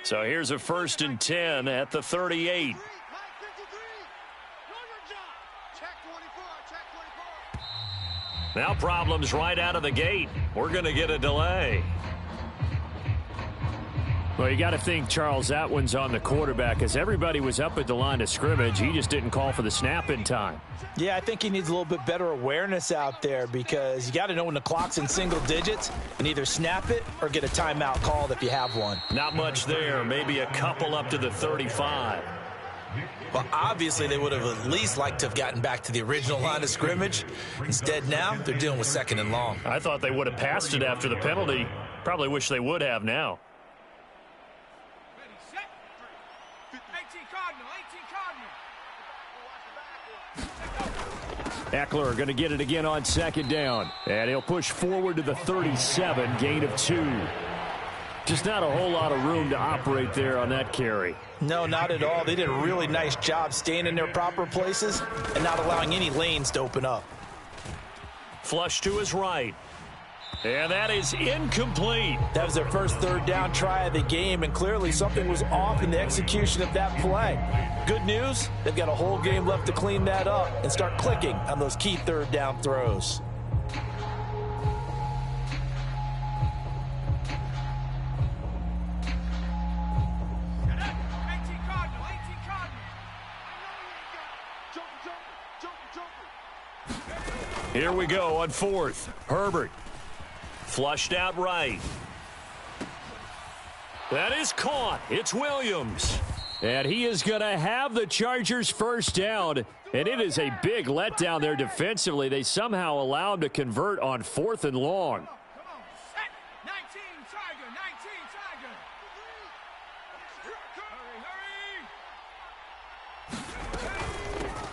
So here's a 1st and 10 at the 38. Now problems right out of the gate. We're going to get a delay. Well, you got to think, Charles, that one's on the quarterback, as everybody was up at the line of scrimmage. He just didn't call for the snap in time. Yeah, I think he needs a little bit better awareness out there, because you got to know when the clock's in single digits and either snap it or get a timeout called if you have one. Not much there. Maybe a couple up to the 35. Well, obviously they would have at least liked to have gotten back to the original line of scrimmage. Instead, now they're dealing with 2nd and long. I thought they would have passed it after the penalty. Probably wish they would have now. Eckler going to get it again on 2nd down. And he'll push forward to the 37, gain of 2. Just not a whole lot of room to operate there on that carry. No, not at all. They did a really nice job staying in their proper places and not allowing any lanes to open up. Flush to his right. And that is incomplete. That was their first 3rd down try of the game, and clearly something was off in the execution of that play. Good news, they've got a whole game left to clean that up and start clicking on those key 3rd down throws. Here we go on 4th. Herbert. Flushed out right. That is caught. It's Williams. And he is going to have the Chargers' 1st down. And it is a big letdown there defensively. They somehow allow him to convert on 4th and long.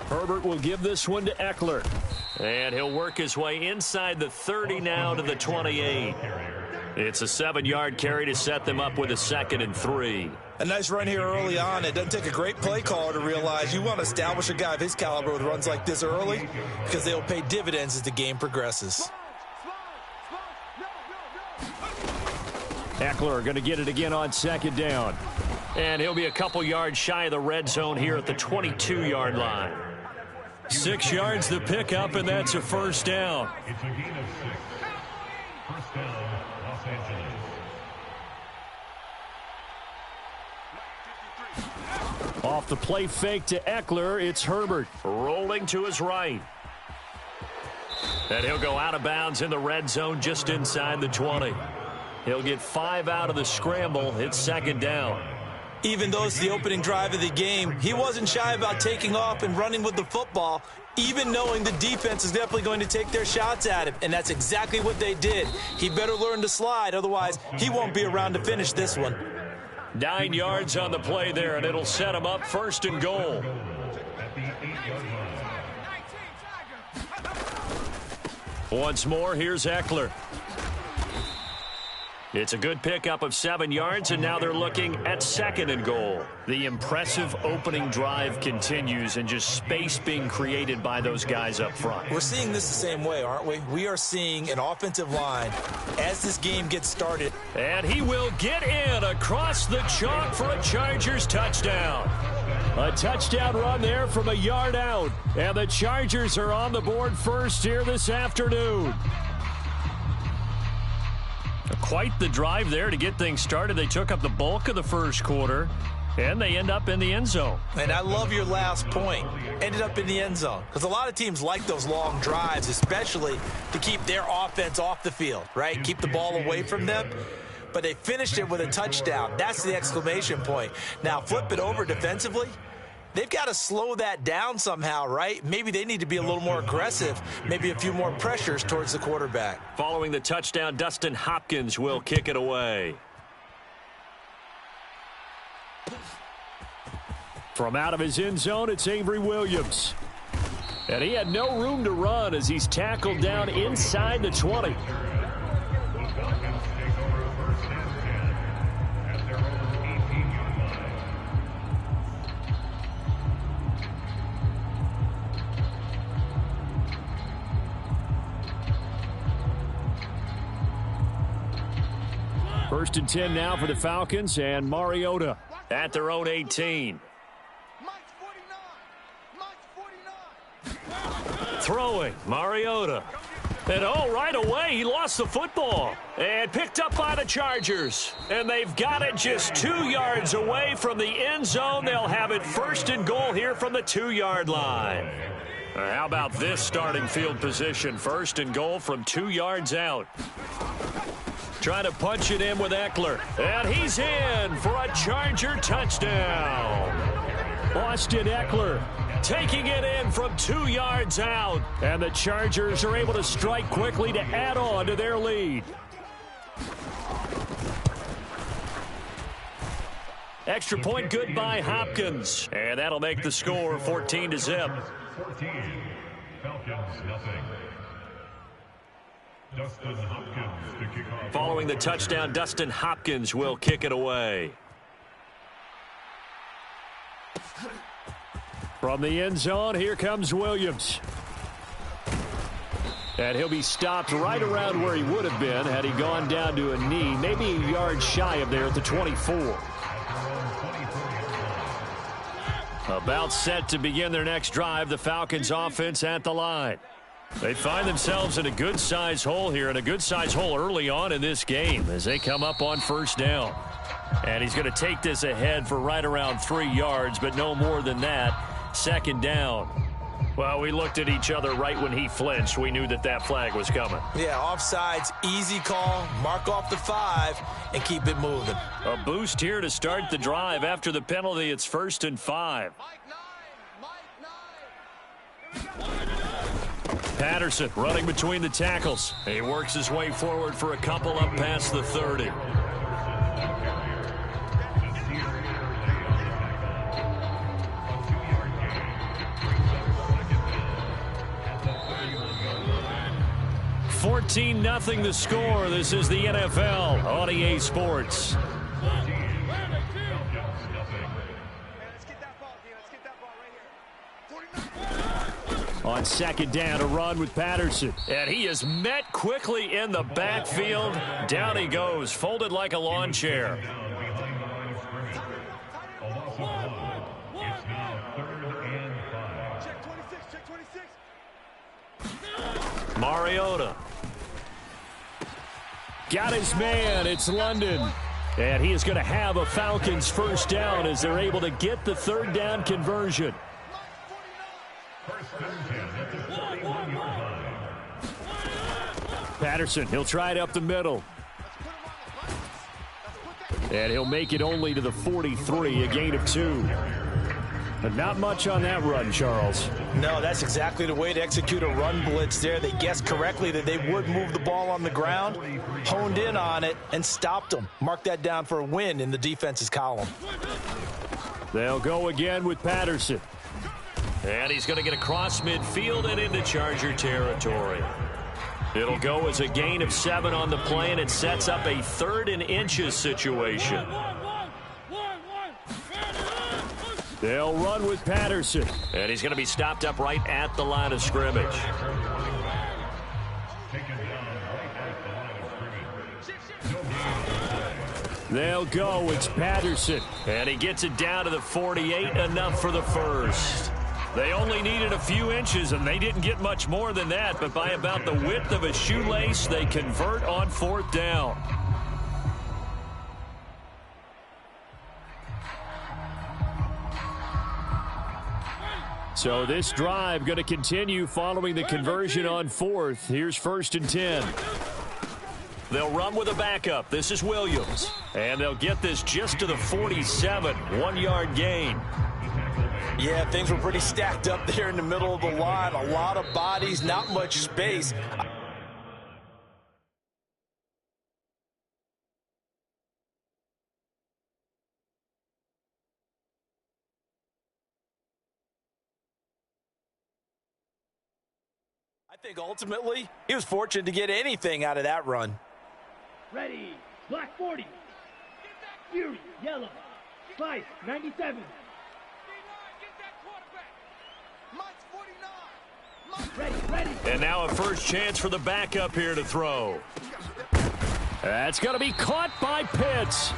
Herbert will give this one to Eckler. And he'll work his way inside the 30 now to the 28. It's a 7-yard carry to set them up with a 2nd and 3. A nice run here early on. It doesn't take a great play caller to realize you want to establish a guy of his caliber with runs like this early, because they'll pay dividends as the game progresses. Eckler going to get it again on 2nd down. And he'll be a couple yards shy of the red zone here at the 22-yard line. 6 yards the pickup, and that's a 1st down. It's a gain of 6. 1st down, Los Angeles. Off the play fake to Eckler, it's Herbert. Rolling to his right. And he'll go out of bounds in the red zone just inside the 20. He'll get 5 out of the scramble. It's 2nd down. Even though it's the opening drive of the game, he wasn't shy about taking off and running with the football, even knowing the defense is definitely going to take their shots at him. And that's exactly what they did. He better learn to slide, otherwise he won't be around to finish this one. 9 yards on the play there, and it'll set him up 1st and goal. Once more, here's Eckler. It's a good pickup of 7 yards, and now they're looking at 2nd and goal. The impressive opening drive continues, and just space being created by those guys up front. We're seeing this the same way, aren't we? We are seeing an offensive line as this game gets started. And he will get in across the chalk for a Chargers touchdown. A touchdown run there from a yard out, and the Chargers are on the board first here this afternoon. Quite the drive there to get things started. They took up the bulk of the first quarter, and they end up in the end zone. And I love your last point. Ended up in the end zone. Because a lot of teams like those long drives, especially to keep their offense off the field, right? Keep the ball away from them. But they finished it with a touchdown. That's the exclamation point. Now, flip it over defensively. They've got to slow that down somehow, right? Maybe they need to be a little more aggressive. Maybe a few more pressures towards the quarterback. Following the touchdown, Dustin Hopkins will kick it away. From out of his end zone, it's Avery Williams. And he had no room to run as he's tackled down inside the 20. First and 10 now for the Falcons, and Mariota at their own 18. Throwing, Mariota. And right away, he lost the football. And picked up by the Chargers. And they've got it just 2 yards away from the end zone. They'll have it first and goal here from the 2-yard line. How about this starting field position? First and goal from 2 yards out. Trying to punch it in with Eckler. And he's in for a Charger touchdown. Austin Eckler taking it in from 2 yards out. And the Chargers are able to strike quickly to add on to their lead. Extra point good by Hopkins. And that'll make the score 14-0. 14. Falcons, nothing. Dustin Hopkins to kick off. Following the touchdown, Dustin Hopkins will kick it away. From the end zone, here comes Williams. And he'll be stopped right around where he would have been had he gone down to a knee, maybe a yard shy of there at the 24. About set to begin their next drive, the Falcons offense at the line. They find themselves in a good-sized hole here, and a good-sized hole early on in this game as they come up on first down. And he's going to take this ahead for right around 3 yards, but no more than that. Second down. Well, we looked at each other right when he flinched. We knew that that flag was coming. Yeah, offsides, easy call. Mark off the 5 and keep it moving. A boost here to start the drive. After the penalty, it's 1st and 5. Patterson running between the tackles. He works his way forward for a couple up past the 30. $14-0 the score. This is the NFL on EA Sports. On second down, a run with Patterson. And he is met quickly in the backfield. Down he goes, folded like a lawn chair. Mariota. Got his man. It's London. And he is going to have a Falcons first down as they're able to get the third down conversion. Patterson, he'll try it up the middle. And he'll make it only to the 43, a gain of 2. But not much on that run, Charles. No, that's exactly the way to execute a run blitz there. They guessed correctly that they would move the ball on the ground, honed in on it, and stopped them. Mark that down for a win in the defense's column. They'll go again with Patterson. And he's going to get across midfield and into Charger territory. It'll go as a gain of 7 on the play, and it sets up a 3rd and inches situation. They'll run with Patterson. And he's going to be stopped up right at the line of scrimmage. They'll go. It's Patterson. And he gets it down to the 48, enough for the first. They only needed a few inches, and they didn't get much more than that. But by about the width of a shoelace, they convert on 4th down. So this drive going to continue following the conversion on 4th. Here's 1st and 10. They'll run with a backup. This is Williams. And they'll get this just to the 47, 1-yard gain. Yeah, things were pretty stacked up there in the middle of the line. A lot of bodies, not much space. I think ultimately he was fortunate to get anything out of that run. Ready, black 40. Fury, yellow. Slice, 97. And now a first chance for the backup here to throw. That's going to be caught by Pitts.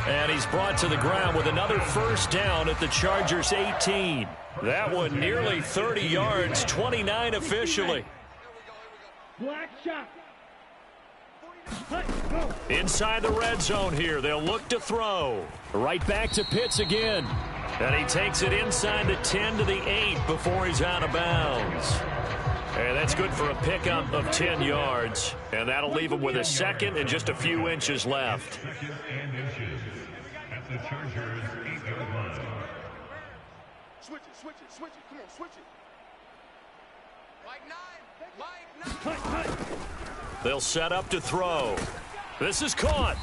And he's brought to the ground with another first down at the Chargers' 18. That one nearly 30 yards, 29 officially. Black shot. Inside the red zone here. They'll look to throw. Right back to Pitts again. And he takes it inside the 10 to the 8 before he's out of bounds. And that's good for a pickup of 10 yards. And that'll leave him with a second and just a few inches left. At the Chargers' 8-yard line. Switch it. Come on, switch it. Like nine. They'll set up to throw. This is caught.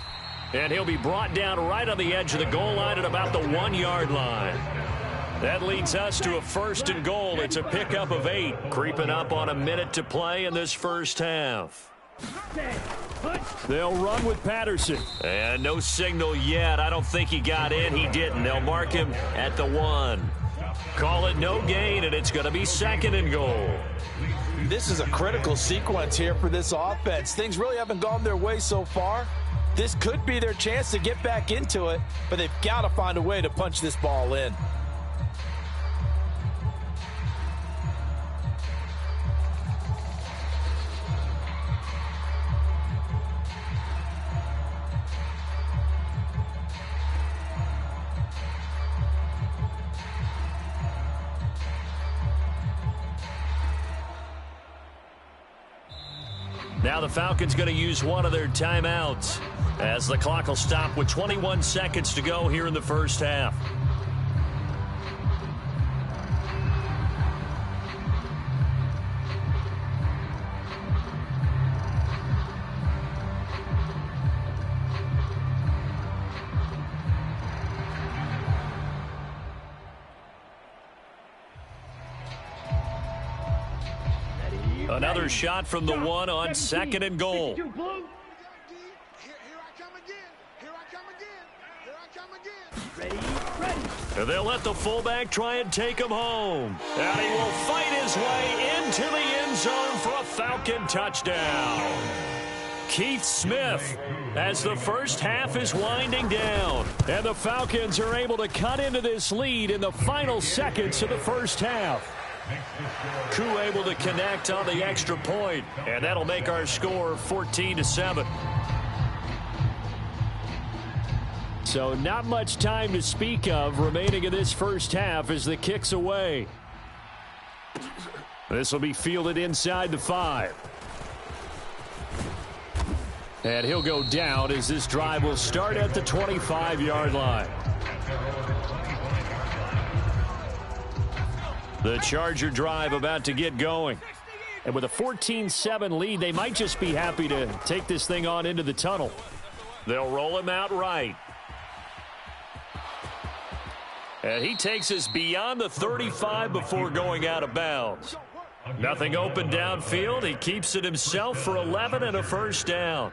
And he'll be brought down right on the edge of the goal line at about the 1-yard line. That leads us to a first and goal. It's a pickup of 8, creeping up on a minute to play in this first half. They'll run with Patterson. And no signal yet. I don't think he got in. He didn't. They'll mark him at the 1. Call it no gain, and it's going to be second and goal. This is a critical sequence here for this offense. Things really haven't gone their way so far. This could be their chance to get back into it, but they've got to find a way to punch this ball in. Now the Falcons going to use one of their timeouts as the clock will stop with 21 seconds to go here in the first half. Another shot from the 1 on second and goal. Here I come again. And they'll let the fullback try and take him home. And he will fight his way into the end zone for a Falcon touchdown. Keith Smith as the first half is winding down. And the Falcons are able to cut into this lead in the final seconds of the first half. Koo able to connect on the extra point, and that'll make our score 14-7. So not much time to speak of remaining in this first half as the kick's away. This will be fielded inside the 5. And he'll go down as this drive will start at the 25-yard line. The Charger drive about to get going. And with a 14-7 lead, they might just be happy to take this thing on into the tunnel. They'll roll him out right. And he takes us beyond the 35 before going out of bounds. Nothing open downfield. He keeps it himself for 11 and a first down.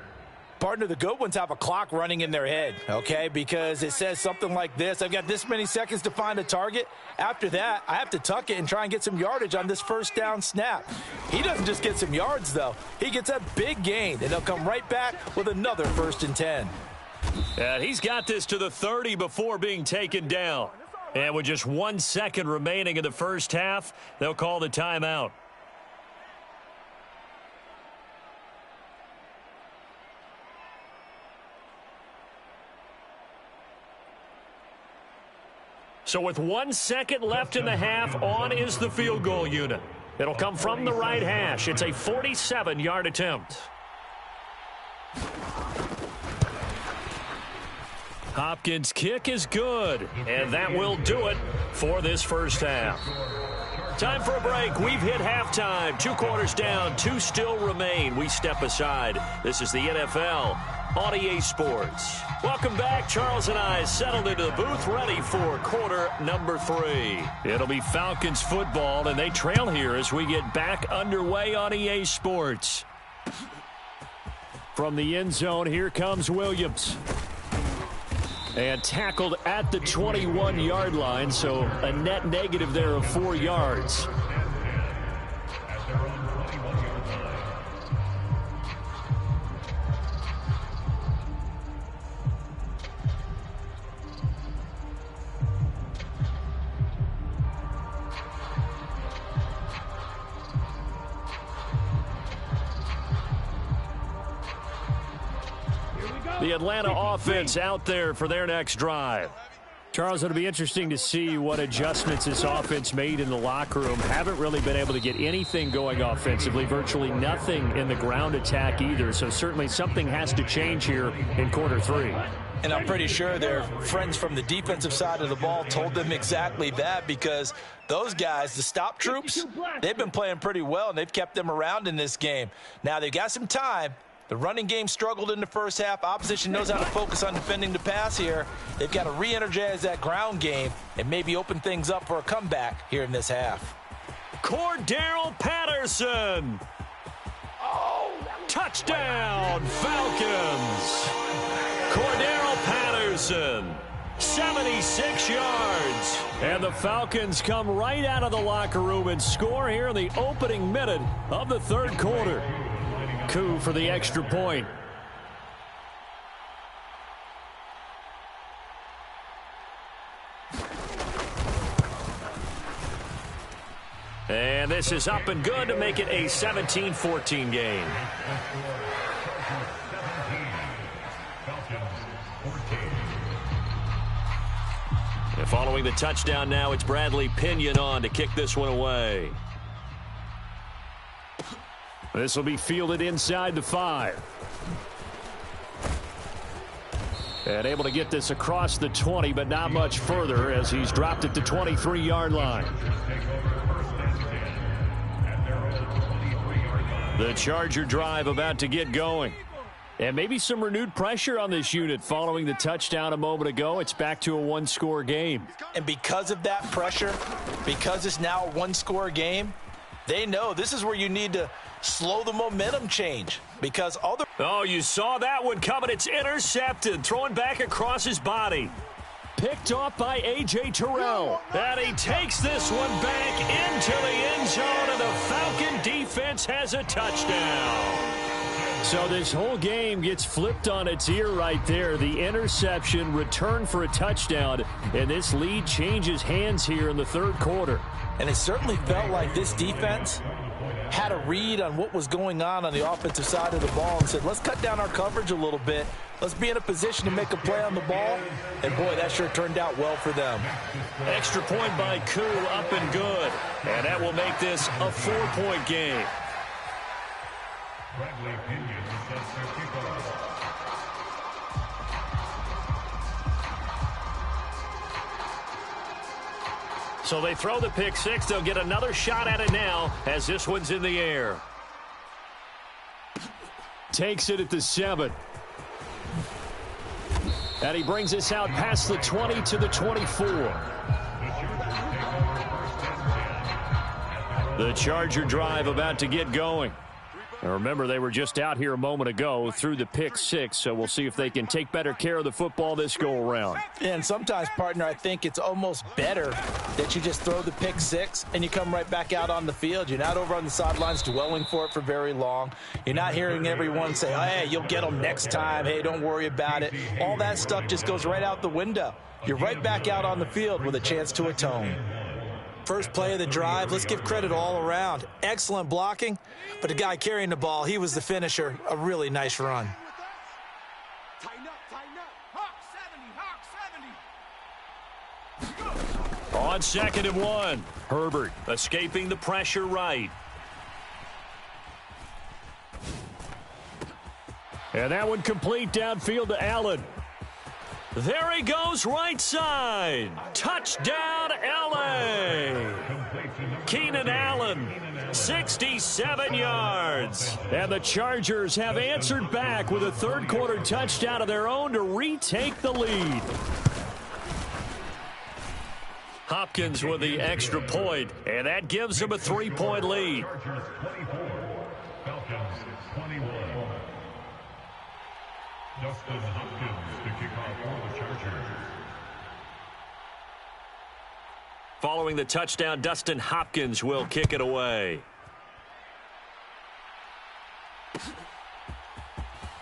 Partner, the good ones have a clock running in their head, okay, because it says something like this. I've got this many seconds to find a target. After that, I have to tuck it and try and get some yardage on this first down snap. He doesn't just get some yards, though. He gets a big gain, and they'll come right back with another 1st and 10. And he's got this to the 30 before being taken down. And with just 1 second remaining in the first half, they'll call the timeout. So with 1 second left in the half, on is the field goal unit. It'll come from the right hash. It's a 47-yard attempt. Hopkins' kick is good, and that will do it for this first half. Time for a break. We've hit halftime. 2 quarters down, 2 still remain. We step aside. This is the NFL on EA Sports. Welcome back. Charles and I settled into the booth, ready for quarter number 3. It'll be Falcons football, and they trail here as we get back underway on EA Sports. From the end zone, here comes Williams. And tackled at the 21-yard line, so a net negative there of 4 yards. The Atlanta offense out there for their next drive. Charles, it'll be interesting to see what adjustments this offense made in the locker room. Haven't really been able to get anything going offensively, virtually nothing in the ground attack either. So certainly something has to change here in quarter 3. And I'm pretty sure their friends from the defensive side of the ball told them exactly that, because those guys, the stop troops, they've been playing pretty well, and they've kept them around in this game. Now, they've got some time. The running game struggled in the first half. Opposition knows how to focus on defending the pass here. They've got to re-energize that ground game and maybe open things up for a comeback here in this half. Cordero Patterson. Touchdown, Falcons. Cordero Patterson, 76 yards. And the Falcons come right out of the locker room and score here in the opening minute of the third quarter. Coup for the extra point. And this is up and good to make it a 17-14 game. And following the touchdown now, it's Bradley Pinion on to kick this one away. This will be fielded inside the 5. And able to get this across the 20, but not much further as he's dropped at the 23-yard line. The Charger drive about to get going. And maybe some renewed pressure on this unit following the touchdown a moment ago. It's back to a one-score game. And because of that pressure, because it's now a one-score game, they know this is where you need to slow the momentum change, because other... Oh, you saw that one coming. It's intercepted. Throwing back across his body. Picked off by A.J. Terrell. And he takes this one back into the end zone, and the Falcon defense has a touchdown. So this whole game gets flipped on its ear right there. The interception, return for a touchdown, and this lead changes hands here in the third quarter. And it certainly felt like this defense had a read on what was going on the offensive side of the ball and said, let's cut down our coverage a little bit. Let's be in a position to make a play on the ball. And, boy, that sure turned out well for them. Extra point by Koo, up and good. And that will make this a 4-point game. Bradley Pinion sets their kickoff. So they throw the pick six. They'll get another shot at it now as this one's in the air. Takes it at the 7. And he brings us out past the 20 to the 24. The Charger drive about to get going. Now remember, they were just out here a moment ago through the pick six, so we'll see if they can take better care of the football this go-around. And sometimes, partner, I think it's almost better that you just throw the pick six and you come right back out on the field. You're not over on the sidelines dwelling for it for very long. You're not hearing everyone say, oh, hey, you'll get them next time. Hey, don't worry about it. All that stuff just goes right out the window. You're right back out on the field with a chance to atone. First play of the drive, let's give credit all around. Excellent blocking, but the guy carrying the ball, he was the finisher. A really nice run. Tighten up, tighten up. Hawk 70, Hawk 70. On 2nd and 1, Herbert escaping the pressure right. And that one complete downfield to Allen. There he goes, right side. Touchdown, L.A. Keenan Allen, 67 yards. And the Chargers have answered back with a third-quarter touchdown of their own to retake the lead. Hopkins with the extra point, and that gives them a 3-point lead. Chargers 24, Falcons 21. Dustin Hopkins to kick off for the Chargers. Following the touchdown, Dustin Hopkins will kick it away.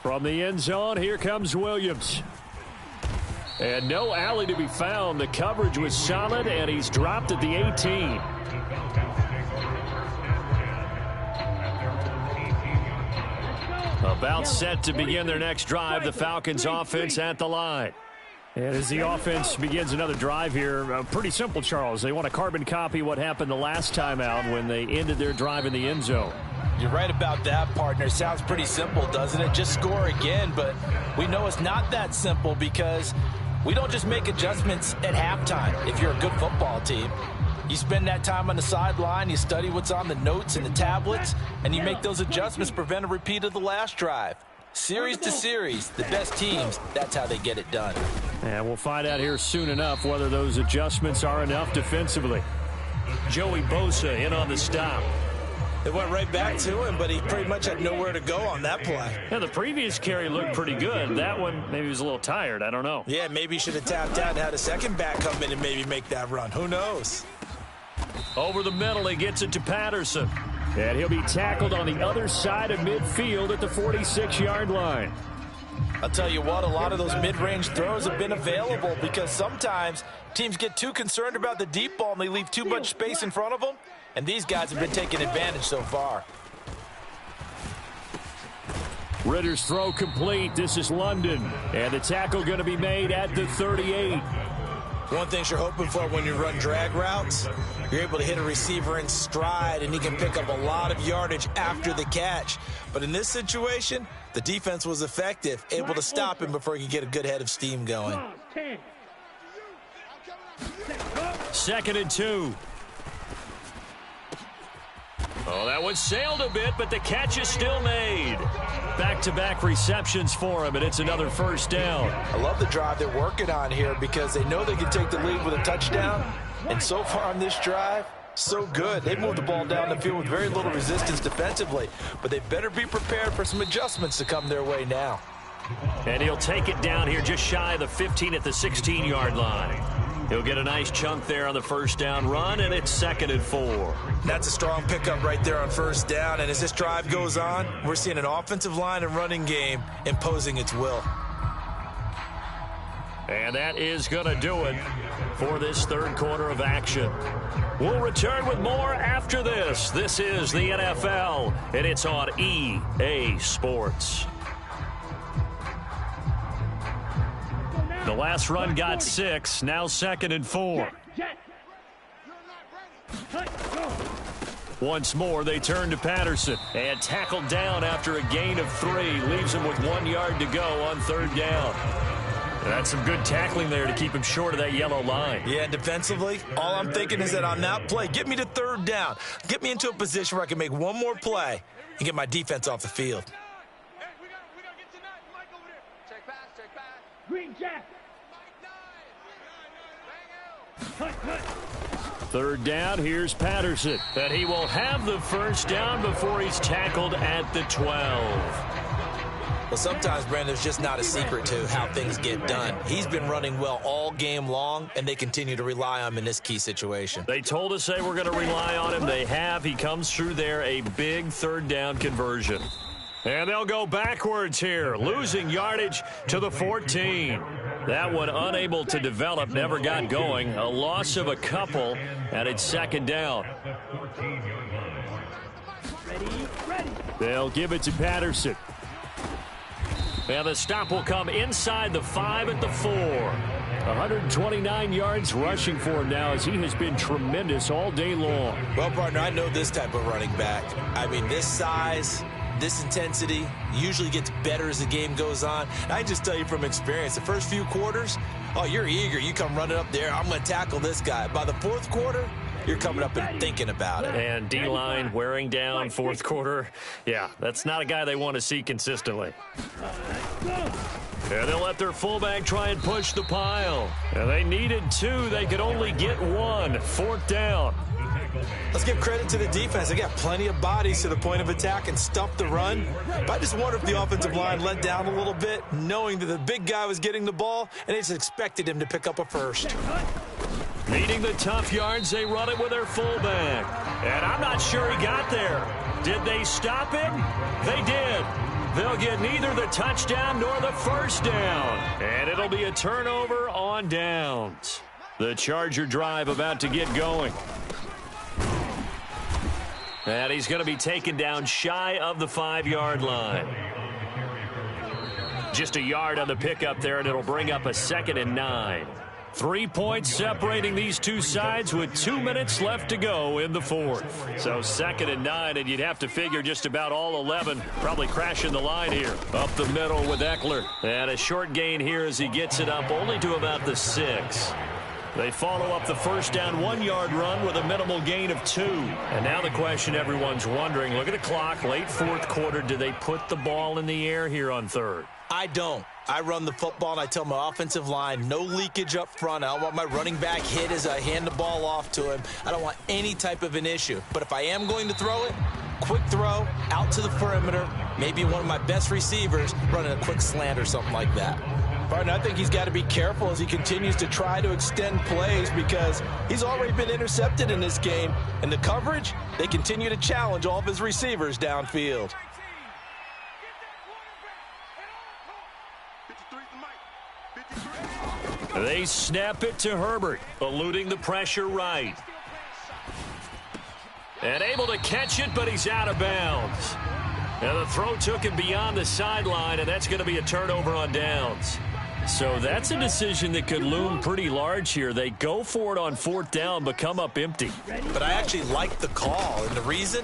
From the end zone, here comes Williams. And no alley to be found. The coverage was solid, and he's dropped at the 18. About set to begin their next drive, the Falcons offense at the line. And as the offense begins another drive here, pretty simple, Charles. They want to carbon copy what happened the last time out when they ended their drive in the end zone. You're right about that, partner. Sounds pretty simple, doesn't it? Just score again, but we know it's not that simple because we don't just make adjustments at halftime if you're a good football team. You spend that time on the sideline, you study what's on the notes and the tablets, and you make those adjustments to prevent a repeat of the last drive. Series to series, the best teams, that's how they get it done. And we'll find out here soon enough whether those adjustments are enough defensively. Joey Bosa in on the stop. They went right back to him, but he pretty much had nowhere to go on that play. Yeah, the previous carry looked pretty good. That one, maybe he was a little tired. I don't know. Yeah, maybe he should have tapped out and had a second back come in and maybe make that run. Who knows? Over the middle, he gets it to Patterson. And he'll be tackled on the other side of midfield at the 46-yard line. I'll tell you what, a lot of those mid-range throws have been available because sometimes teams get too concerned about the deep ball and they leave too much space in front of them, and these guys have been taking advantage so far. Ritter's throw complete. This is London, and the tackle going to be made at the 38. One thing you're hoping for when you run drag routes, you're able to hit a receiver in stride and he can pick up a lot of yardage after the catch. But in this situation, the defense was effective, able to stop him before he could get a good head of steam going. 2nd and 2. Oh, that one sailed a bit, but the catch is still made. Back-to-back receptions for him, and it's another first down. I love the drive they're working on here because they know they can take the lead with a touchdown. And so far on this drive, so good. They moved the ball down the field with very little resistance defensively, but they better be prepared for some adjustments to come their way now. And he'll take it down here just shy of the 15 at the 16-yard line. He'll get a nice chunk there on the first down run, and it's 2nd and 4. That's a strong pickup right there on first down, and as this drive goes on, we're seeing an offensive line and running game imposing its will. And that is going to do it for this third quarter of action. We'll return with more after this. This is the NFL, and it's on EA Sports. The last run got 6, now 2nd and 4. Once more, they turn to Patterson and tackled down after a gain of 3. Leaves him with 1 yard to go on 3rd down. That's some good tackling there to keep him short of that yellow line. Yeah, and defensively, all I'm thinking is that on that play, get me to 3rd down. Get me into a position where I can make one more play and get my defense off the field. Hey, we gotta get to Mike over there. Check pass. Green Jack. Mike 9. Bang out. 3rd down, here's Patterson. And he will have the first down before he's tackled at the 12. Well, sometimes, Brandon, there's just not a secret to how things get done. He's been running well all game long, and they continue to rely on him in this key situation. They told us they were going to rely on him. They have. He comes through there, a big 3rd down conversion. And they'll go backwards here, losing yardage to the 14. That one unable to develop, never got going. A loss of a couple, and it's 2nd down. They'll give it to Patterson. And the stop will come inside the 5 at the 4. 129 yards rushing for him now as he has been tremendous all day long. Well, partner, I know this type of running back. I mean, this size, this intensity usually gets better as the game goes on. And I just tell you from experience, the first few quarters, oh, you're eager. You come running up there, I'm going to tackle this guy. By the 4th quarter, you're coming up and thinking about it. And D-line wearing down 4th quarter. Yeah, that's not a guy they want to see consistently. And they'll let their fullback try and push the pile. And they needed 2. They could only get 1. 4th down. Let's give credit to the defense. They got plenty of bodies to the point of attack and stuff the run. But I just wonder if the offensive line let down a little bit, knowing that the big guy was getting the ball, and they just expected him to pick up a first. Needing the tough yards, they run it with their fullback. And I'm not sure he got there. Did they stop it? They did. They'll get neither the touchdown nor the first down. And it'll be a turnover on downs. The Charger drive about to get going. And he's going to be taken down shy of the 5-yard line. Just a yard on the pickup there, and it'll bring up a 2nd and 9. 3 points separating these two sides with 2 minutes left to go in the fourth. So 2nd and 9, and you'd have to figure just about all 11 probably crashing the line here. Up the middle with Eckler. And a short gain here as he gets it up only to about the 6. They follow up the first down 1-yard run with a minimal gain of 2. And now the question everyone's wondering, look at the clock, late fourth quarter, do they put the ball in the air here on third? I don't. I run the football, and I tell my offensive line, no leakage up front. I don't want my running back hit as I hand the ball off to him. I don't want any type of an issue. But if I am going to throw it, quick throw, out to the perimeter, maybe one of my best receivers running a quick slant or something like that. Partner, I think he's got to be careful as he continues to try to extend plays because he's already been intercepted in this game. And the coverage, they continue to challenge all of his receivers downfield. They snap it to Herbert, eluding the pressure right. And able to catch it, but he's out of bounds. And the throw took him beyond the sideline, and that's going to be a turnover on downs. So that's a decision that could loom pretty large here. They go for it on 4th down, but come up empty. But I actually like the call, and the reason?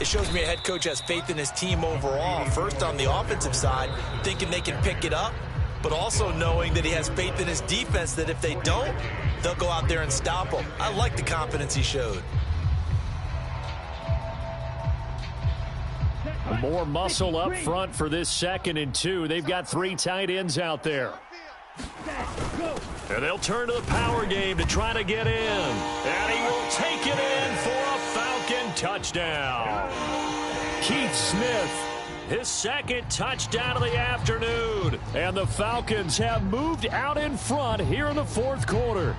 It shows me a head coach has faith in his team overall. First on the offensive side, thinking they can pick it up, but also knowing that he has faith in his defense that if they don't, they'll go out there and stop him. I like the confidence he showed. More muscle up front for this 2nd and 2. They've got 3 tight ends out there. And they'll turn to the power game to try to get in. And he will take it in for a Falcon touchdown. Keith Smith, his 2nd touchdown of the afternoon. And the Falcons have moved out in front here in the fourth quarter.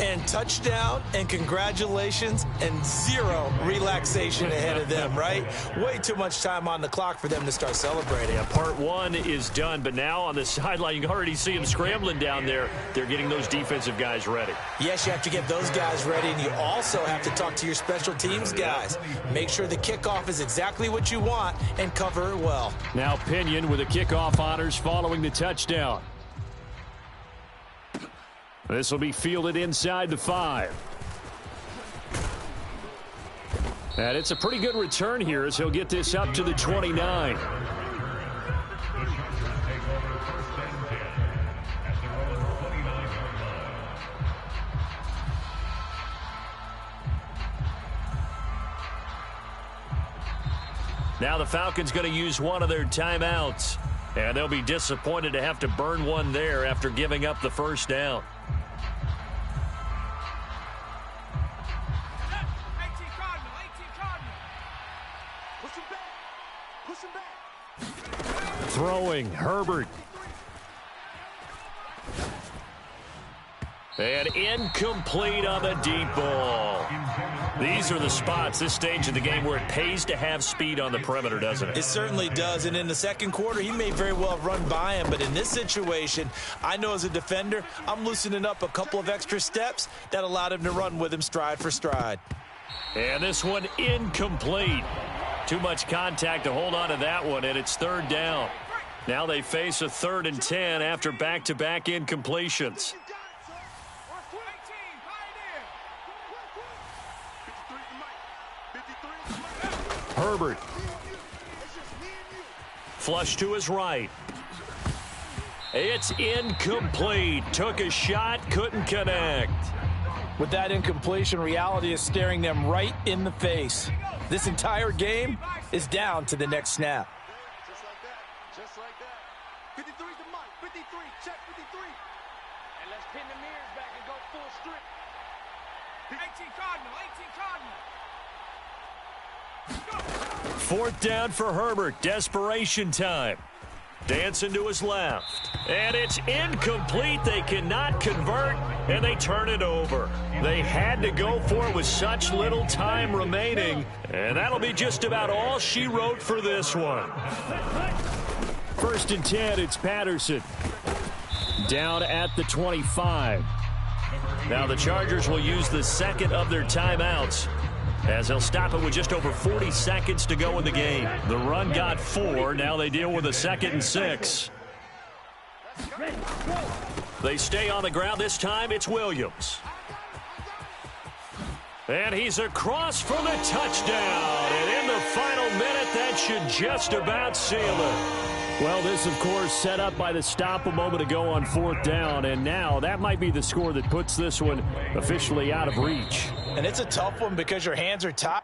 And touchdown and congratulations and 0 relaxation ahead of them, right? Way too much time on the clock for them to start celebrating. Yeah, part 1 is done, but now on the sideline, you can already see them scrambling down there. They're getting those defensive guys ready. Yes, you have to get those guys ready, and you also have to talk to your special teams guys. Make sure the kickoff is exactly what you want and cover it well. Now Pinion with the kickoff honors following the touchdown. This will be fielded inside the 5. And it's a pretty good return here as he'll get this up to the 29. Now the Falcons going to use one of their timeouts. And they'll be disappointed to have to burn one there after giving up the first down. Throwing, Herbert. And incomplete on the deep ball. These are the spots, this stage of the game, where it pays to have speed on the perimeter, doesn't it? It certainly does, and in the second quarter, he may very well have run by him, but in this situation, I know as a defender, I'm loosening up a couple of extra steps that allowed him to run with him stride for stride. And this one incomplete. Too much contact to hold on to that one, and it's 3rd down. Now they face a 3rd and 10 after back-to-back incompletions. Herbert. Flush to his right. It's incomplete. Took a shot, couldn't connect. With that incompletion, reality is staring them right in the face. This entire game is down to the next snap. Just like that. Just like that. 53's the mark. 53. Check 53. And let's pin the mirrors back and go full strip. 18 Cardinal. 4th down for Herbert. Desperation time. Dancing to his left. And it's incomplete. They cannot convert, and they turn it over. They had to go for it with such little time remaining, and that'll be just about all she wrote for this one. 1st and 10, it's Patterson. Down at the 25. Now the Chargers will use the 2nd of their timeouts, as they'll stop it with just over 40 seconds to go in the game. The run got 4. Now they deal with a 2nd and 6. They stay on the ground. This time it's Williams. And he's across for the touchdown. And in the final minute, that should just about seal it. Well, this, of course, set up by the stop a moment ago on 4th down. And now that might be the score that puts this one officially out of reach. And it's a tough one because your hands are tied.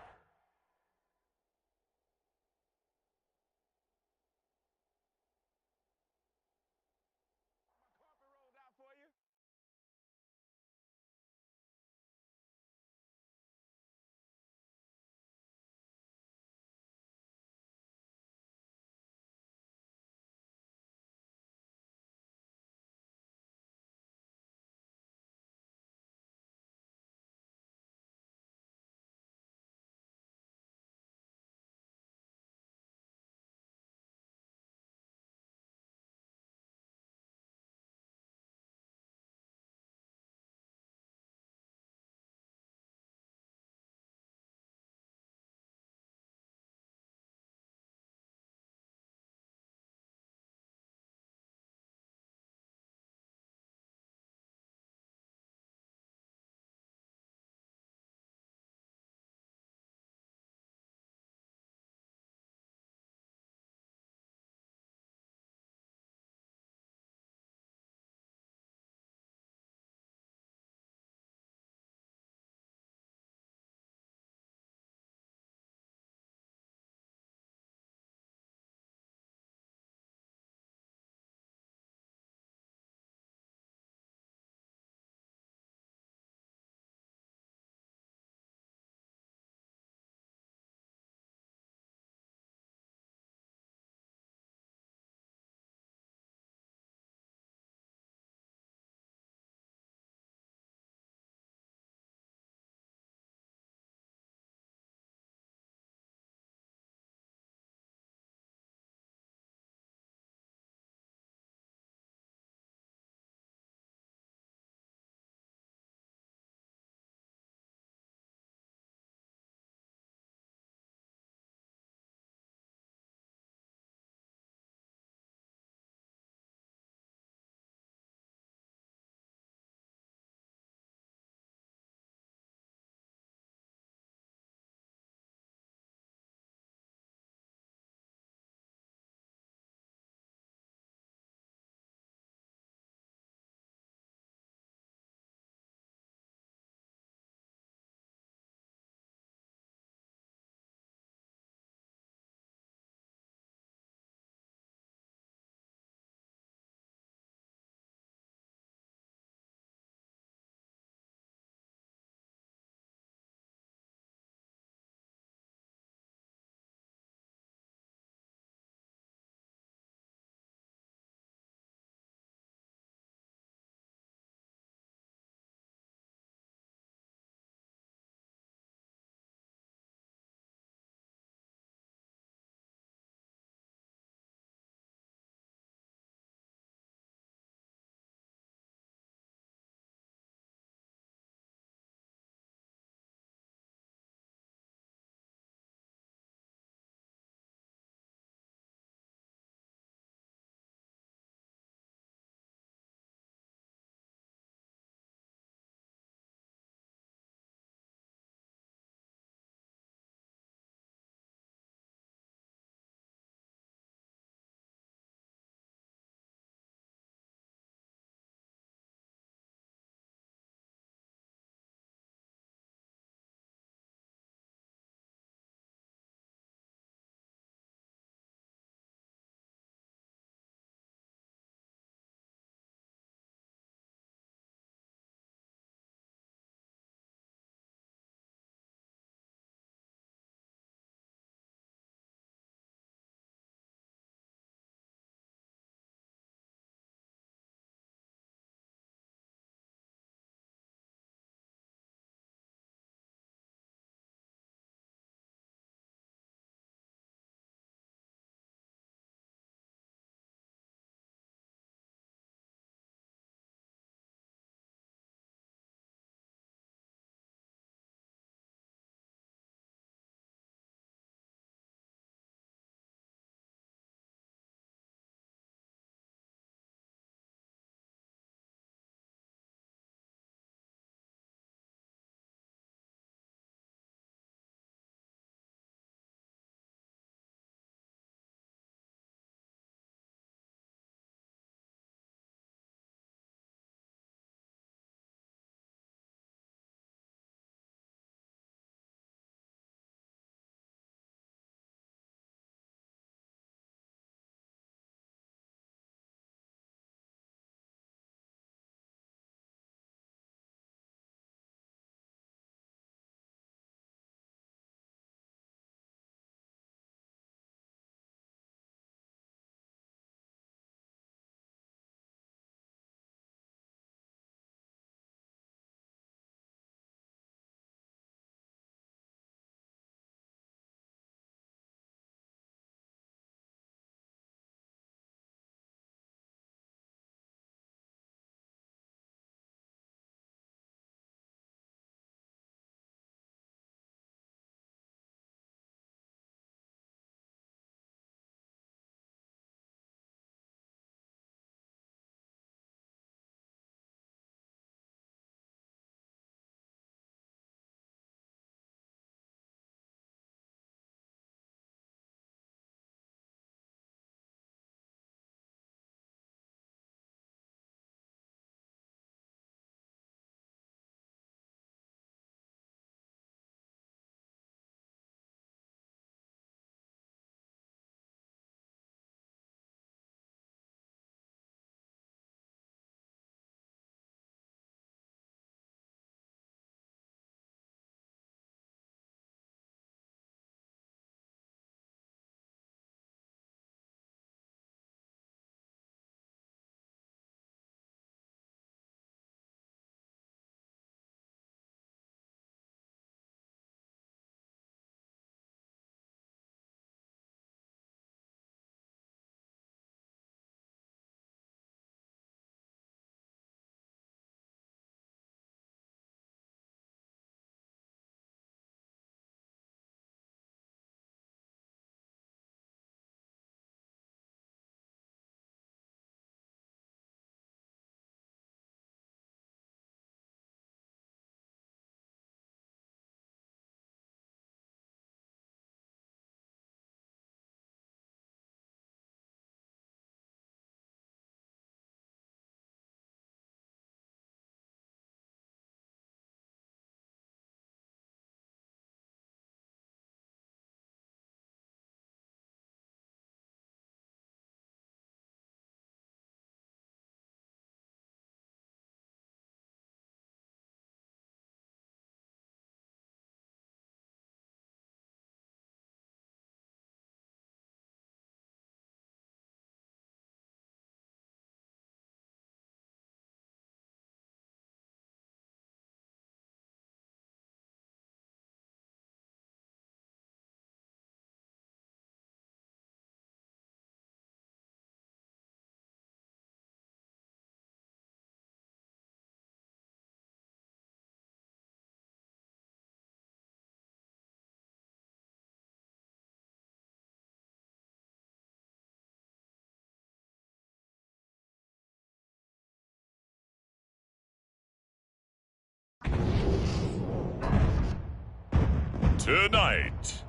Tonight,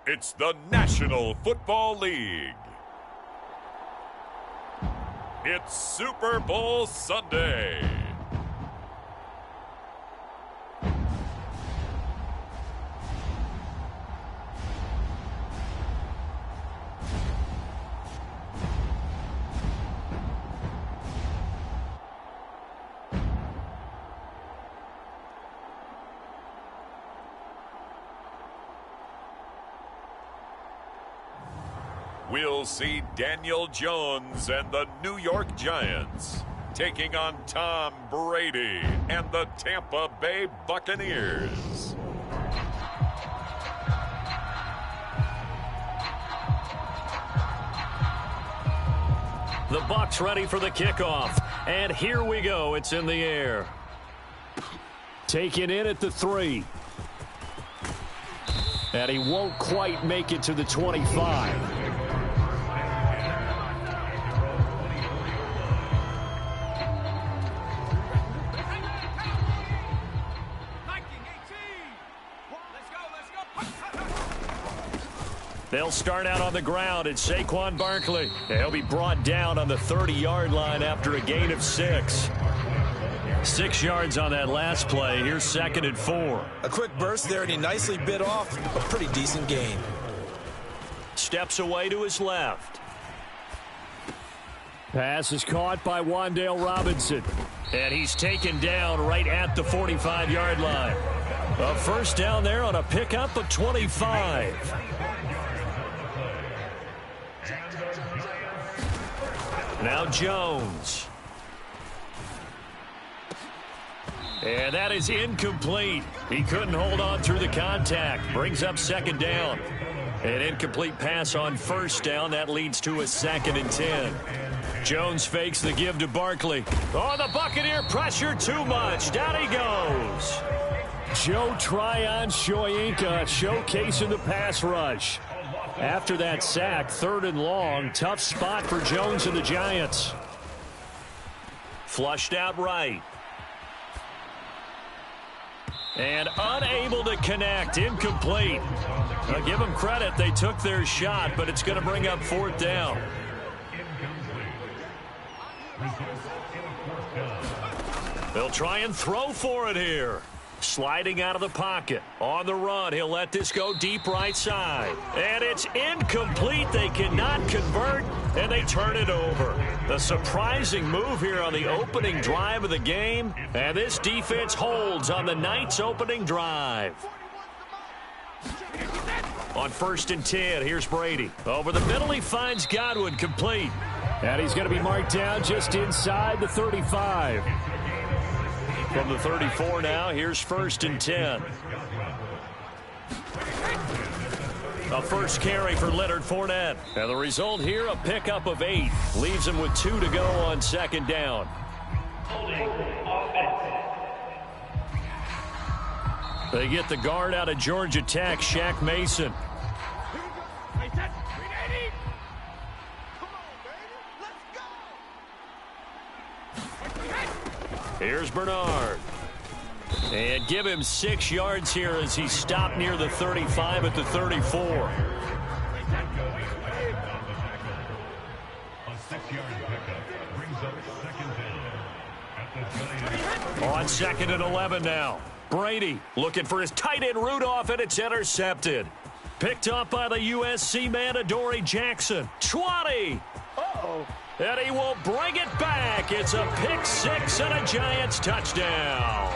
it's the National Football League. It's Super Bowl Sunday. We'll see Daniel Jones and the New York Giants taking on Tom Brady and the Tampa Bay Buccaneers. The Bucs ready for the kickoff. And here we go. It's in the air. Taken in at the 3. And he won't quite make it to the 25. They'll start out on the ground. It's Saquon Barkley. He'll be brought down on the 30-yard line after a gain of 6. 6 yards on that last play. Here's 2nd and 4. A quick burst there, and he nicely bit off a pretty decent gain. Steps away to his left. Pass is caught by Wan'Dale Robinson. And he's taken down right at the 45-yard line. A first down there on a pickup of 25. Now Jones. And that is incomplete. He couldn't hold on through the contact. Brings up 2nd down. An incomplete pass on 1st down. That leads to a 2nd and 10. Jones fakes the give to Barkley. Oh, the Buccaneer pressure too much. Down he goes. Joe Tryon-Shoyinka showcasing the pass rush. After that sack, 3rd and long. Tough spot for Jones and the Giants. Flushed out right. And unable to connect. Incomplete. I'll give them credit. They took their shot, but it's going to bring up 4th down. They'll try and throw for it here. Sliding out of the pocket. On the run, he'll let this go deep right side. And it's incomplete. They cannot convert, and they turn it over. A surprising move here on the opening drive of the game. And this defense holds on the night's opening drive. On 1st and 10, here's Brady. Over the middle, he finds Godwin, complete. And he's going to be marked down just inside the 35. From the 34 now, here's 1st and 10. A first carry for Leonard Fournette. And the result here, a pickup of 8. Leaves him with 2 to go on 2nd down. They get the guard out of Georgia Tech, Shaq Mason. Here's Bernard. And give him 6 yards here as he stopped near the 35 at the 34. A 6-yard pickup brings up 2nd down at the 20. On 2nd and 11 now. Brady looking for his tight end Rudolph, and it's intercepted. Picked up by the USC man, Adoree Jackson. 20. Uh-oh. And he will bring it back. It's a pick 6 and a Giants touchdown.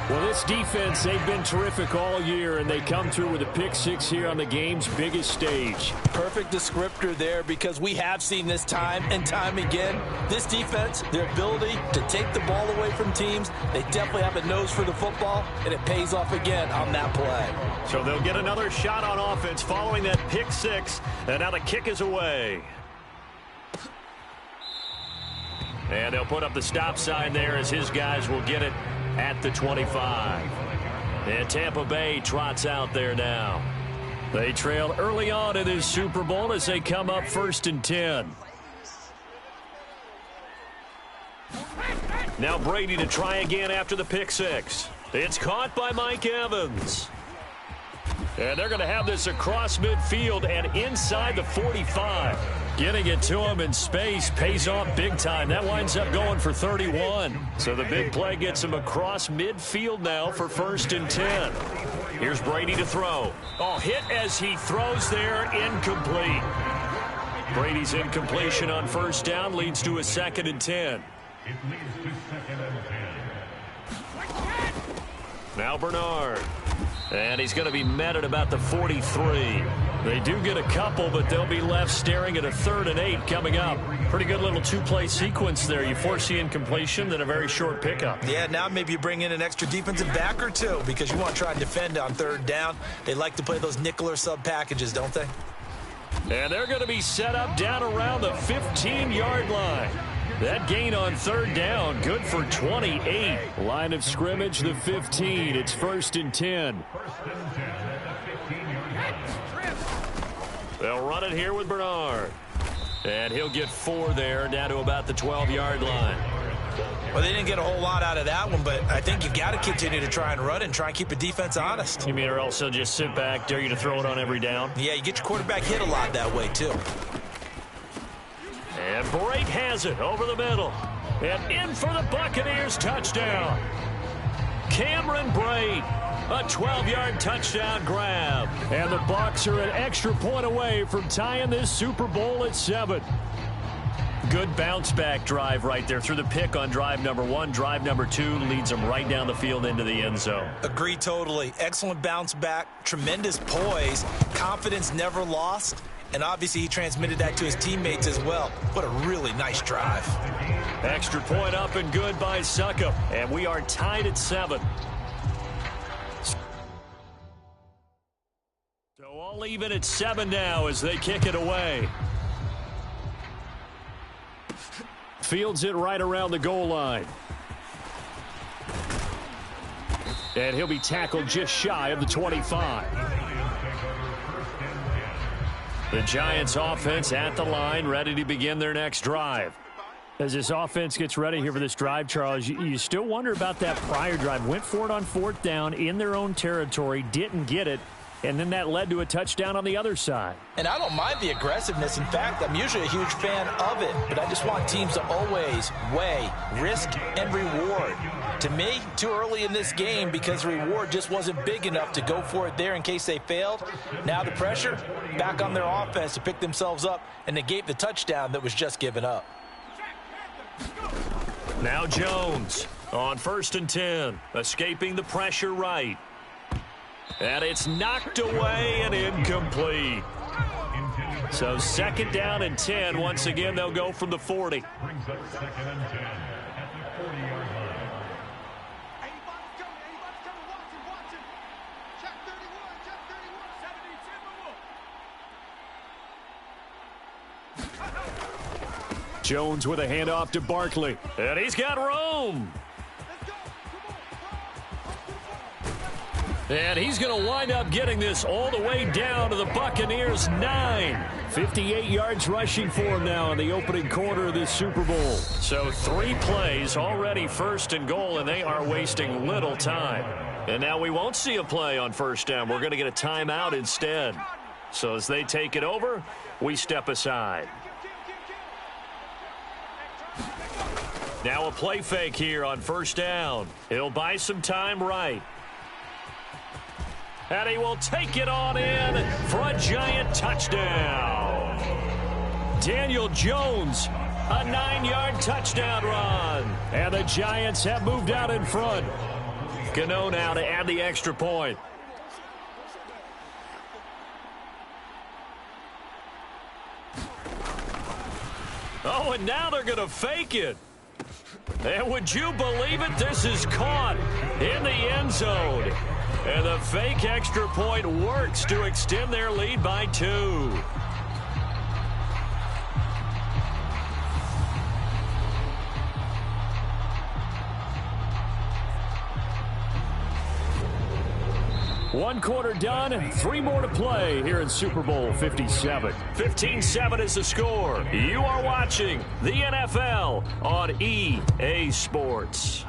Well, this defense, they've been terrific all year, and they come through with a pick 6 here on the game's biggest stage. Perfect descriptor there, because we have seen this time and time again. This defense, their ability to take the ball away from teams, they definitely have a nose for the football, and it pays off again on that play. So they'll get another shot on offense following that pick 6, and now the kick is away. And they'll put up the stop sign there as his guys will get it at the 25. And Tampa Bay trots out there now. They trail early on in this Super Bowl as they come up 1st and 10. Now Brady to try again after the pick 6. It's caught by Mike Evans. And they're going to have this across midfield and inside the 45. Getting it to him in space pays off big time. That winds up going for 31. So the big play gets him across midfield now for 1st and 10. Here's Brady to throw. Oh, hit as he throws there, incomplete. Brady's incompletion on 1st down leads to a 2nd and 10. It leads to 2nd and 10. Now Bernard. And he's going to be met at about the 43. They do get a couple, but they'll be left staring at a 3rd and 8 coming up. Pretty good little 2-play sequence there. You force the incompletion, then a very short pickup. Yeah, now maybe you bring in an extra defensive back or two because you want to try and defend on 3rd down. They like to play those nickel or sub packages, don't they? And they're going to be set up down around the 15-yard line. That gain on 3rd down, good for 28. Line of scrimmage, the 15. It's 1st and 10. 1st and 10 at the 15-yard line. They'll run it here with Bernard. And he'll get 4 there, down to about the 12-yard line. Well, they didn't get a whole lot out of that one, but I think you've got to continue to try and run and try and keep the defense honest. You mean or else they'll just sit back, dare you to throw it on every down? Yeah, you get your quarterback hit a lot that way, too. And Brate has it over the middle. And in for the Buccaneers touchdown. Cameron Brate, a 12-yard touchdown grab. And the Bucs are an extra point away from tying this Super Bowl at 7. Good bounce-back drive right there through the pick on drive number 1. Drive number 2 leads them right down the field into the end zone. Agree totally. Excellent bounce back, tremendous poise, confidence never lost, and obviously he transmitted that to his teammates as well. What a really nice drive. Extra point up and good by Succop, and we are tied at 7. So all even at 7 now as they kick it away. Fields it right around the goal line. And he'll be tackled just shy of the 25. The Giants offense at the line, ready to begin their next drive. As this offense gets ready here for this drive, Charles, you still wonder about that prior drive. Went for it on 4th down in their own territory, didn't get it, and then that led to a touchdown on the other side. And I don't mind the aggressiveness. In fact, I'm usually a huge fan of it, but I just want teams to always weigh risk and reward. To me, too early in this game because the reward just wasn't big enough to go for it there in case they failed. Now the pressure back on their offense to pick themselves up and negate the touchdown that was just given up. Now Jones on 1st and 10, escaping the pressure right. And it's knocked away and incomplete. So 2nd down and 10. Once again, they'll go from the 40. Brings up 2nd and 10 at the 40-yard line. Watch him. Check 31. Jones with a handoff to Barkley. And he's got room. And he's going to wind up getting this all the way down to the Buccaneers' 9. 58 yards rushing for him now in the opening quarter of this Super Bowl. So 3 plays already 1st and goal, and they are wasting little time. And now we won't see a play on 1st down. We're going to get a timeout instead. So as they take it over, we step aside. Now a play fake here on 1st down. He'll buy some time right. And he will take it on in for a Giant touchdown. Daniel Jones, a 9-yard touchdown run. And the Giants have moved out in front. Gano now to add the extra point. Oh, and now they're going to fake it. And would you believe it? This is caught in the end zone. And the fake extra point works to extend their lead by 2. One quarter done, 3 more to play here in Super Bowl 57. 15-7 is the score. You are watching the NFL on EA Sports.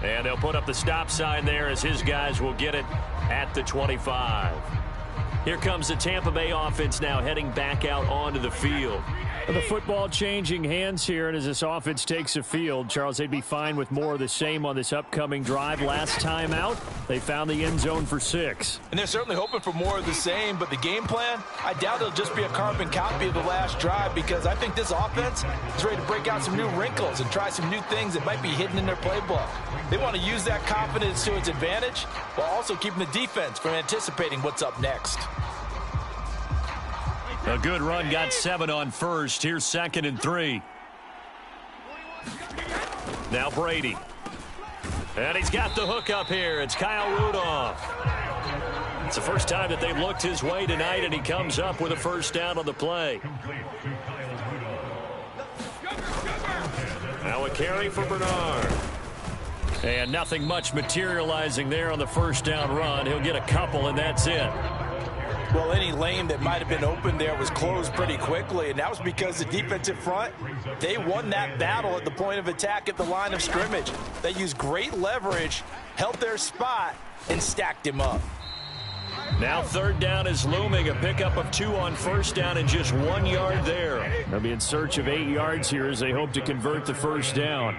And they'll put up the stop sign there as his guys will get it at the 25. Here comes the Tampa Bay offense now heading back out onto the field. The football changing hands here, and as this offense takes the field, Charles, they'd be fine with more of the same on this upcoming drive. Last time out, they found the end zone for 6. And they're certainly hoping for more of the same, but the game plan, I doubt it'll just be a carbon copy of the last drive, because I think this offense is ready to break out some new wrinkles and try some new things that might be hidden in their playbook. They want to use that confidence to its advantage while also keeping the defense from anticipating what's up next. A good run, got 7 on first. Here's 2nd and 3. Now Brady. And he's got the hook up here. It's Kyle Rudolph. It's the first time that they've looked his way tonight, and he comes up with a first down on the play. Now a carry for Bernard. And nothing much materializing there on the first down run. He'll get a couple, and that's it. Well, any lane that might have been open there was closed pretty quickly, and that was because the defensive front, they won that battle at the point of attack at the line of scrimmage. They used great leverage, held their spot, and stacked him up. Now 3rd down is looming. A pickup of 2 on first down and just 1 yard there. They'll be in search of 8 yards here as they hope to convert the first down.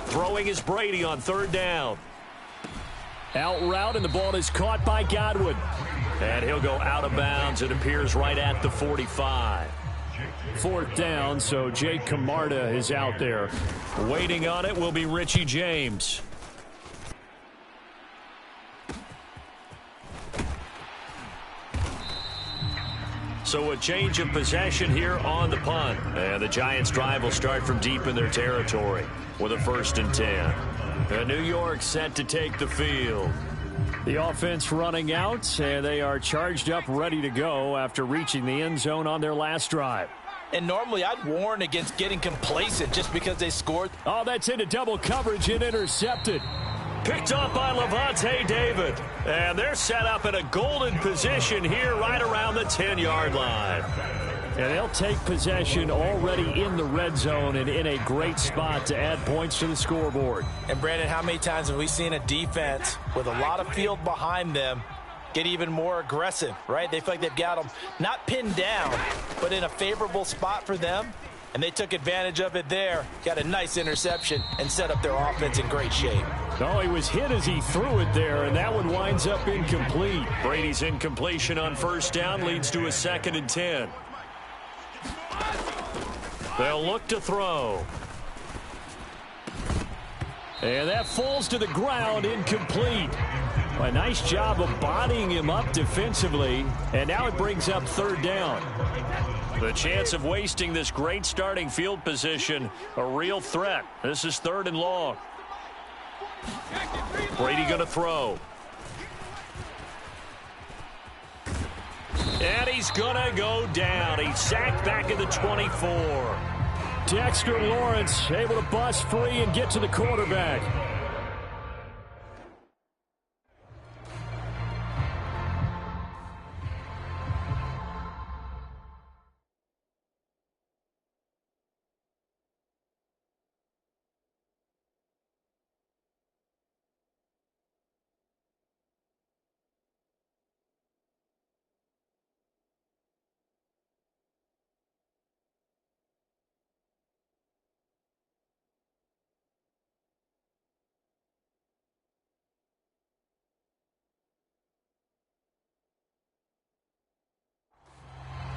Throwing is Brady on 3rd down. Out route, and the ball is caught by Godwin. And he'll go out of bounds. It appears right at the 45. 4th down, so Jake Camarda is out there. Waiting on it will be Richie James. So a change of possession here on the punt. And the Giants' drive will start from deep in their territory with a 1st and 10. And New York set to take the field. The offense running out, and they are charged up, ready to go after reaching the end zone on their last drive. And normally I'd warn against getting complacent just because they scored. Oh, that's into double coverage and intercepted. Picked off by Levante David. And they're set up in a golden position here right around the 10-yard line. And they'll take possession already in the red zone and in a great spot to add points to the scoreboard. And, Brandon, how many times have we seen a defense with a lot of field behind them get even more aggressive, right? They feel like they've got them not pinned down, but in a favorable spot for them. And they took advantage of it there, got a nice interception, and set up their offense in great shape. Oh, he was hit as he threw it there, and that one winds up incomplete. Brady's incompletion on first down leads to a 2nd and 10. They'll look to throw. And that falls to the ground, incomplete. A nice job of bodying him up defensively, and now it brings up 3rd down. The chance of wasting this great starting field position, a real threat. This is 3rd and long. Brady going to throw. And he's going to go down. He's sacked back at the 24. Dexter Lawrence able to bust free and get to the quarterback.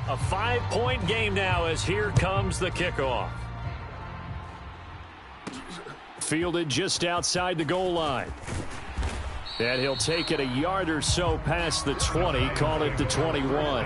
A 5-point game now as here comes the kickoff. Fielded just outside the goal line. And he'll take it a yard or so past the 20, call it the 21.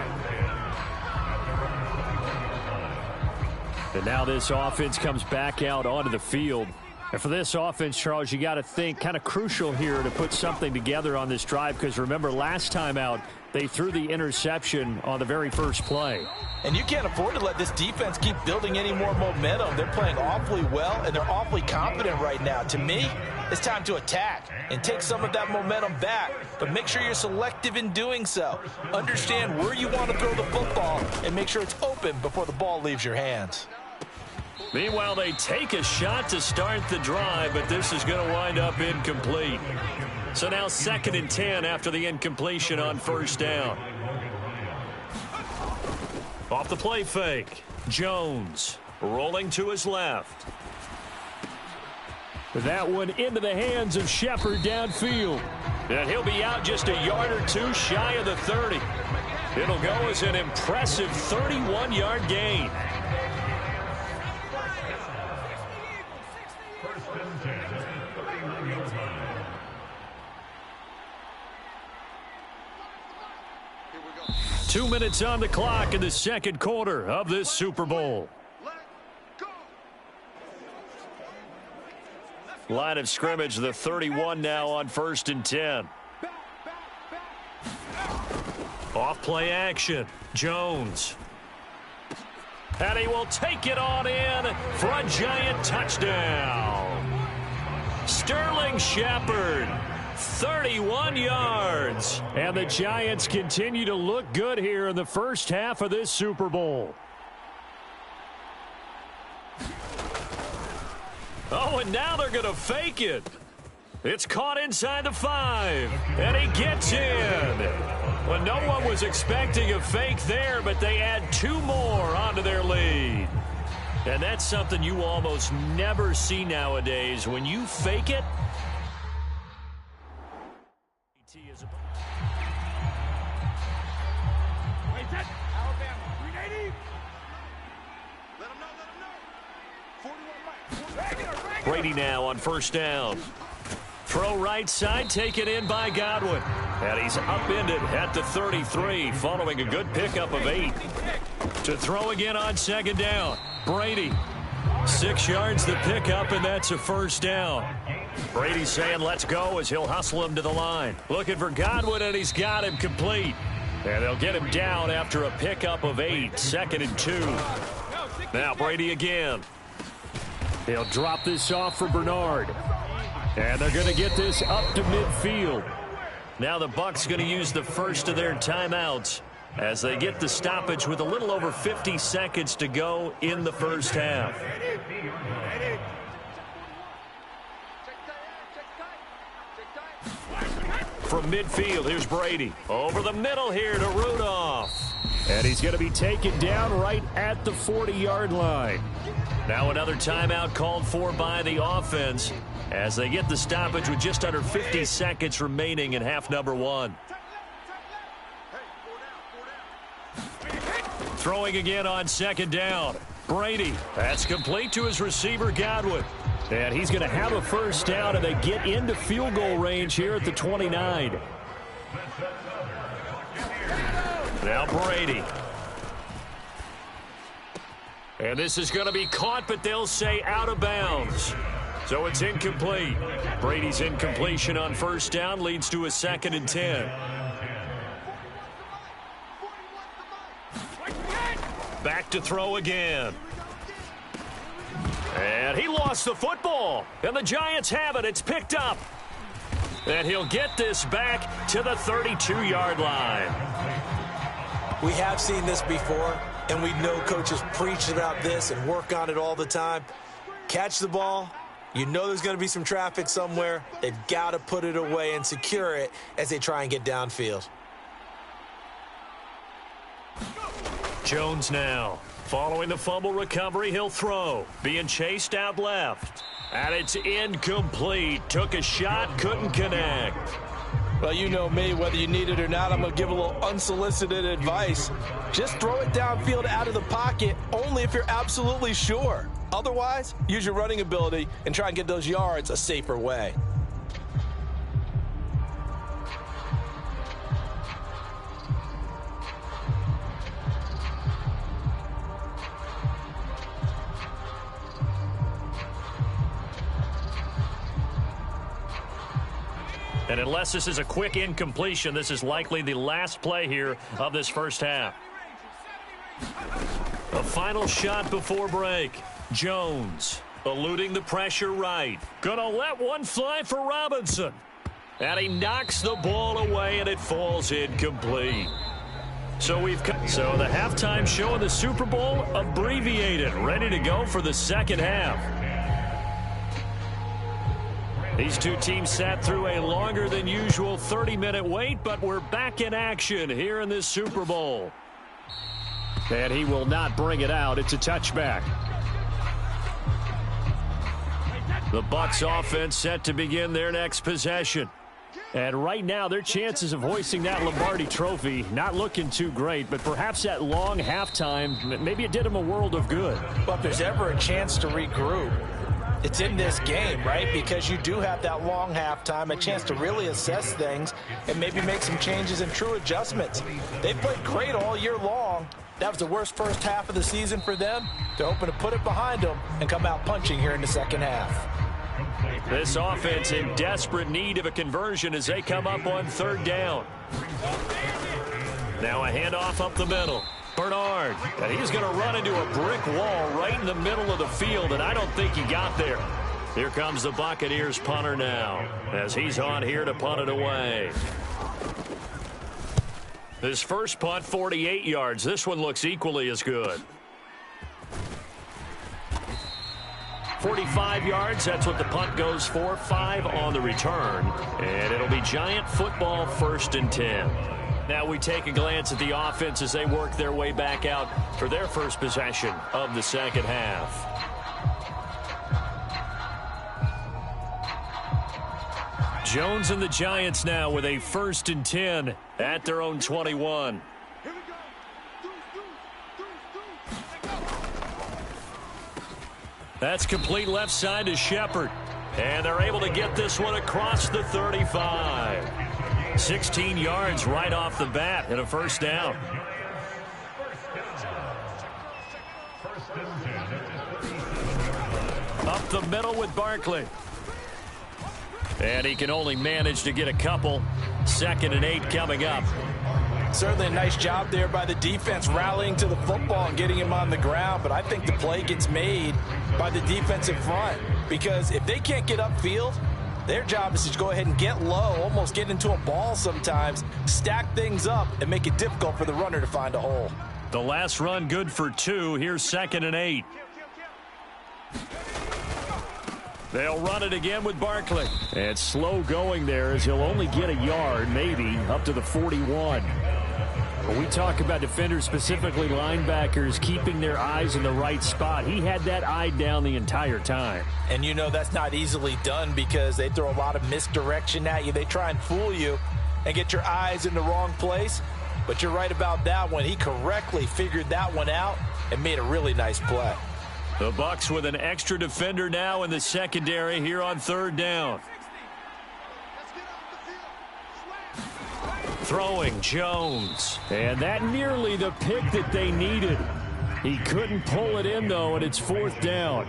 And now this offense comes back out onto the field. And for this offense, Charles, you got to think kind of crucial here to put something together on this drive, because remember last time out they threw the interception on the very first play. And you can't afford to let this defense keep building any more momentum. They're playing awfully well, and they're awfully confident right now. To me, it's time to attack and take some of that momentum back, but make sure you're selective in doing so. Understand where you want to throw the football and make sure it's open before the ball leaves your hands. Meanwhile, they take a shot to start the drive, but this is going to wind up incomplete. So now 2nd and 10 after the incompletion on first down. Off the play fake, Jones rolling to his left. That one into the hands of Shepard downfield. And he'll be out just a yard or two shy of the 30. It'll go as an impressive 31-yard gain. First and 10 at the 31-yard line. Here we go. 2 minutes on the clock in the second quarter of this Super Bowl. Line of scrimmage, the 31 now on 1st and 10. Off play action, Jones. And he will take it on in for a giant touchdown. Sterling Shepard, 31 yards. And the Giants continue to look good here in the first half of this Super Bowl. Oh, and now they're going to fake it. It's caught inside the 5, and he gets in. Well, no one was expecting a fake there, but they add 2 more onto their lead. And that's something you almost never see nowadays. When you fake it, Alabama, 380. Let them know. Brady now on first down. Throw right side, taken in by Godwin. And he's upended at the 33, following a good pickup of 8. To throw again on 2nd down. Brady, 6 yards the pickup, and that's a first down. Brady saying let's go as he'll hustle him to the line. Looking for Godwin, and he's got him complete. And they'll get him down after a pickup of 8, 2nd and 2. Now Brady again. They'll drop this off for Bernard. And they're going to get this up to midfield. Now the Bucs going to use the first of their timeouts as they get the stoppage with a little over 50 seconds to go in the first half. From midfield, here's Brady. Over the middle here to Rudolph. And he's going to be taken down right at the 40-yard line. Now another timeout called for by the offense as they get the stoppage with just under 50 seconds remaining in half number 1. Throwing again on 2nd down. Brady, that's complete to his receiver, Godwin. And he's going to have a first down, and they get into field goal range here at the 29. Now Brady. And this is going to be caught, but they'll say out of bounds. So it's incomplete. Brady's incompletion on first down leads to a 2nd and 10. Back to throw again. And he lost the football. And the Giants have it. It's picked up. And he'll get this back to the 32-yard line. We have seen this before, and we know coaches preach about this and work on it all the time. Catch the ball. You know there's going to be some traffic somewhere. They've got to put it away and secure it as they try and get downfield. Jones now. Following the fumble recovery, he'll throw. Being chased out left. And it's incomplete. Took a shot, couldn't connect. Well, you know me, whether you need it or not, I'm going to give a little unsolicited advice. Just throw it downfield out of the pocket only if you're absolutely sure. Otherwise, use your running ability and try and get those yards a safer way. And unless this is a quick incompletion, this is likely the last play here of this first half. A final shot before break. Jones eluding the pressure right. Gonna let one fly for Robinson. And he knocks the ball away, and it falls incomplete. So we've got So the halftime show in the Super Bowl abbreviated, ready to go for the second half. These two teams sat through a longer than usual 30-minute wait, but we're back in action here in this Super Bowl. And he will not bring it out. It's a touchback. The Bucs offense set to begin their next possession. And right now, their chances of hoisting that Lombardi trophy not looking too great, but perhaps that long halftime, maybe it did them a world of good. Well, if there's ever a chance to regroup, it's in this game, right? Because you do have that long halftime, a chance to really assess things and maybe make some changes and true adjustments. They played great all year long. That was the worst first half of the season for them. They're hoping to put it behind them and come out punching here in the second half. This offense in desperate need of a conversion as they come up on third down. Now a handoff up the middle. Bernard, and he's going to run into a brick wall right in the middle of the field, and I don't think he got there. Here comes the Buccaneers punter now as he's on here to punt it away. His first punt, 48 yards. This one looks equally as good. 45 yards, that's what the punt goes for. 5 on the return, and it'll be Giant football, 1st and 10. Now we take a glance at the offense as they work their way back out for their first possession of the second half. Jones and the Giants now with a 1st and 10 at their own 21. That's complete left side to Shepard. And they're able to get this one across the 35. 16 yards right off the bat and a 1st down. Up the middle with Barkley. And he can only manage to get a couple. 2nd and 8 coming up. Certainly a nice job there by the defense rallying to the football and getting him on the ground. But I think the play gets made by the defensive front. Because if they can't get upfield, their job is to go ahead and get low, almost get into a ball sometimes, stack things up, and make it difficult for the runner to find a hole. The last run good for 2. Here's 2nd and 8. They'll run it again with Barkley. And slow going there as he'll only get a yard, maybe, up to the 41. When we talk about defenders, specifically linebackers, keeping their eyes in the right spot, he had that eye down the entire time. And you know that's not easily done because they throw a lot of misdirection at you. They try and fool you and get your eyes in the wrong place. But you're right about that one. He correctly figured that one out and made a really nice play. The Bucs with an extra defender now in the secondary here on 3rd down. Throwing Jones. And that nearly the pick that they needed. He couldn't pull it in, though, and it's 4th down.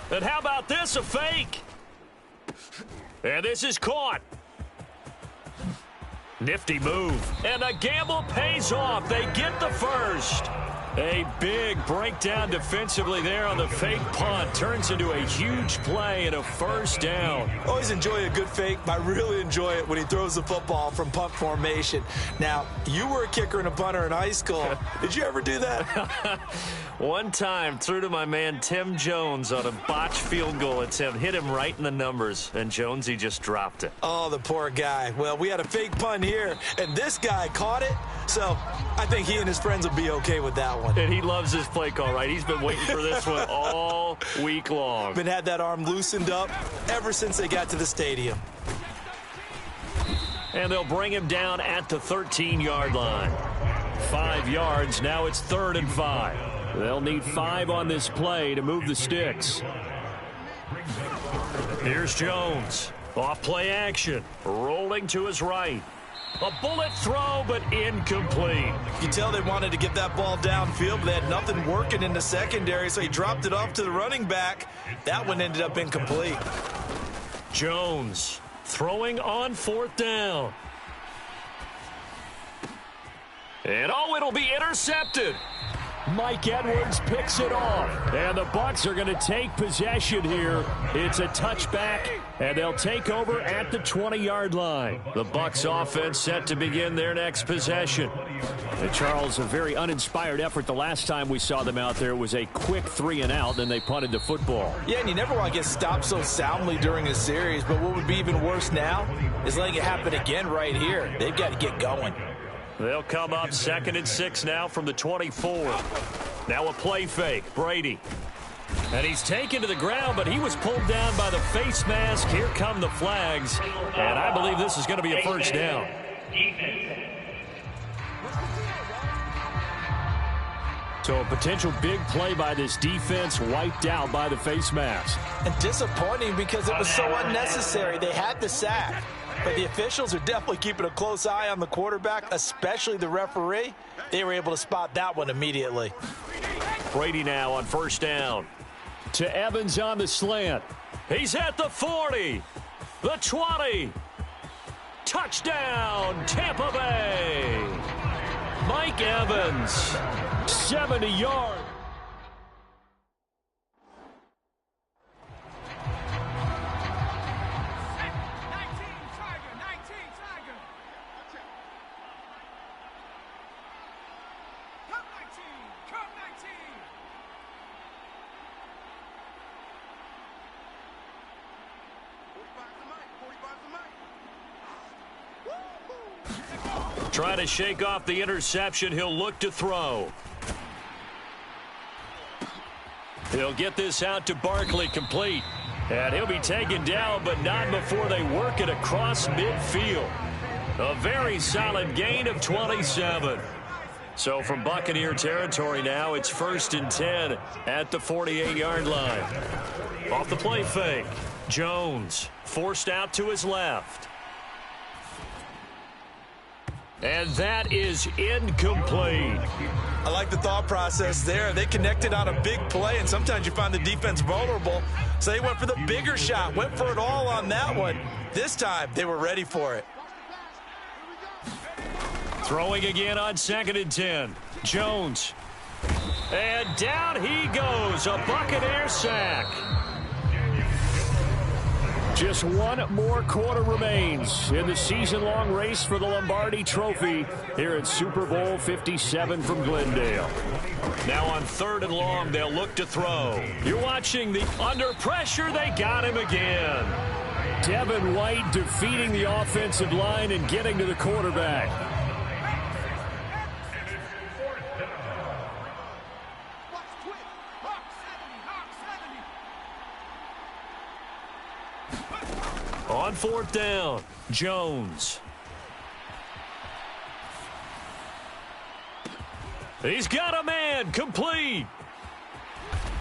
And how about this, a fake? And this is caught. Nifty move. And the gamble pays off. They get the first. A big breakdown defensively there on the fake punt. Turns into a huge play and a 1st down. Always enjoy a good fake, but I really enjoy it when he throws the football from punt formation. Now, you were a kicker and a punter in high school. Did you ever do that? One time, threw to my man Tim Jones on a botched field goal attempt. Hit him right in the numbers, and Jonesy just dropped it. Oh, the poor guy. Well, we had a fake punt here, and this guy caught it. So I think he and his friends will be okay with that one. And he loves this play call, right? He's been waiting for this one all week long. Been had that arm loosened up ever since they got to the stadium. And they'll bring him down at the 13-yard line. 5 yards. Now it's 3rd and 5. They'll need 5 on this play to move the sticks. Here's Jones. Off play action. Rolling to his right. A bullet throw, but incomplete. You can tell they wanted to get that ball downfield, but they had nothing working in the secondary, so he dropped it off to the running back. That one ended up incomplete. Jones throwing on 4th down. And, oh, it'll be intercepted. Mike Edwards picks it off. And the Bucs are going to take possession here. It's a touchback, and they'll take over at the 20-yard line. The Bucs offense set to begin their next possession. And Charles, a very uninspired effort the last time we saw them out there. It was a quick 3-and-out, then they punted the football. Yeah, and you never want to get stopped so soundly during a series, but what would be even worse now is letting it happen again right here. They've got to get going. They'll come up 2nd and 6 now from the 24. Now a play fake. Brady. And he's taken to the ground, but he was pulled down by the face mask. Here come the flags. And I believe this is going to be a first down. So a potential big play by this defense wiped out by the face mask. And disappointing because it was so unnecessary. They had the sack. But the officials are definitely keeping a close eye on the quarterback, especially the referee. They were able to spot that one immediately. Brady now on first down. To Evans on the slant. He's at the 40. The 20. Touchdown, Tampa Bay. Mike Evans. 70 yards. Trying to shake off the interception. He'll look to throw. He'll get this out to Barkley, complete. And he'll be taken down, but not before they work it across midfield. A very solid gain of 27. So from Buccaneer territory now, it's 1st and 10 at the 48-yard line. Off the play fake. Jones forced out to his left. And that is incomplete. I like the thought process there. They connected on a big play, and sometimes you find the defense vulnerable. So they went for the bigger shot, went for it all on that one. This time, they were ready for it. Throwing again on 2nd and 10. Jones. And down he goes. A Buccaneer sack. Just one more quarter remains in the season-long race for the Lombardi Trophy here at Super Bowl 57 from Glendale. Now on 3rd and long, they'll look to throw. You're watching the under pressure. They got him again. Devin White defeating the offensive line and getting to the quarterback. On 4th down, Jones. He's got a man, complete.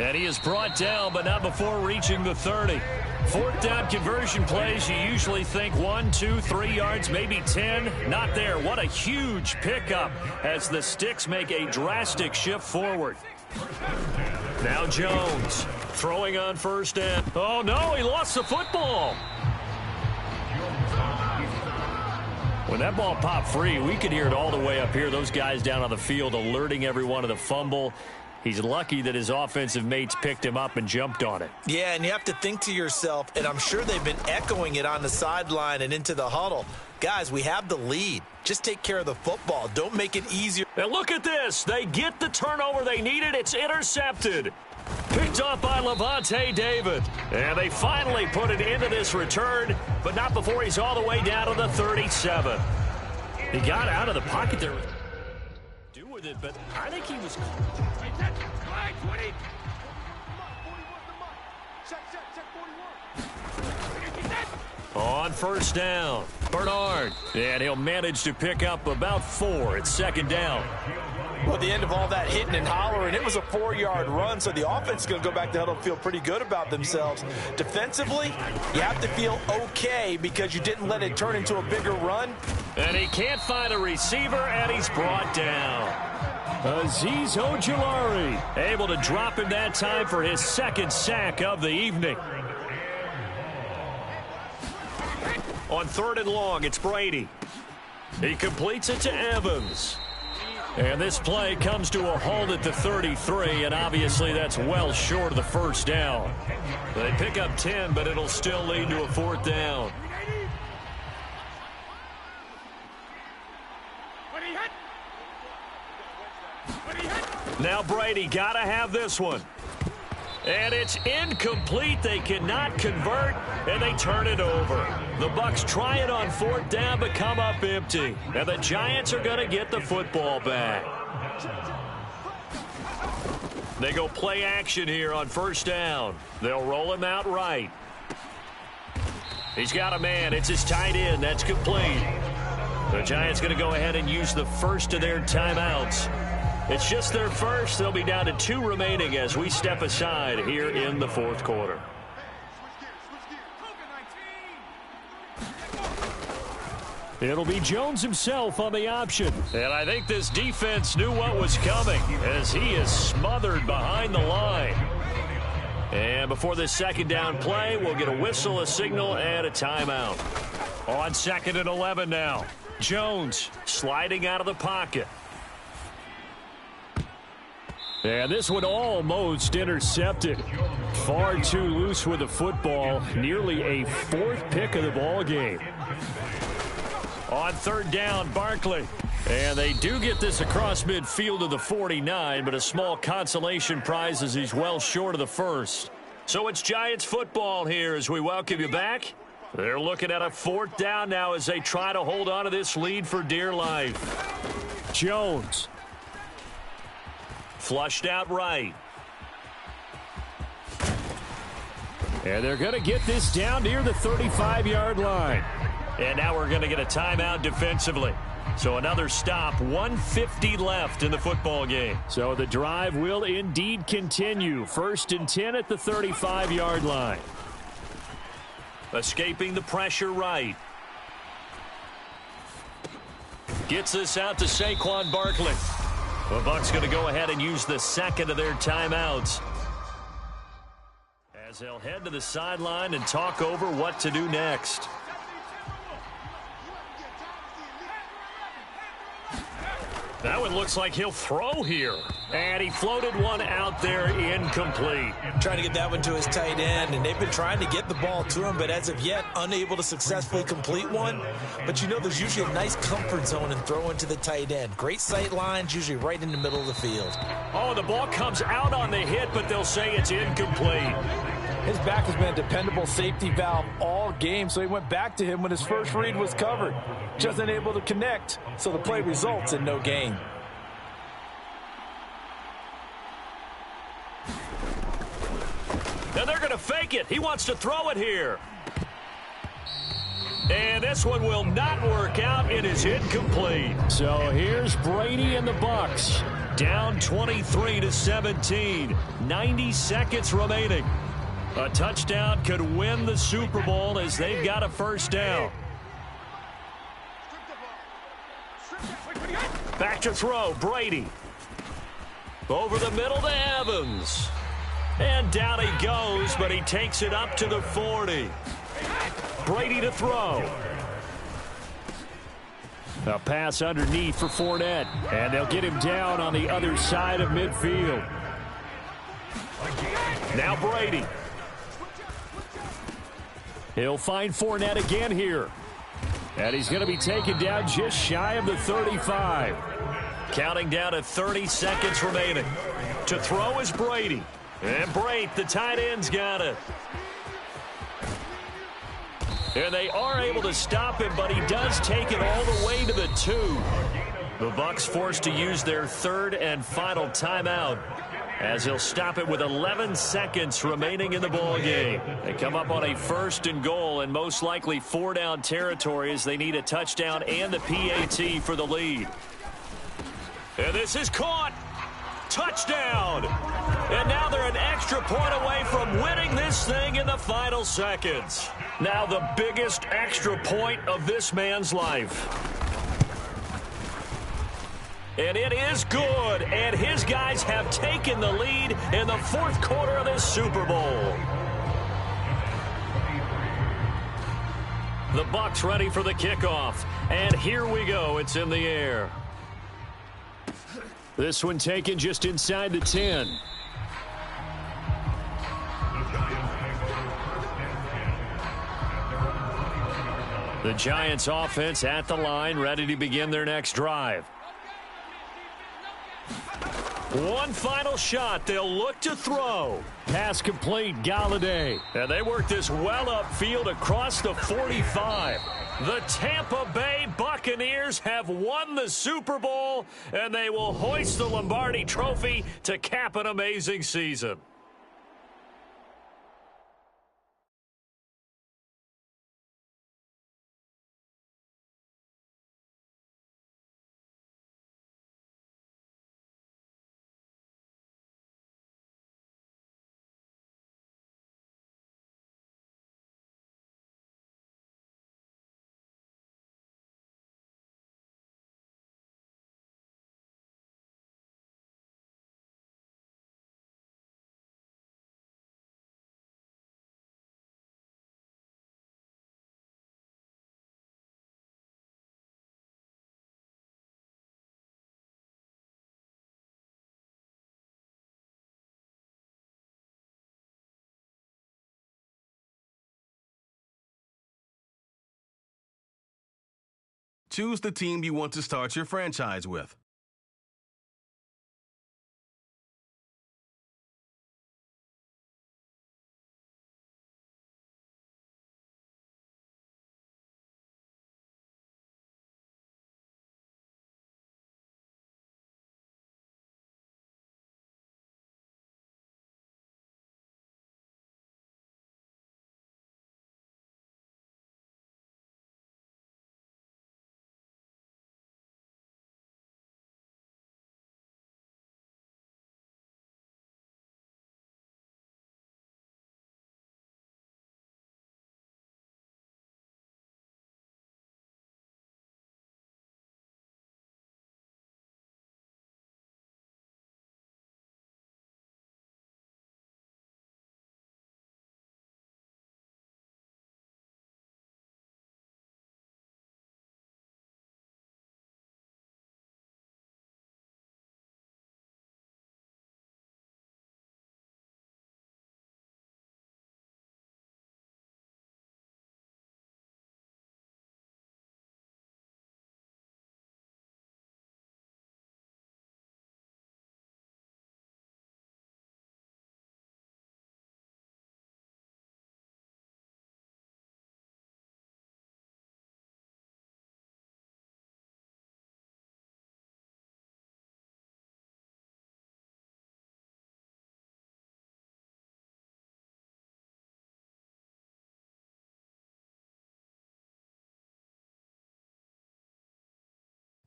And he is brought down, but not before reaching the 30. 4th down conversion plays, you usually think 1, 2, 3 yards, maybe 10. Not there. What a huge pickup as the Sticks make a drastic shift forward. Now Jones throwing on 1st down. Oh, no, he lost the football. When that ball popped free, we could hear it all the way up here. Those guys down on the field alerting everyone of the fumble. He's lucky that his offensive mates picked him up and jumped on it. Yeah, and you have to think to yourself, and I'm sure they've been echoing it on the sideline and into the huddle. Guys, we have the lead. Just take care of the football. Don't make it easier. And look at this. They get the turnover they needed. It's intercepted. Picked off by Levante David. And they finally put it into this return, but not before he's all the way down to the 37. He got out of the pocket there. Do with it, but I think he was... On 1st down, Bernard. And he'll manage to pick up about 4 at 2nd down. Well, at the end of all that hitting and hollering, it was a 4-yard run, so the offense is going to go back to huddle and feel pretty good about themselves. Defensively, you have to feel okay because you didn't let it turn into a bigger run. And he can't find a receiver, and he's brought down. Azeez Ojulari able to drop him that time for his 2nd sack of the evening. On 3rd and long, it's Brady. He completes it to Evans. And this play comes to a halt at the 33, and obviously that's well short of the first down. They pick up 10, but it'll still lead to a fourth down. Now Brady got to have this one. And it's incomplete. They cannot convert, and they turn it over. The Bucs try it on fourth down, but come up empty. And the Giants are going to get the football back. They go play action here on first down. They'll roll him out right. He's got a man. It's his tight end. That's complete. The Giants going to go ahead and use the first of their timeouts. It's just their first. They'll be down to 2 remaining as we step aside here in the fourth quarter. It'll be Jones himself on the option. And I think this defense knew what was coming as he is smothered behind the line. And before this second down play, we'll get a whistle, a signal, and a timeout. On 2nd and 11 now. Jones sliding out of the pocket. And this one almost intercepted. Far too loose with the football. Nearly a 4th pick of the ball game. On 3rd down, Barkley. And they do get this across midfield to the 49, but a small consolation prize as he's well short of the first. So it's Giants football here as we welcome you back. They're looking at a 4th down now as they try to hold on to this lead for dear life. Jones. Flushed out right. And they're going to get this down near the 35-yard line. And now we're going to get a timeout defensively. So another stop, 1:50 left in the football game. So the drive will indeed continue. 1st and 10 at the 35-yard line. Escaping the pressure right. Gets this out to Saquon Barkley. The Bucs going to go ahead and use the second of their timeouts as they'll head to the sideline and talk over what to do next. That one looks like he'll throw here. And he floated one out there incomplete. Trying to get that one to his tight end, and they've been trying to get the ball to him, but as of yet, unable to successfully complete one. But you know there's usually a nice comfort zone in throwing to the tight end. Great sight lines, usually right in the middle of the field. Oh, the ball comes out on the hit, but they'll say it's incomplete. His back has been a dependable safety valve all game, so he went back to him when his first read was covered. Just unable to connect, so the play results in no gain. And they're going to fake it. He wants to throw it here. And this one will not work out. It is incomplete. So here's Brady and the Bucs. Down 23-17. 90 seconds remaining. A touchdown could win the Super Bowl as they've got a first down. Back to throw, Brady. Over the middle to Evans. And down he goes, but he takes it up to the 40. Brady to throw. A pass underneath for Fournette. And they'll get him down on the other side of midfield. Now Brady. He'll find Fournette again here. And he's going to be taken down just shy of the 35. Counting down to 30 seconds remaining. To throw is Brady. And Brate, the tight end's got it. And they are able to stop him, but he does take it all the way to the 2. The Bucs forced to use their 3rd and final timeout, as he'll stop it with 11 seconds remaining in the ball game. They come up on a 1st and goal and most likely 4-down territory as they need a touchdown and the PAT for the lead. And this is caught. Touchdown. And now they're an extra point away from winning this thing in the final seconds. Now the biggest extra point of this man's life. And it is good, and his guys have taken the lead in the 4th quarter of this Super Bowl. The Bucs ready for the kickoff, and here we go. It's in the air. This one taken just inside the 10. The Giants offense at the line, ready to begin their next drive. One final shot. They'll look to throw. Pass complete, Galladay. And they work this well upfield across the 45. The Tampa Bay Buccaneers have won the Super Bowl, and they will hoist the Lombardi Trophy to cap an amazing season. Choose the team you want to start your franchise with.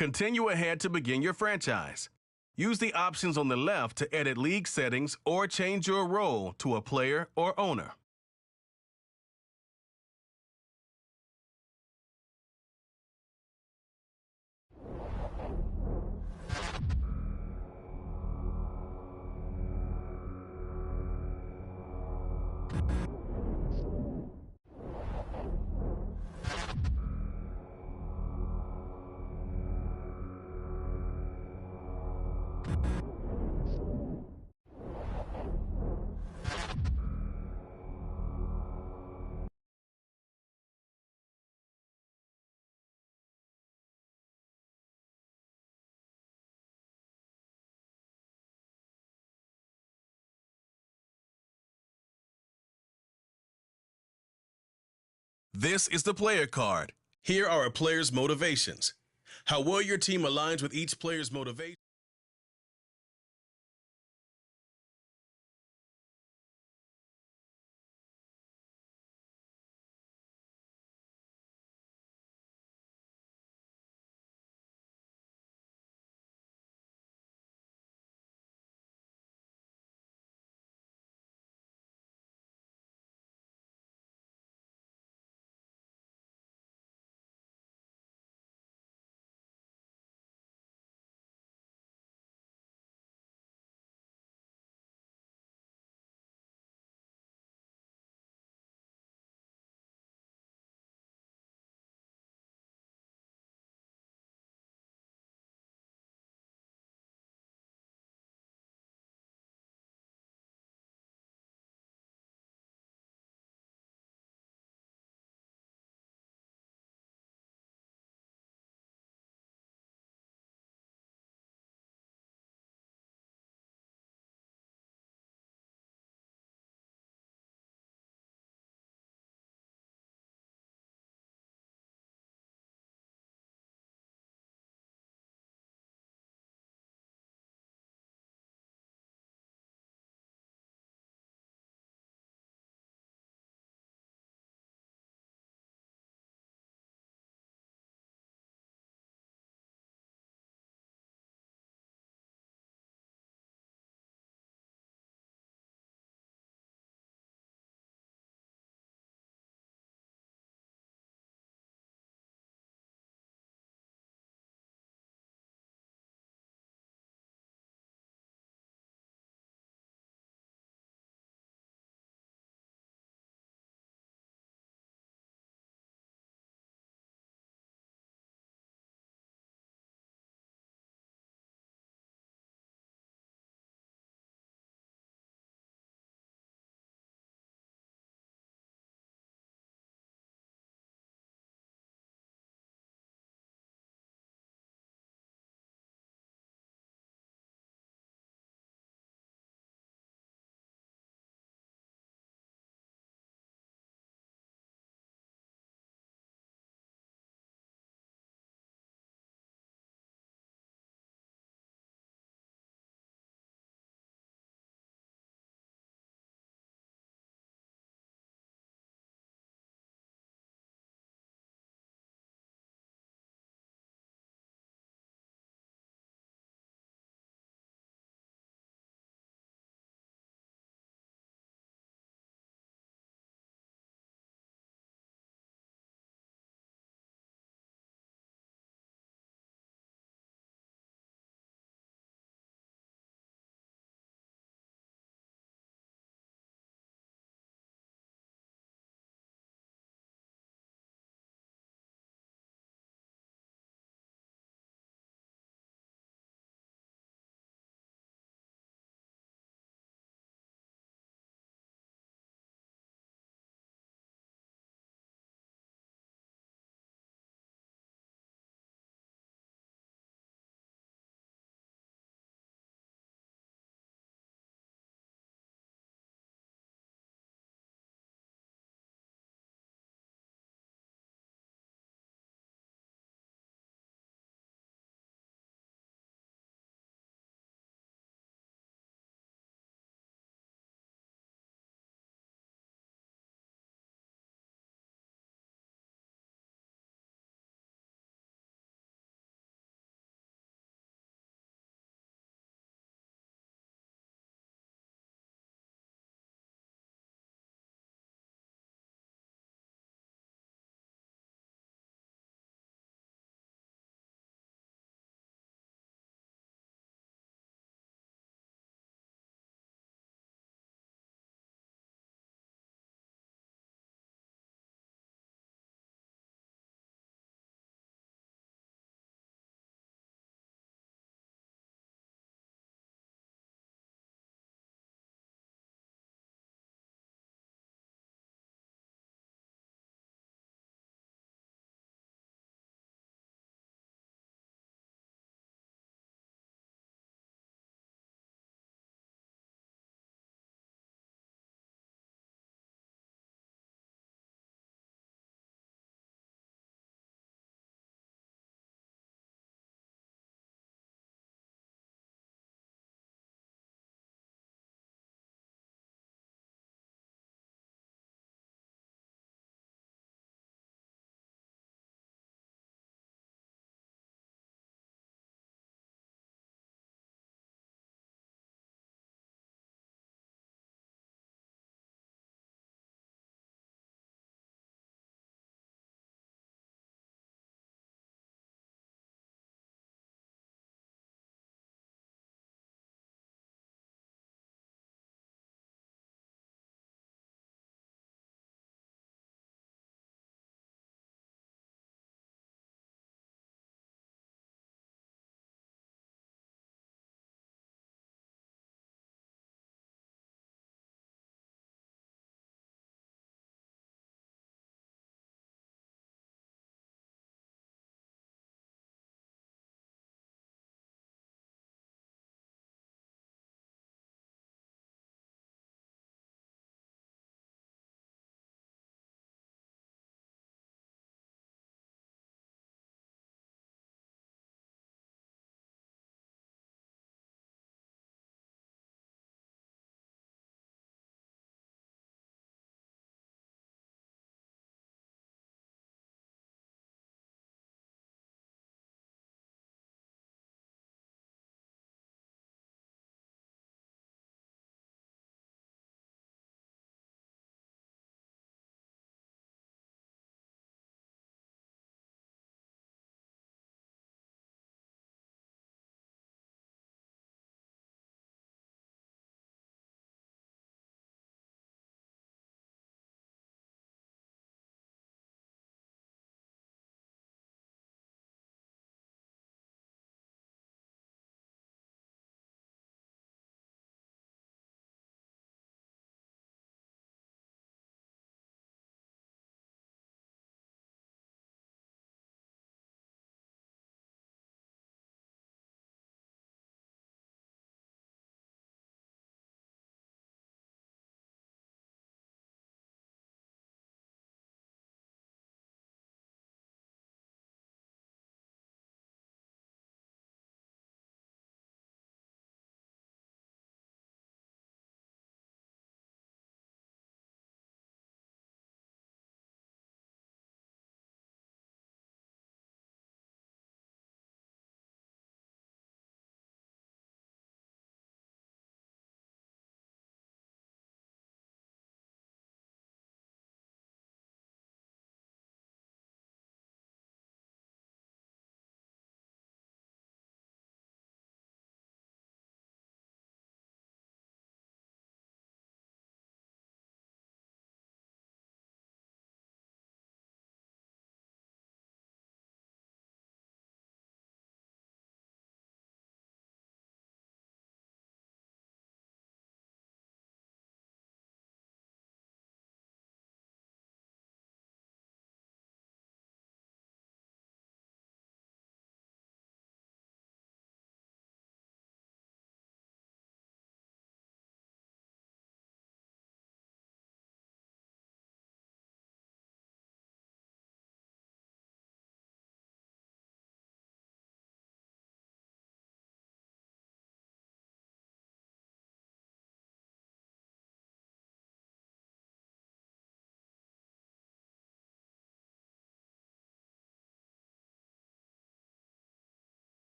Continue ahead to begin your franchise. Use the options on the left to edit league settings or change your role to a player or owner. This is the player card. Here are a player's motivations. How well your team aligns with each player's motivation.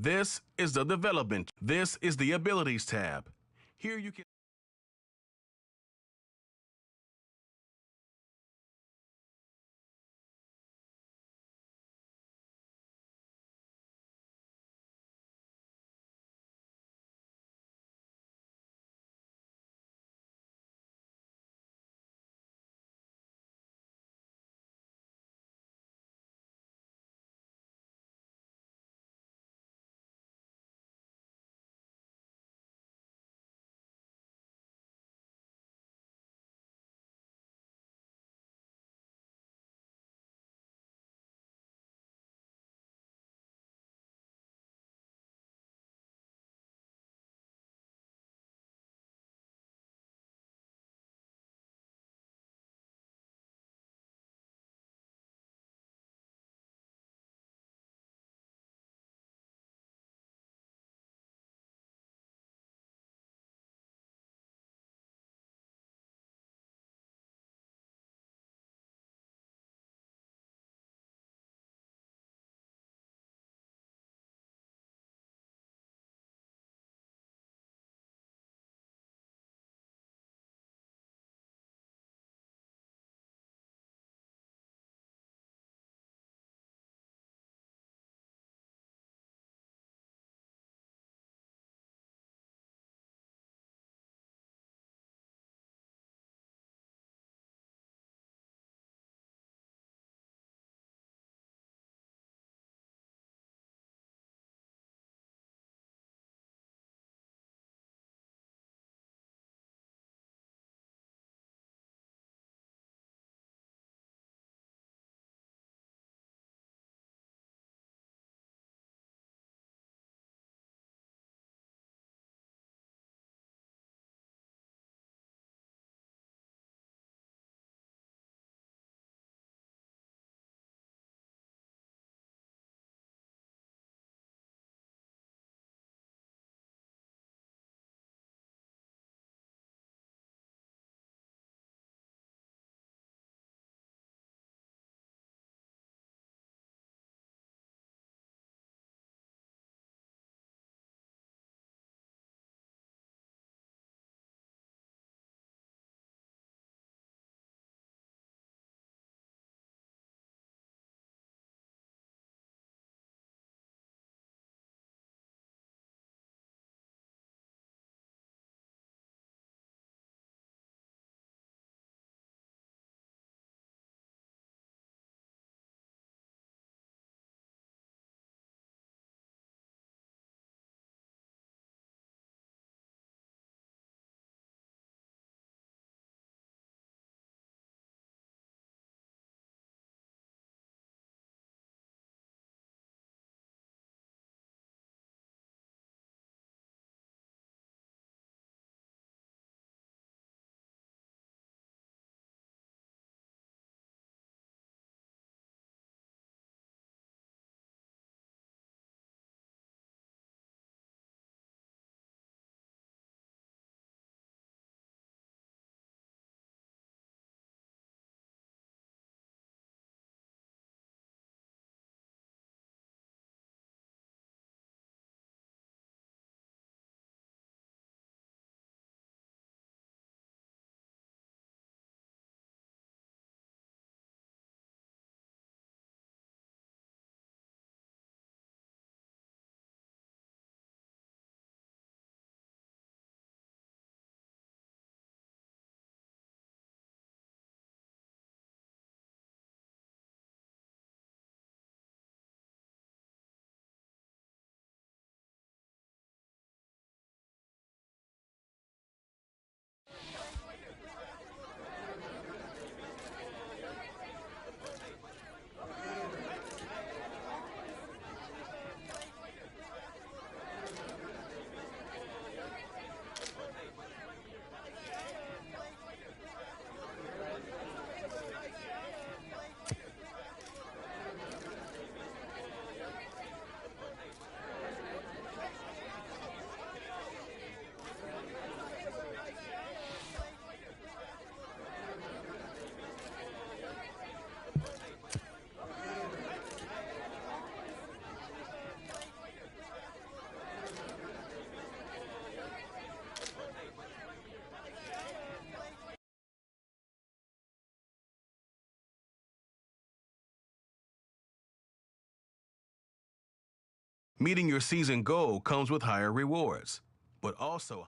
This is the Development. This is the Abilities tab. Here you can Meeting your season goal comes with higher rewards, but also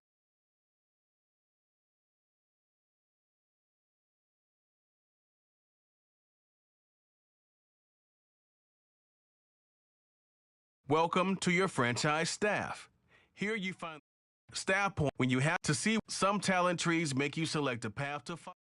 welcome to your franchise staff. Here you find staff point when you have to see some talent trees make you select a path to follow.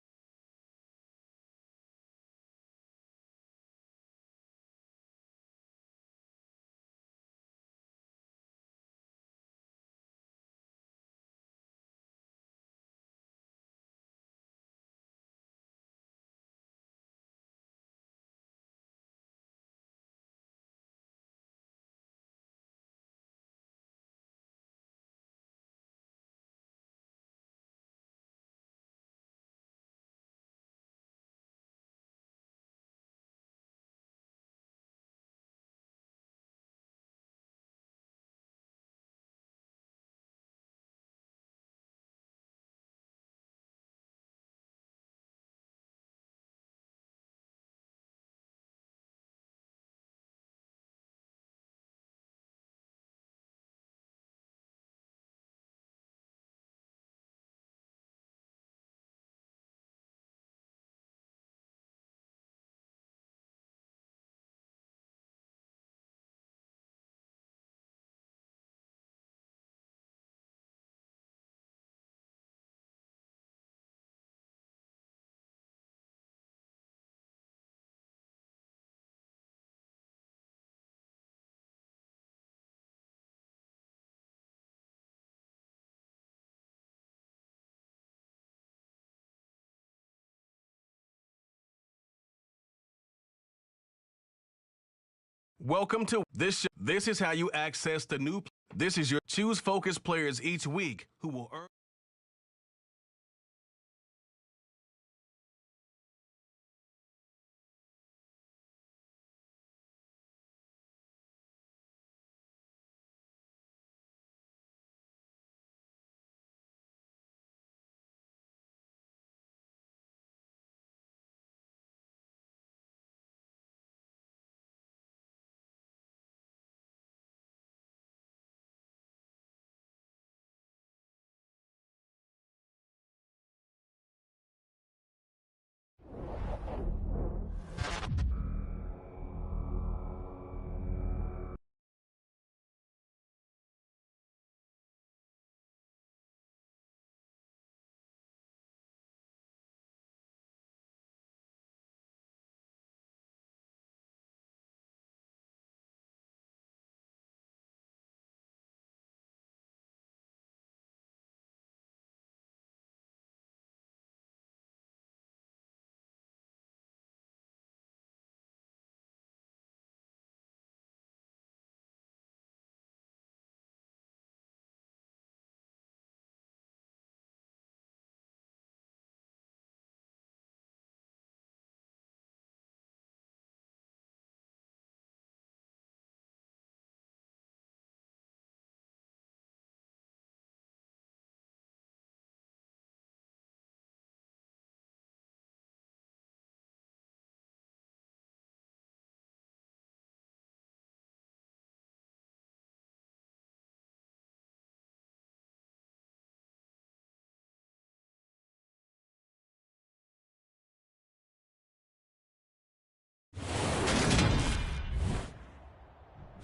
Welcome to this. This is how you access the new. This is your choose focus players each week who will earn.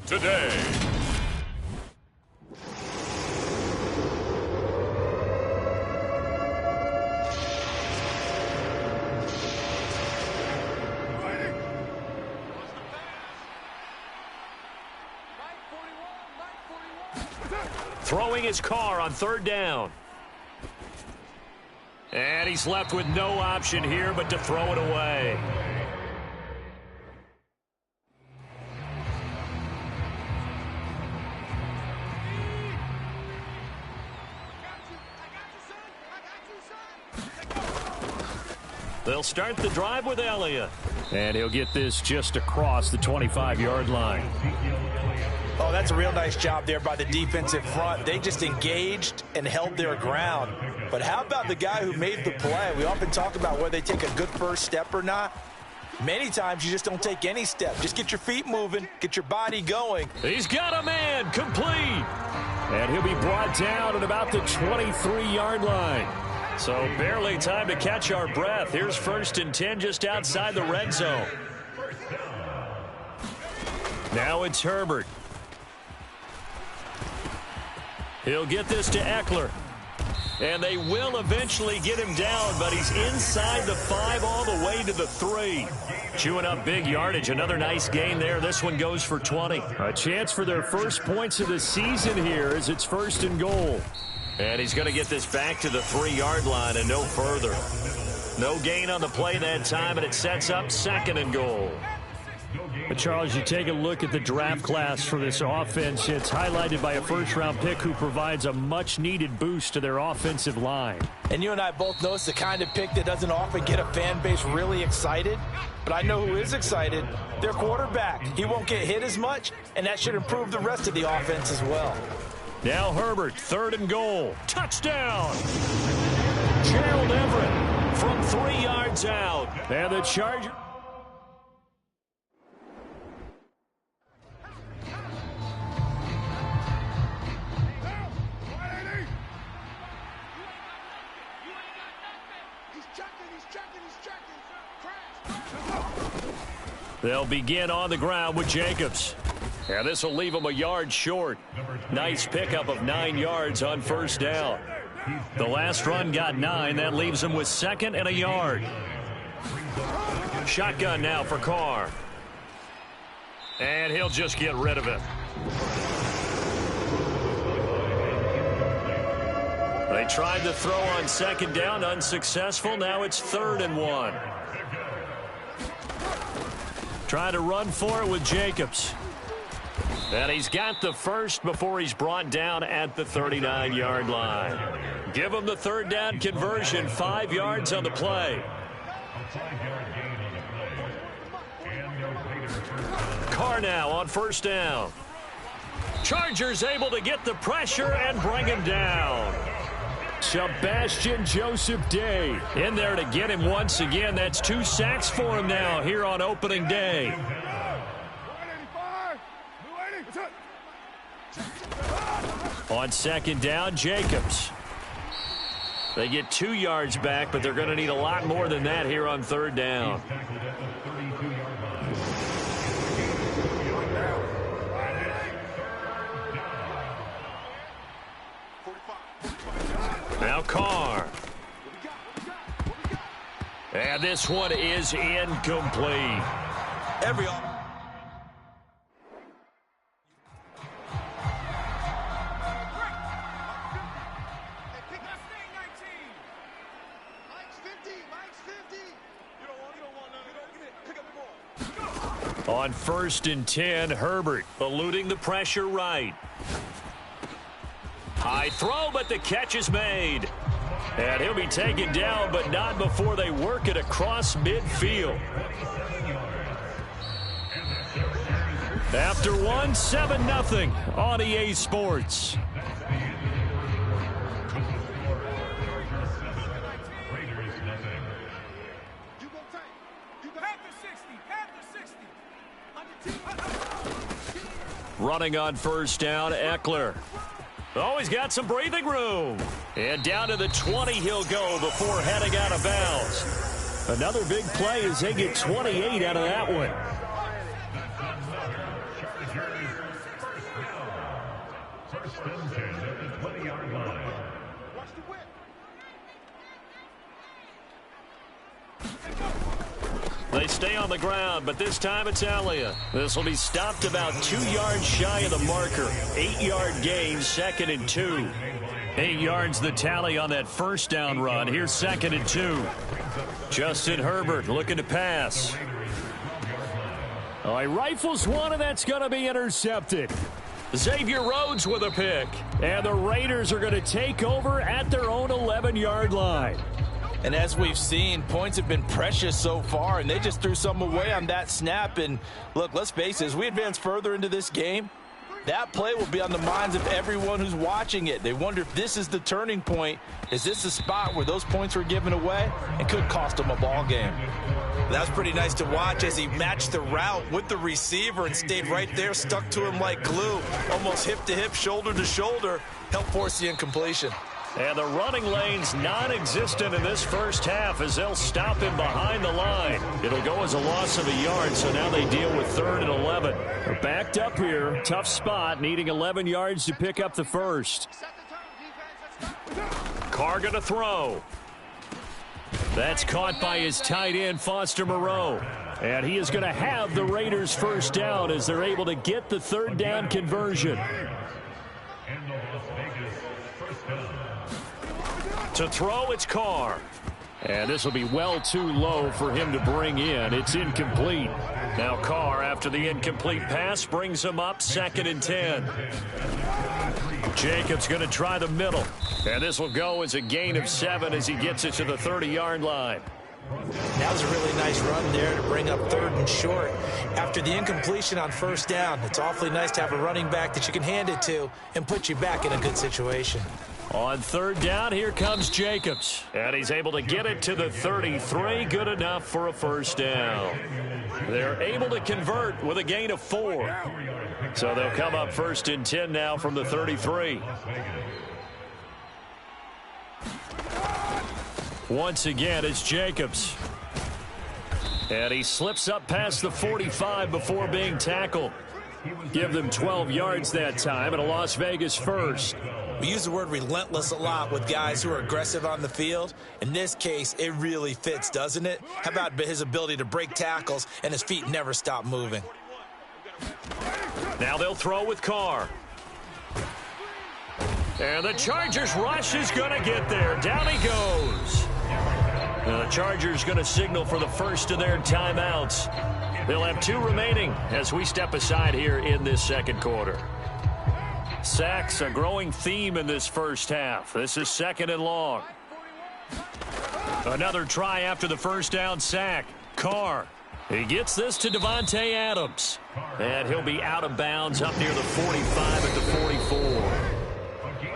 Today. Throwing his car on third down. And he's left with no option here but to throw it away. They'll start the drive with Elliott. And he'll get this just across the 25-yard line. Oh, that's a real nice job there by the defensive front. They just engaged and held their ground. But how about the guy who made the play? We often talk about whether they take a good first step or not. Many times you just don't take any step. Just get your feet moving, get your body going. He's got a man, complete. And he'll be brought down at about the 23-yard line. So barely time to catch our breath. Here's 1st and 10 just outside the red zone. Now it's Herbert. He'll get this to Eckler. And they will eventually get him down, but he's inside the 5 all the way to the 3. Chewing up big yardage. Another nice gain there. This one goes for 20. A chance for their first points of the season here as it's 1st and goal. And he's going to get this back to the 3-yard line and no further. No gain on the play that time, and it sets up 2nd and goal. But Charles, you take a look at the draft class for this offense. It's highlighted by a first-round pick who provides a much-needed boost to their offensive line. And you and I both know it's the kind of pick that doesn't often get a fan base really excited. But I know who is excited. Their quarterback. He won't get hit as much, and that should improve the rest of the offense as well. Now Herbert, 3rd and goal. Touchdown! Gerald Everett from 3 yards out. And the Chargers. They'll begin on the ground with Jacobs. And this will leave him a yard short. Nice pickup of 9 yards on 1st down. The last run got 9. That leaves him with 2nd and a yard. Shotgun now for Carr. And he'll just get rid of it. They tried to throw on 2nd down, unsuccessful. Now it's 3rd and 1. Trying to run for it with Jacobs. And he's got the first before he's brought down at the 39-yard line. Give him the 3rd down conversion, 5 yards on the play. Carr now on 1st down. Chargers able to get the pressure and bring him down. Sebastian Joseph Day in there to get him once again. That's 2 sacks for him now here on opening day. On 2nd down, Jacobs. They get 2 yards back, but they're going to need a lot more than that here on 3rd down. Now Carr. And this one is incomplete. On 1st and 10, Herbert eluding the pressure right. High throw, but the catch is made. And he'll be taken down, but not before they work it across midfield. After one, 7-0 on EA Sports. Running on 1st down, Eckler. Oh, he's got some breathing room. And down to the 20 he'll go before heading out of bounds. Another big play as they get 28 out of that one. They stay on the ground, but this time it's Elliott. This will be stopped about 2 yards shy of the marker. 8-yard gain, 2nd and 2. 8 yards the tally on that 1st down run. Here's 2nd and 2. Justin Herbert looking to pass. He rifles one, and that's going to be intercepted. Xavier Rhodes with a pick. And the Raiders are going to take over at their own 11-yard line. And as we've seen, points have been precious so far, and they just threw some away on that snap. And look, let's face it, as we advance further into this game, that play will be on the minds of everyone who's watching it. They wonder if this is the turning point. Is this the spot where those points were given away and could cost them a ball game? That was pretty nice to watch as he matched the route with the receiver and stayed right there, stuck to him like glue, almost hip to hip, shoulder to shoulder, helped force the incompletion. And the running lane's non-existent in this first half as they'll stop him behind the line. It'll go as a loss of a yard, so now they deal with 3rd and 11. They're backed up here. Tough spot, needing 11 yards to pick up the first. Carr going to throw. That's caught by his tight end, Foster Moreau. And he is going to have the Raiders first down as they're able to get the 3rd down conversion. To throw, it's Carr. And this will be well too low for him to bring in. It's incomplete. Now Carr, after the incomplete pass, brings him up 2nd and 10. Jacobs going to try the middle. And this will go as a gain of 7 as he gets it to the 30-yard line. That was a really nice run there to bring up 3rd and short. After the incompletion on 1st down, it's awfully nice to have a running back that you can hand it to and put you back in a good situation. On 3rd down, here comes Jacobs. And he's able to get it to the 33. Good enough for a first down. They're able to convert with a gain of 4. So they'll come up 1st and 10 now from the 33. Once again, it's Jacobs. And he slips up past the 45 before being tackled. Give them 12 yards that time and a Las Vegas first. We use the word relentless a lot with guys who are aggressive on the field. In this case, it really fits, doesn't it? How about his ability to break tackles and his feet never stop moving? Now they'll throw with Carr. And the Chargers rush is going to get there. Down he goes. Now the Chargers going to signal for the first of their timeouts. They'll have 2 remaining as we step aside here in this second quarter. Sacks, a growing theme in this first half. This is 2nd and long. Another try after the first down sack. Carr. He gets this to Davante Adams. And he'll be out of bounds up near the 45 at the 44.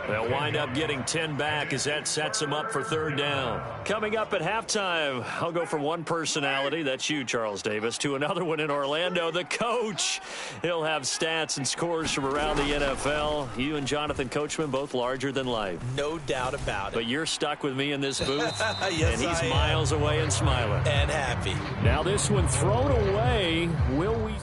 They'll wind up getting 10 back as that sets them up for 3rd down. Coming up at halftime, I'll go from one personality, that's you, Charles Davis, to another one in Orlando, the coach. He'll have stats and scores from around the NFL. You and Jonathan Coachman, both larger than life. No doubt about it. But you're stuck with me in this booth, yes, and he's miles away and smiling. And happy. Now this one thrown away. Will we...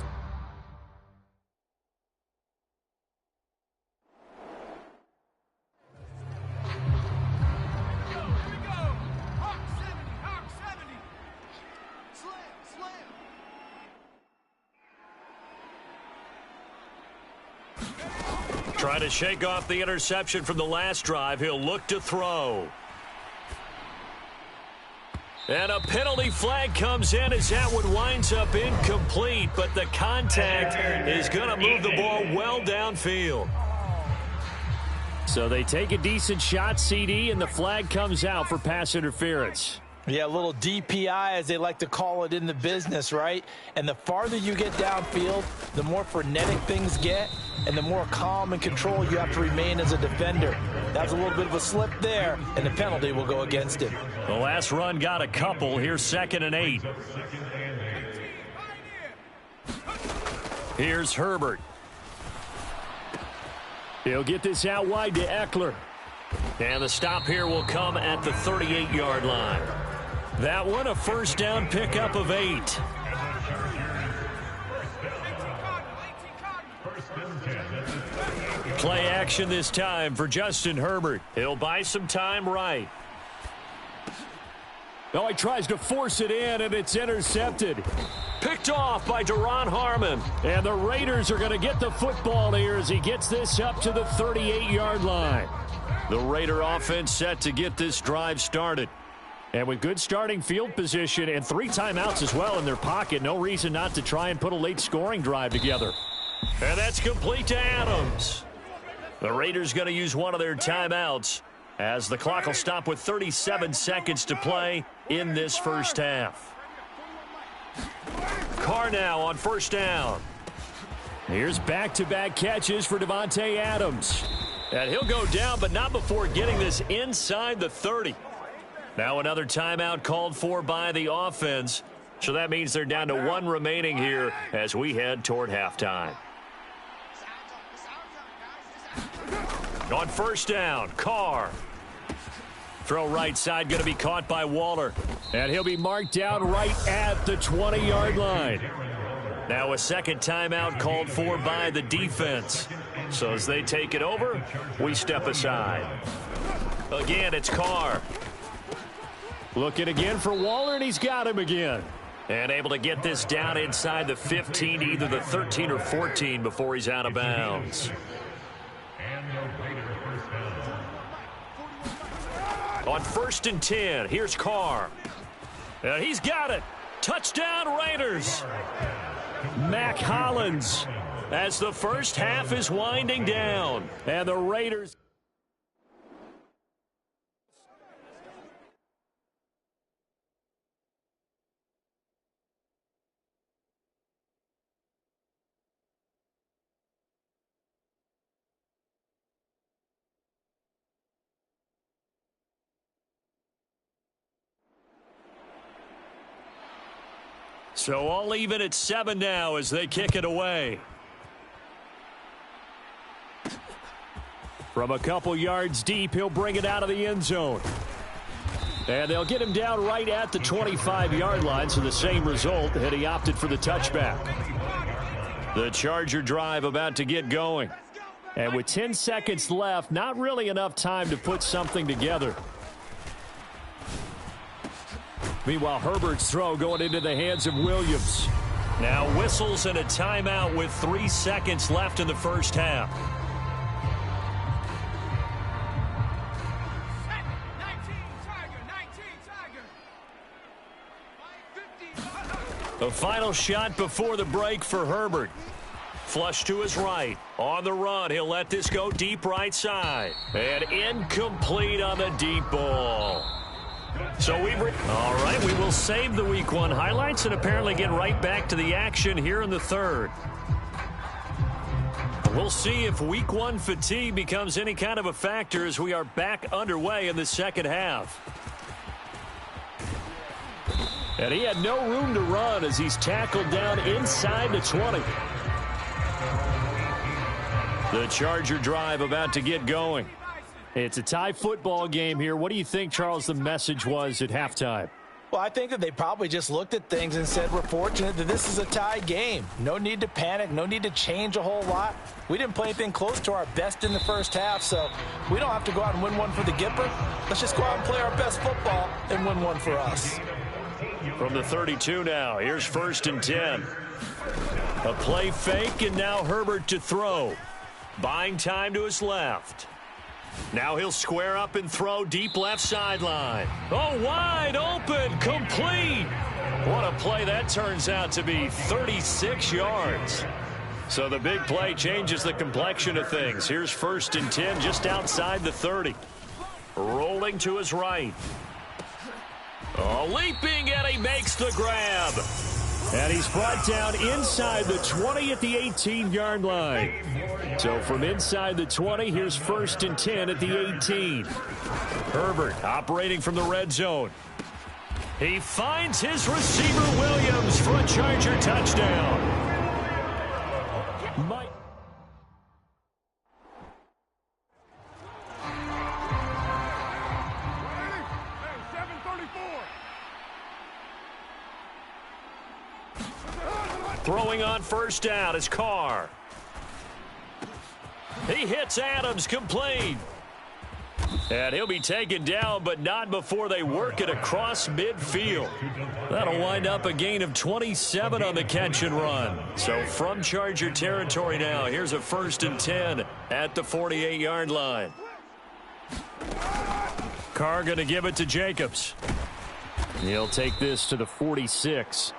Trying to shake off the interception from the last drive. He'll look to throw. And a penalty flag comes in as that one winds up incomplete, but the contact is going to move the ball well downfield. So they take a decent shot, CD, and the flag comes out for pass interference. Yeah, a little DPI, as they like to call it in the business, right? And the farther you get downfield, the more frenetic things get, and the more calm and control you have to remain as a defender. That's a little bit of a slip there, and the penalty will go against him. The last run got a couple. Here's 2nd and 8. Here's Herbert. He'll get this out wide to Eckler. And the stop here will come at the 38-yard line. That one, a first down pickup of 8. Play action this time for Justin Herbert. He'll buy some time right. Oh, he tries to force it in, and it's intercepted. Picked off by Duron Harmon. And the Raiders are going to get the football here as he gets this up to the 38-yard line. The Raider offense set to get this drive started. And with good starting field position and 3 timeouts as well in their pocket, no reason not to try and put a late scoring drive together. And that's complete to Adams. The Raiders going to use one of their timeouts as the clock will stop with 37 seconds to play in this first half. Carr now on first down. Here's back-to-back catches for Davante Adams. And he'll go down, but not before getting this inside the 30. Now another timeout called for by the offense So that means they're down to 1 remaining here as we head toward halftime. On first down, Carr. Throw right side, going to be caught by Waller. And he'll be marked down right at the 20-yard line. Now a second timeout called for by the defense. So as they take it over, we step aside. Again, it's Carr. Looking again for Waller, and he's got him again. And able to get this down inside the 15, either the 13 or 14 before he's out of bounds. On first and 10, here's Carr. And he's got it. Touchdown Raiders. Mac Hollins as the first half is winding down. And the Raiders... So all even at 7 now as they kick it away. From a couple yards deep, he'll bring it out of the end zone. And they'll get him down right at the 25-yard line, so the same result had he opted for the touchback. The Charger drive about to get going. And with 10 seconds left, not really enough time to put something together. Meanwhile, Herbert's throw going into the hands of Williams. Now whistles and a timeout with 3 seconds left in the first half. The final shot before the break for Herbert. Flush to his right. On the run, he'll let this go deep right side. And incomplete on the deep ball. So all right, we will save the Week 1 highlights and apparently get right back to the action here in the third. We'll see if Week 1 fatigue becomes any kind of a factor as we are back underway in the second half. And he had no room to run as he's tackled down inside the 20. The Charger drive about to get going. It's a tie football game here. What do you think, Charles, the message was at halftime? Well, I think that they probably just looked at things and said, we're fortunate that this is a tie game. No need to panic. No need to change a whole lot. We didn't play anything close to our best in the first half, so we don't have to go out and win one for the Gipper. Let's just go out and play our best football and win one for us. From the 32 now, here's first and 10. A play fake, and now Herbert to throw. Buying time to his left. Now he'll square up and throw deep left sideline. Oh, wide open, complete. What a play that turns out to be, 36 yards. So the big play changes the complexion of things. Here's first and 10 just outside the 30. Rolling to his right. Oh, leaping, and he makes the grab. And he's brought down inside the 20 at the 18-yard line. So from inside the 20, here's first and 10 at the 18. Herbert operating from the red zone. He finds his receiver Williams for a Charger touchdown. Mike. Throwing on first down is Carr. He hits Adams, complete. And he'll be taken down, but not before they work it across midfield. That'll wind up a gain of 27 on the catch and run. So from Charger territory now, here's a first and 10 at the 48-yard line. Carr going to give it to Jacobs. He'll take this to the 46.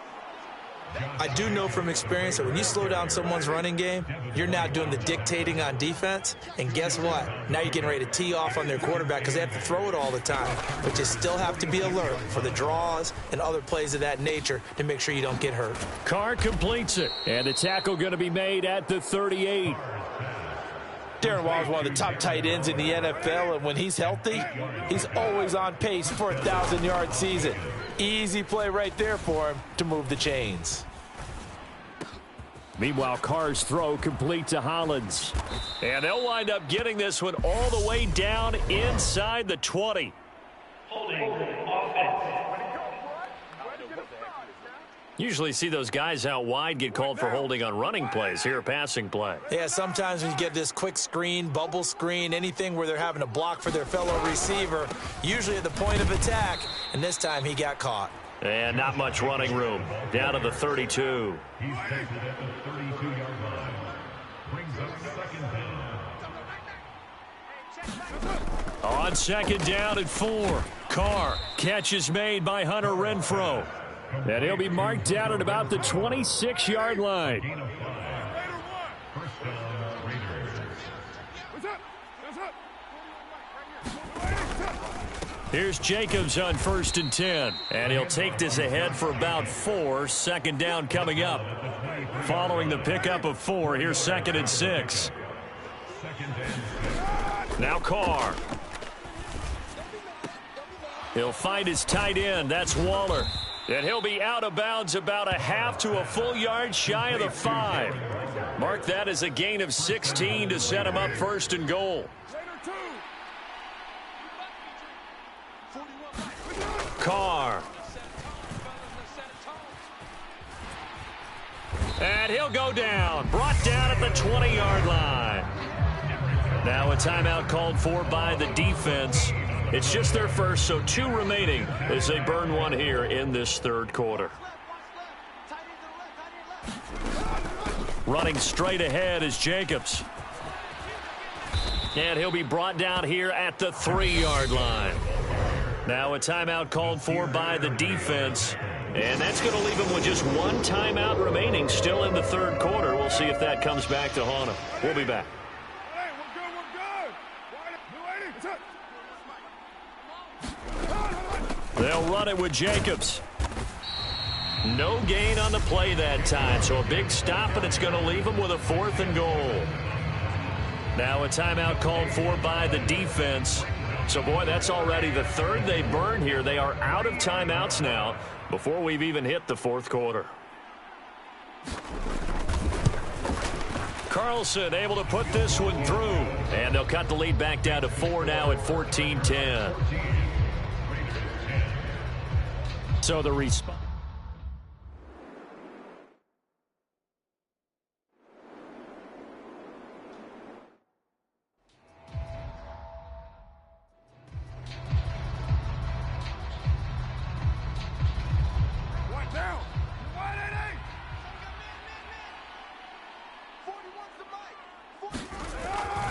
I do know from experience that when you slow down someone's running game, you're now doing the dictating on defense. And guess what? Now you're getting ready to tee off on their quarterback because they have to throw it all the time. But you still have to be alert for the draws and other plays of that nature to make sure you don't get hurt. Carr completes it. And the tackle going to be made at the 38. Darren Waller is one of the top tight ends in the NFL, and when he's healthy, he's always on pace for a 1,000-yard season. Easy play right there for him to move the chains. Meanwhile, Carr's throw complete to Hollins. And they'll wind up getting this one all the way down inside the 20. Usually see those guys out wide get called for holding on running plays. Here, a passing play. Yeah, sometimes when you get this quick screen, bubble screen, anything where they're having to block for their fellow receiver, usually at the point of attack, and this time he got caught. And not much running room. Down to the 32. He's taken at the 32-yard line. Brings up second down. On second down and 4. Carr. Catch is made by Hunter Renfrow. And he'll be marked down at about the 26-yard line. Gain of 5. First down, Raiders. Here's Jacobs on 1st and 10. And he'll take this ahead for about 4. Second down coming up. Following the pickup of 4, here's 2nd and 6. Now Carr. He'll find his tight end. That's Waller. And he'll be out of bounds about a half to a full yard shy of the 5. Mark that as a gain of 16 to set him up 1st and goal. Carr. And he'll go down. Brought down at the 20-yard line. Now a timeout called for by the defense. It's just their first, so 2 remaining as they burn one here in this 3rd quarter. Running straight ahead is Jacobs. And he'll be brought down here at the 3-yard line. Now a timeout called for by the defense. And that's going to leave him with just 1 timeout remaining still in the 3rd quarter. We'll see if that comes back to haunt him. We'll be back. They'll run it with Jacobs. No gain on the play that time, so a big stop, and it's going to leave them with a 4th and goal. Now a timeout called for by the defense. So, boy, that's already the 3rd they burn here. They are out of timeouts now before we've even hit the 4th quarter. Carlson able to put this one through. And they'll cut the lead back down to 4 now at 14-10. So the response.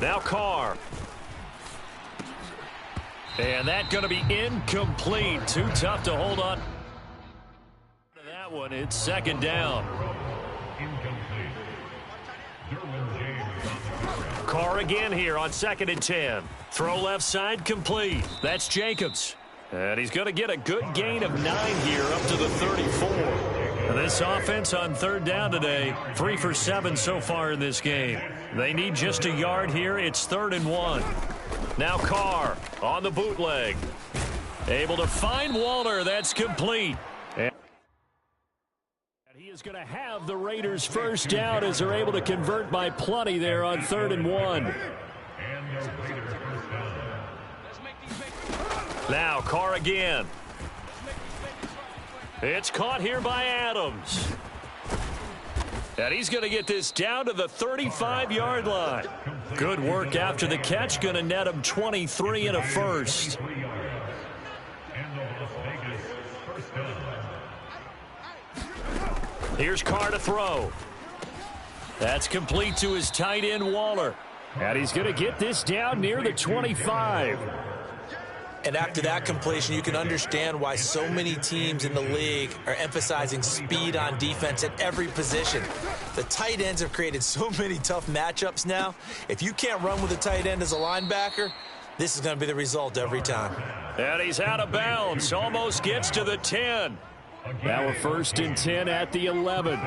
Now Carr. And that going to be incomplete. Too tough to hold on. That one, it's 2nd down. Carr again here on 2nd and 10. Throw left side complete. That's Jacobs. And he's going to get a good gain of 9 here up to the 34. And this offense on 3rd down today, 3 for 7 so far in this game. They need just a yard here. It's 3rd and 1. Now Carr on the bootleg. Able to find Waller. That's complete. And he is going to have the Raiders first down as they're able to convert by plenty there on 3rd and 1. Now Carr again. It's caught here by Adams. And he's going to get this down to the 35-yard line. Good work after the catch. Going to net him 23 and a first. Here's Carr to throw. That's complete to his tight end, Waller. And he's going to get this down near the 25. And after that completion, you can understand why so many teams in the league are emphasizing speed on defense at every position. The tight ends have created so many tough matchups now. If you can't run with a tight end as a linebacker, this is going to be the result every time. And he's out of bounds. Almost gets to the 10. Now a 1st and 10 at the 11.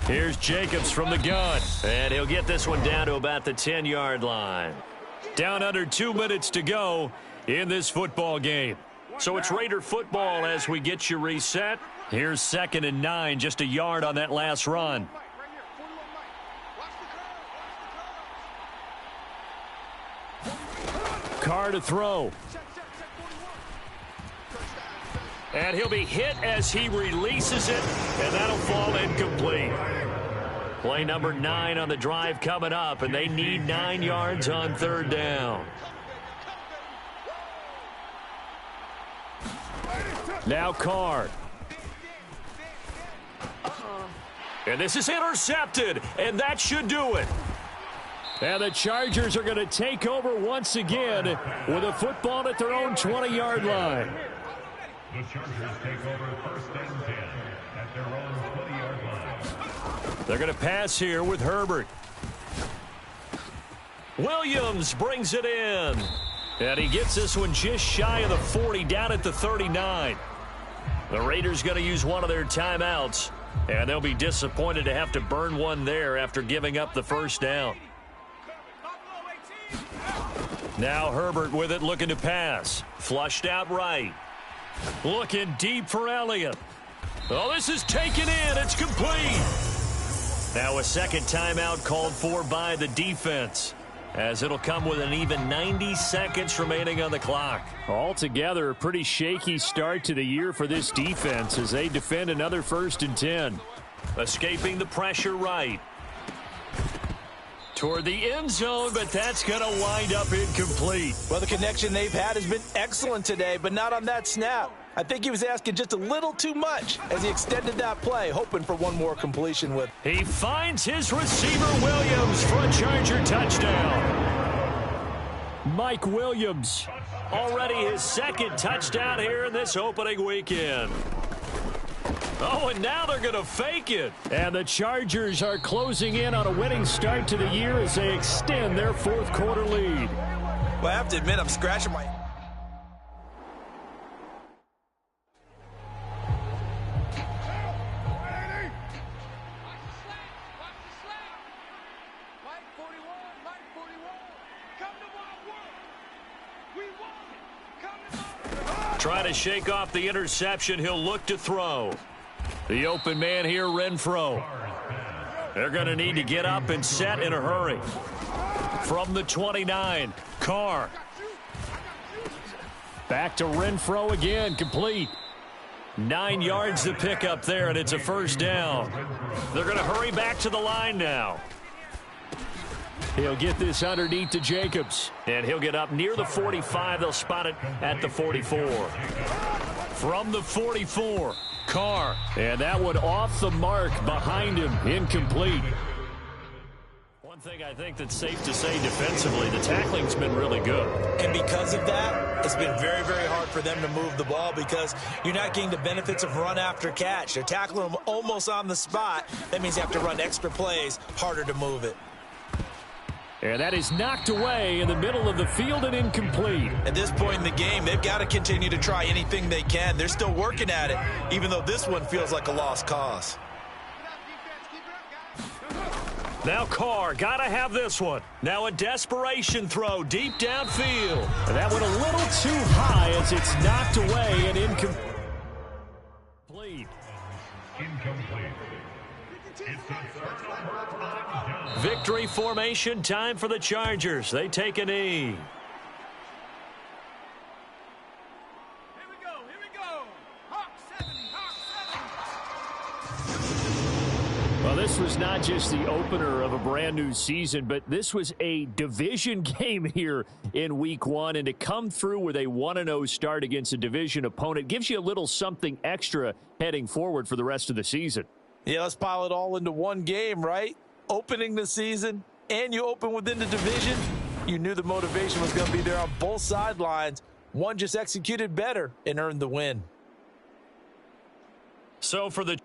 Here's Jacobs from the gun. And he'll get this one down to about the 10-yard line. Down under 2 minutes to go. in this football game. So it's Raider football as we get you reset. Here's 2nd and 9, just a yard on that last run. Carr to throw. And he'll be hit as he releases it, and that'll fall incomplete. Play number 9 on the drive coming up, and they need 9 yards on 3rd down. Now Carr. And this is intercepted, and that should do it. And the Chargers are going to take over once again with a football at their own 20-yard line. The Chargers take over 1st and 10 at their own 20-yard line. They're going to pass here with Herbert. Williams brings it in. And he gets this one just shy of the 40, down at the 39. The Raiders going to use one of their timeouts, and they'll be disappointed to have to burn one there after giving up the 1st down. Now Herbert with it, looking to pass. Flushed out right. Looking deep for Elliott. Oh, this is taken in. It's complete. Now a 2nd timeout called for by the defense, as it'll come with an even 90 seconds remaining on the clock. Altogether, a pretty shaky start to the year for this defense as they defend another 1st and 10. Escaping the pressure right. Toward the end zone, but that's going to wind up incomplete. Well, the connection they've had has been excellent today, but not on that snap. I think he was asking just a little too much as he extended that play, hoping for one more completion with. He finds his receiver, Williams, for a Charger touchdown. Mike Williams, already his 2nd touchdown here in this opening weekend. Oh, and now they're going to fake it. And the Chargers are closing in on a winning start to the year as they extend their 4th quarter lead. Well, I have to admit, I'm scratching my... Try to shake off the interception. He'll look to throw. The open man here, Renfro. They're going to need to get up and set in a hurry. From the 29, Carr. Back to Renfro again, complete. 9 yards to pick up there, and it's a 1st down. They're going to hurry back to the line now. He'll get this underneath to Jacobs, and he'll get up near the 45. They'll spot it at the 44. From the 44, Carr, and that one off the mark behind him, incomplete. One thing I think that's safe to say defensively, the tackling's been really good. And because of that, it's been very, very hard for them to move the ball because you're not getting the benefits of run after catch. They're tackling them almost on the spot. That means you have to run extra plays, harder to move it. And that is knocked away in the middle of the field and incomplete. At this point in the game, they've got to continue to try anything they can. They're still working at it, even though this one feels like a lost cause. Now Carr, got to have this one. Now a desperation throw deep downfield. And that went a little too high as it's knocked away and incomplete. Incomplete. It's a turnover on down. Victory formation time for the Chargers. They take a knee. Well, this was not just the opener of a brand new season, but this was a division game here in week 1. And to come through with a 1-0 start against a division opponent gives you a little something extra heading forward for the rest of the season. Yeah, let's pile it all into one game, right? Opening the season, and you open within the division. You knew the motivation was going to be there on both sidelines. One just executed better and earned the win. So for the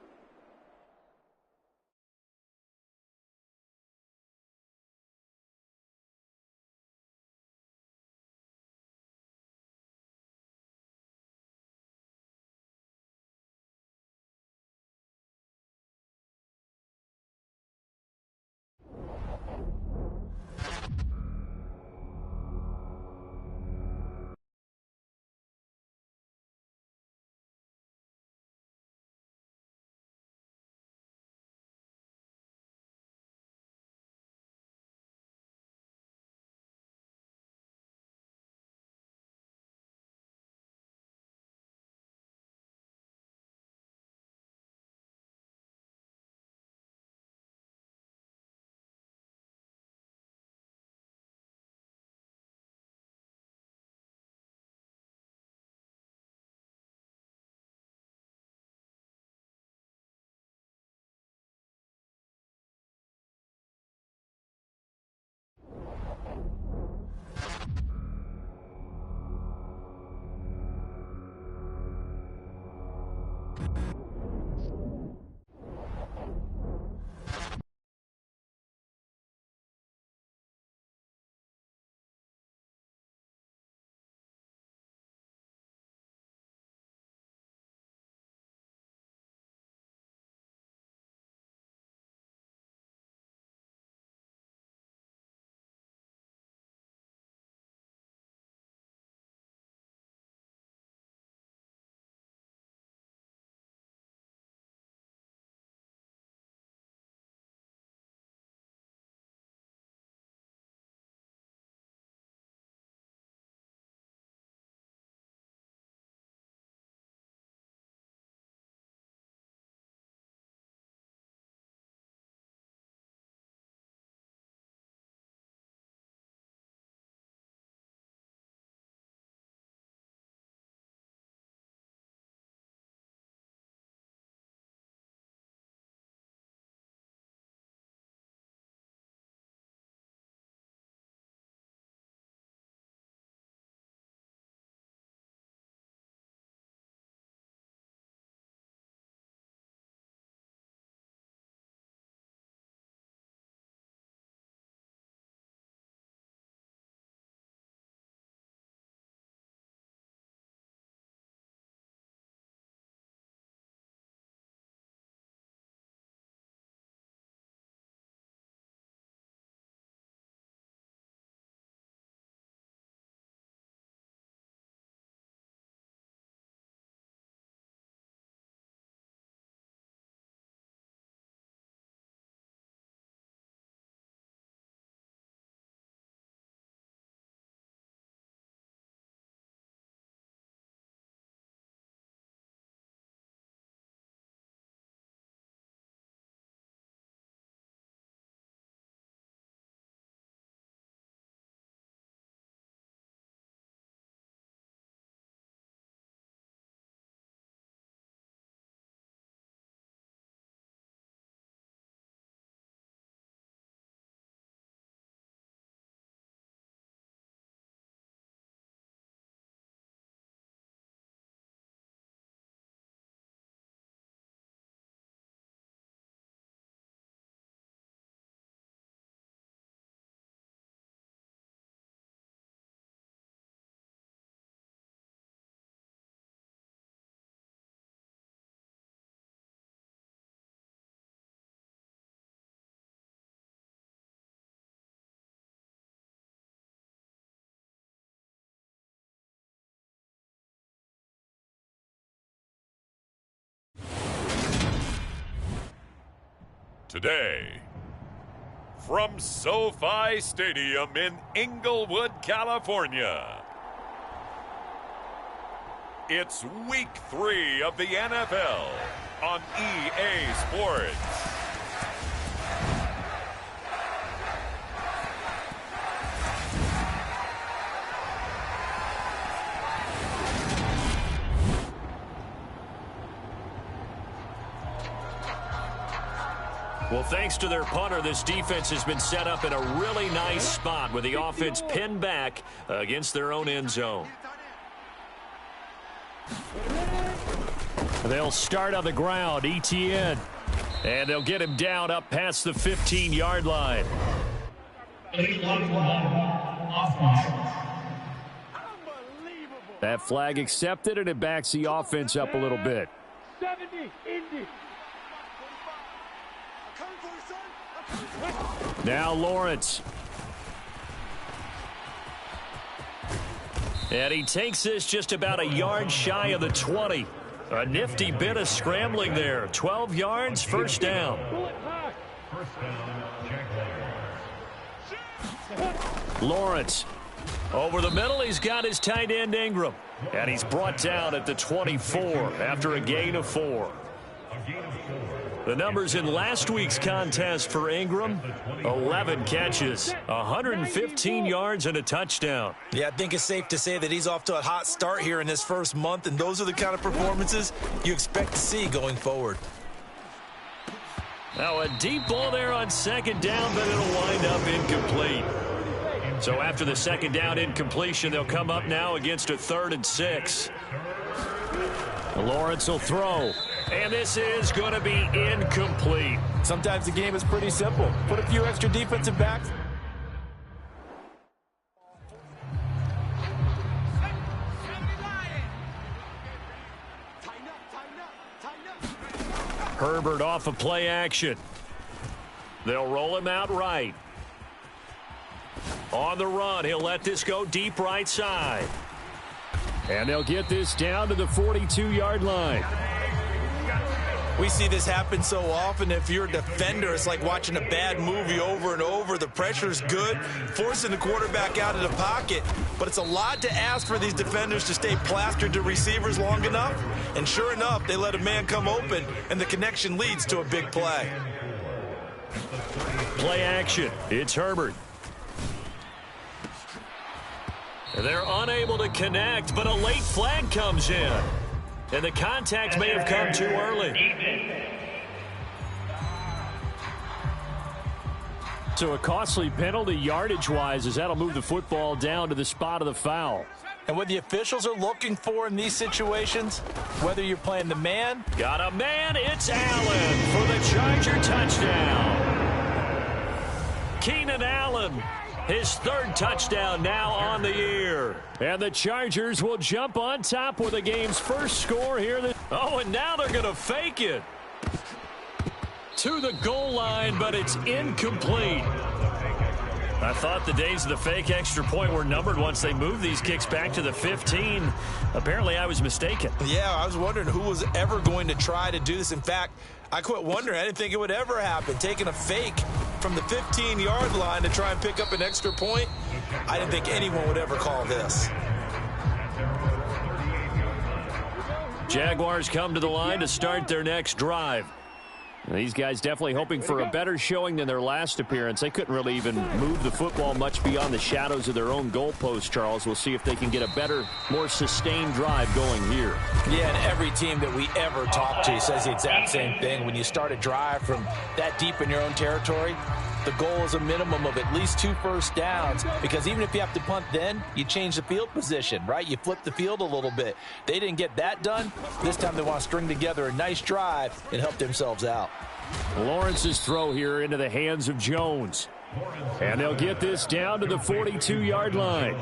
Today, from SoFi Stadium in Inglewood, California, it's Week 3 of the NFL on EA Sports. Well, thanks to their punter, this defense has been set up in a really nice spot with the offense pinned back against their own end zone. They'll start on the ground, ETN. And they'll get him down up past the 15-yard line. That flag accepted, and it backs the offense up a little bit. 70, Indy. Now Lawrence. And he takes this just about a yard shy of the 20. A nifty bit of scrambling there. 12 yards, first down. Lawrence. Over the middle, he's got his tight end Ingram. And he's brought down at the 24 after a gain of 4. The numbers in last week's contest for Ingram: 11 catches, 115 yards, and a touchdown. Yeah, I think it's safe to say that he's off to a hot start here in this first month, and those are the kind of performances you expect to see going forward. Now a deep ball there on second down, but it'll wind up incomplete. So after the second down incompletion, they'll come up now against a 3rd and 6. Lawrence will throw. And this is going to be incomplete. Sometimes the game is pretty simple. Put a few extra defensive backs. Herbert off of play action. They'll roll him out right. On the run, he'll let this go deep right side. And they'll get this down to the 42-yard line. We see this happen so often. If you're a defender, it's like watching a bad movie over and over. The pressure's good, forcing the quarterback out of the pocket. But it's a lot to ask for these defenders to stay plastered to receivers long enough. And sure enough, they let a man come open, and the connection leads to a big play. Play action. It's Herbert. They're unable to connect, but a late flag comes in. And the contact may have come too early. So a costly penalty yardage-wise, as that'll move the football down to the spot of the foul. And what the officials are looking for in these situations, whether you're playing the man. Got a man, it's Allen for the Charger touchdown. Keenan Allen, his 3rd touchdown now on the year. And the Chargers will jump on top with the game's first score here. Oh, and now they're going to fake it to the goal line, but it's incomplete. I thought the days of the fake extra point were numbered once they moved these kicks back to the 15. Apparently, I was mistaken. Yeah, I was wondering who was ever going to try to do this. In fact, I quit wondering. I didn't think it would ever happen. Taking a fake from the 15-yard line to try and pick up an extra point, I didn't think anyone would ever call this. Jaguars come to the line to start their next drive. These guys definitely hoping for a better showing than their last appearance. They couldn't really even move the football much beyond the shadows of their own goalpost, Charles. We'll see if they can get a better, more sustained drive going here. Yeah, and every team that we ever talk to says the exact same thing. When you start a drive from that deep in your own territory, the goal is a minimum of at least 2 first downs, because even if you have to punt then, you change the field position, right? You flip the field a little bit. They didn't get that done. This time they want to string together a nice drive and help themselves out. Lawrence's throw here into the hands of Jones. And they'll get this down to the 42-yard line.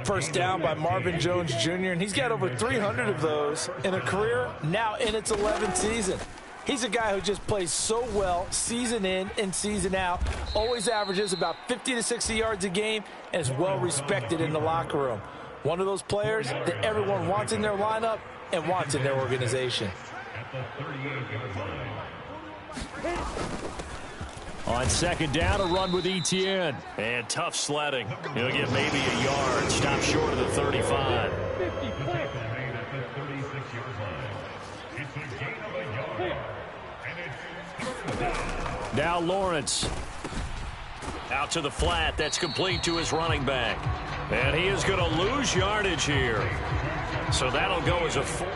First down by Marvin Jones Jr., and he's got over 300 of those in a career now in its 11th season. He's a guy who just plays so well season in and season out, always averages about 50 to 60 yards a game, and is well respected in the locker room. One of those players that everyone wants in their lineup and wants in their organization. On second down, a run with Etienne. And tough sledding. He'll get maybe a yard. Stop short of the 35. 50, play. Now Lawrence. Out to the flat. That's complete to his running back. And he is going to lose yardage here. So that'll go as a 4.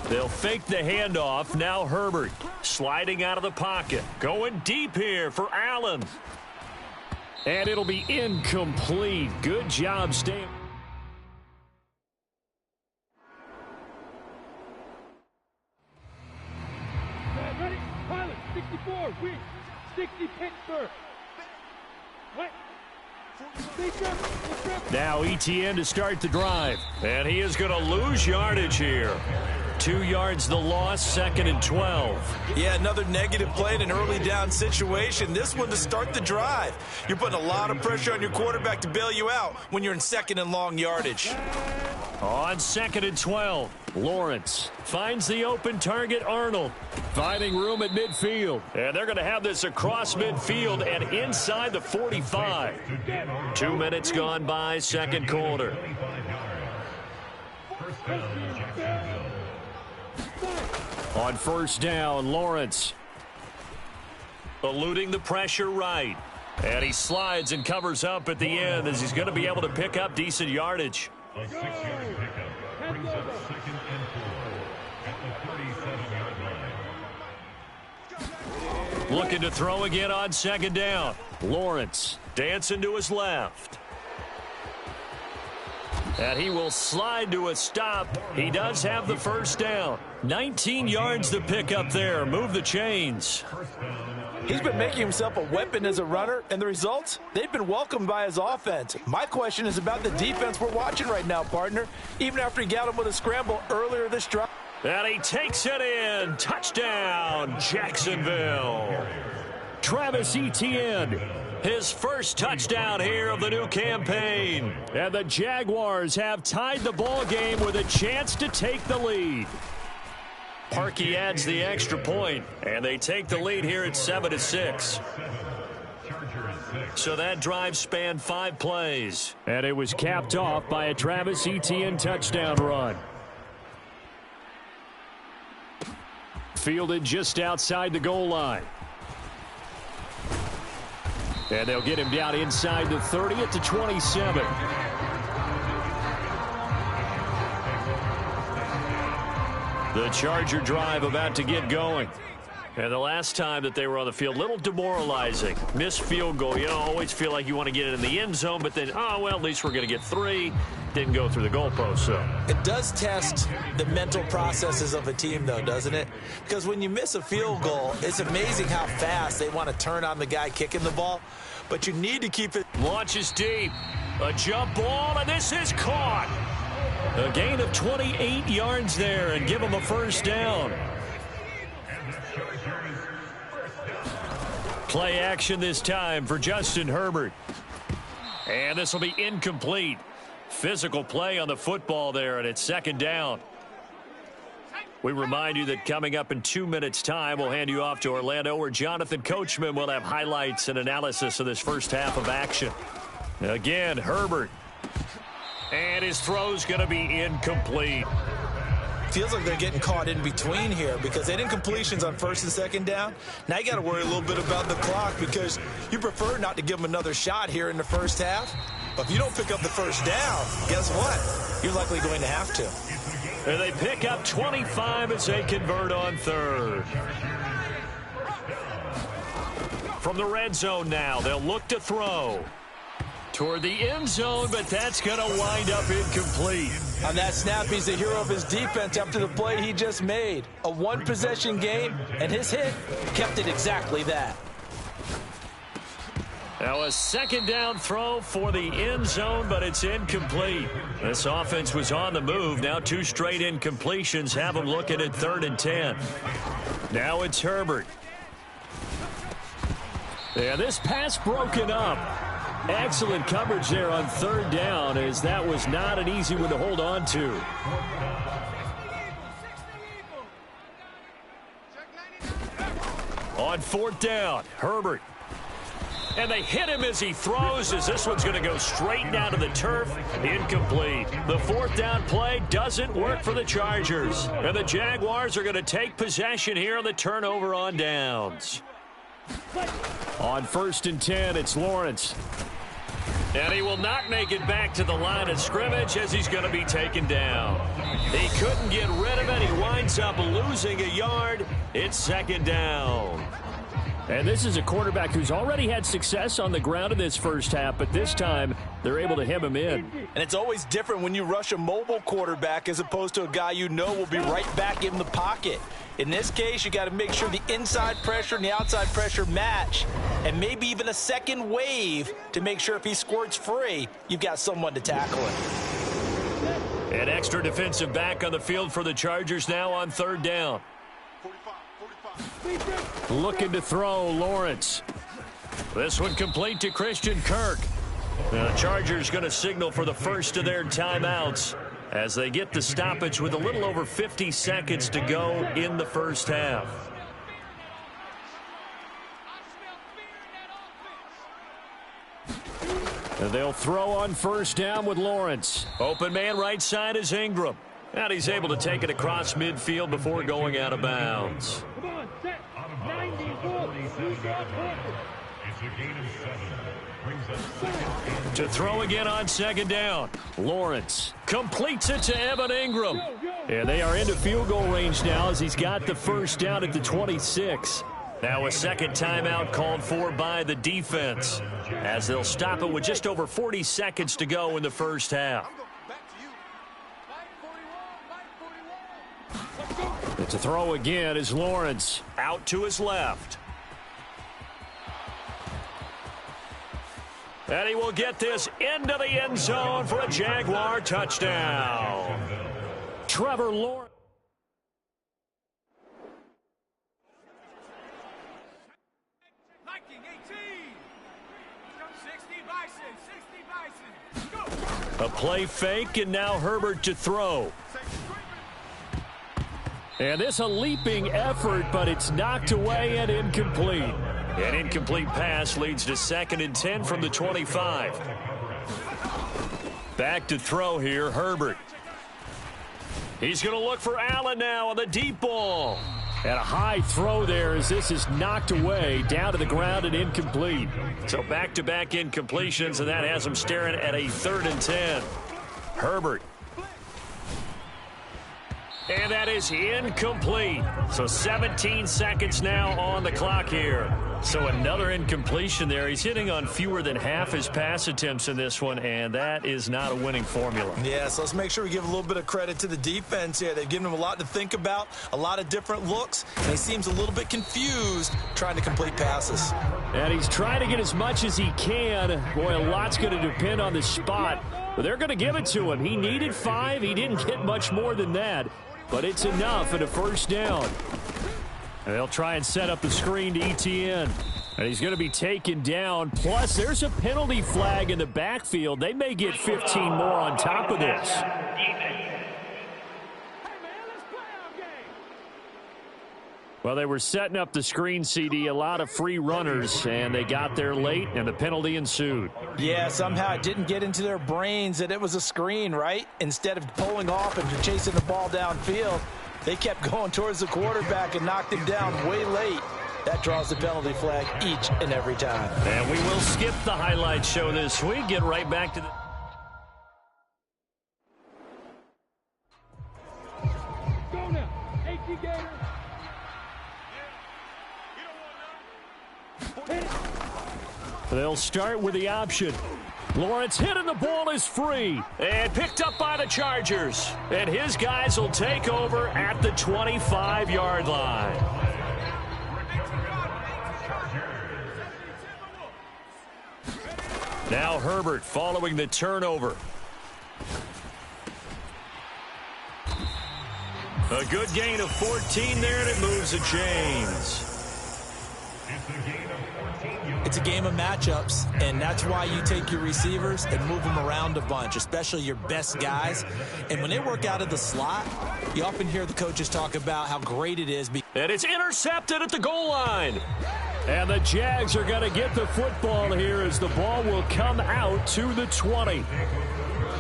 They'll fake the handoff. Now Herbert sliding out of the pocket. Going deep here for Allen. And it'll be incomplete. Good job staying. Ready? Pilot, 64, wing, 60 Pittsburgh. What? Now Etienne to start the drive. And he is going to lose yardage here. 2 yards the loss, 2nd and 12. Yeah, another negative play in an early down situation. This one to start the drive. You're putting a lot of pressure on your quarterback to bail you out when you're in 2nd and long yardage. On 2nd and 12, Lawrence finds the open target, Arnold. Finding room at midfield. And they're going to have this across midfield and inside the 45. 2 minutes gone by, second quarter. On first down, Lawrence. Eluding the pressure right. And he slides and covers up at the end as he's going to be able to pick up decent yardage. A 6-yard pickup brings up 2nd and 4 at the 37-yard line. Looking to throw again on second down. Lawrence dancing to his left. And he will slide to a stop. He does have the first down. 19 yards to pick up there. Move the chains. He's been making himself a weapon as a runner, and the results, they've been welcomed by his offense. My question is about the defense we're watching right now, partner, even after he got him with a scramble earlier this drive. And he takes it in. Touchdown, Jacksonville. Travis Etienne. His first touchdown here of the new campaign. And the Jaguars have tied the ball game with a chance to take the lead. Parkey adds the extra point, and they take the lead here at 7-6. So that drive spanned 5 plays. And it was capped off by a Travis Etienne touchdown run. Fielded just outside the goal line. And they'll get him down inside the 30 at the 27. The Charger drive about to get going. And the last time that they were on the field, little demoralizing. Missed field goal. You always feel like you want to get it in the end zone, but then, oh, well, at least we're going to get 3. Didn't go through the goalpost, so. It does test the mental processes of a team, though, doesn't it? Because when you miss a field goal, it's amazing how fast they want to turn on the guy kicking the ball. But you need to keep it. Launches deep. A jump ball, and this is caught. A gain of 28 yards there and give him a first down. Play action this time for Justin Herbert. And this will be incomplete. Physical play on the football there, and it's second down. We remind you that coming up in 2 minutes' time, we'll hand you off to Orlando, where Jonathan Coachman will have highlights and analysis of this first half of action. Again, Herbert. And his throw's going to be incomplete. Feels like they're getting caught in between here because they didn't completions on first and second down. Now you got to worry a little bit about the clock because you prefer not to give them another shot here in the first half. But if you don't pick up the first down, guess what? You're likely going to have to. And they pick up 25 as they convert on third. From the red zone now, they'll look to throw toward the end zone, but that's going to wind up incomplete. On that snap, he's the hero of his defense after the play he just made. A one-possession game, and his hit kept it exactly that. Now a second down throw for the end zone, but it's incomplete. This offense was on the move. Now 2 straight incompletions have them looking at 3rd and 10. Now it's Herbert. Yeah, this pass broken up. Excellent coverage there on third down, as that was not an easy one to hold on to. On fourth down, Herbert. And they hit him as he throws, as this one's going to go straight down to the turf. Incomplete. The fourth down play doesn't work for the Chargers. And the Jaguars are going to take possession here on the turnover on downs. On 1st and 10, it's Lawrence. And he will not make it back to the line of scrimmage, as he's going to be taken down. He couldn't get rid of it. He winds up losing a yard. It's 2nd down. And this is a quarterback who's already had success on the ground in this first half, but this time they're able to hem him in. And it's always different when you rush a mobile quarterback as opposed to a guy you know will be right back in the pocket. In this case, you got to make sure the inside pressure and the outside pressure match, and maybe even a second wave to make sure if he squirts free, you've got someone to tackle him. An extra defensive back on the field for the Chargers now on 3rd down. Looking to throw, Lawrence. This one complete to Christian Kirk. The Chargers going to signal for the first of their timeouts as they get the stoppage with a little over 50 seconds to go in the first half. And they'll throw on 1st down with Lawrence. Open man right side is Ingram. And he's able to take it across midfield before going out of bounds. Come on, set. 94. It's a gain of 7. Brings us To throw again on 2nd down. Lawrence completes it to Evan Ingram. And they are into field goal range now as he's got the 1st down at the 26. Now a second timeout called for by the defense, as they'll stop it with just over 40 seconds to go in the first half. To throw again is Lawrence. Out to his left. And he will get this into the end zone for a Jaguar touchdown. Trevor Lawrence. A play fake, and now Herbert to throw. And this a leaping effort, but it's knocked away and incomplete. An incomplete pass leads to 2nd and 10 from the 25. Back to throw here, Herbert. He's going to look for Allen now on the deep ball. And a high throw there as this is knocked away, down to the ground and incomplete. So back-to-back incompletions, and that has him staring at a 3rd and 10. Herbert. And that is incomplete. So 17 seconds now on the clock here. So another incompletion there. He's hitting on fewer than half his pass attempts in this one, and that is not a winning formula. Yeah, so let's make sure we give a little bit of credit to the defense here. They've given him a lot to think about, a lot of different looks, and he seems a little bit confused trying to complete passes. And he's trying to get as much as he can. Boy, a lot's going to depend on the spot. But they're going to give it to him. He needed 5. He didn't get much more than that. But it's enough at a 1st down. And they'll try and set up the screen to ETN. And he's going to be taken down. Plus, there's a penalty flag in the backfield. They may get 15 more on top of this. Well, they were setting up the screen, CD, a lot of free runners, and they got there late, and the penalty ensued. Yeah, somehow it didn't get into their brains that it was a screen, right? Instead of pulling off and chasing the ball downfield, they kept going towards the quarterback and knocked him down way late. That draws the penalty flag each and every time. And we will skip the highlight show this week. Get right back to the... Go now. AT Gator. They'll start with the option. Lawrence hit and the ball is free. And picked up by the Chargers. And his guys will take over at the 25-yard line. Now Herbert following the turnover. A good gain of 14 there, and it moves the chains. It's a game of matchups, and that's why you take your receivers and move them around a bunch, especially your best guys. And when they work out of the slot, you often hear the coaches talk about how great it is. And it's intercepted at the goal line. And the Jags are going to get the football here as the ball will come out to the 20.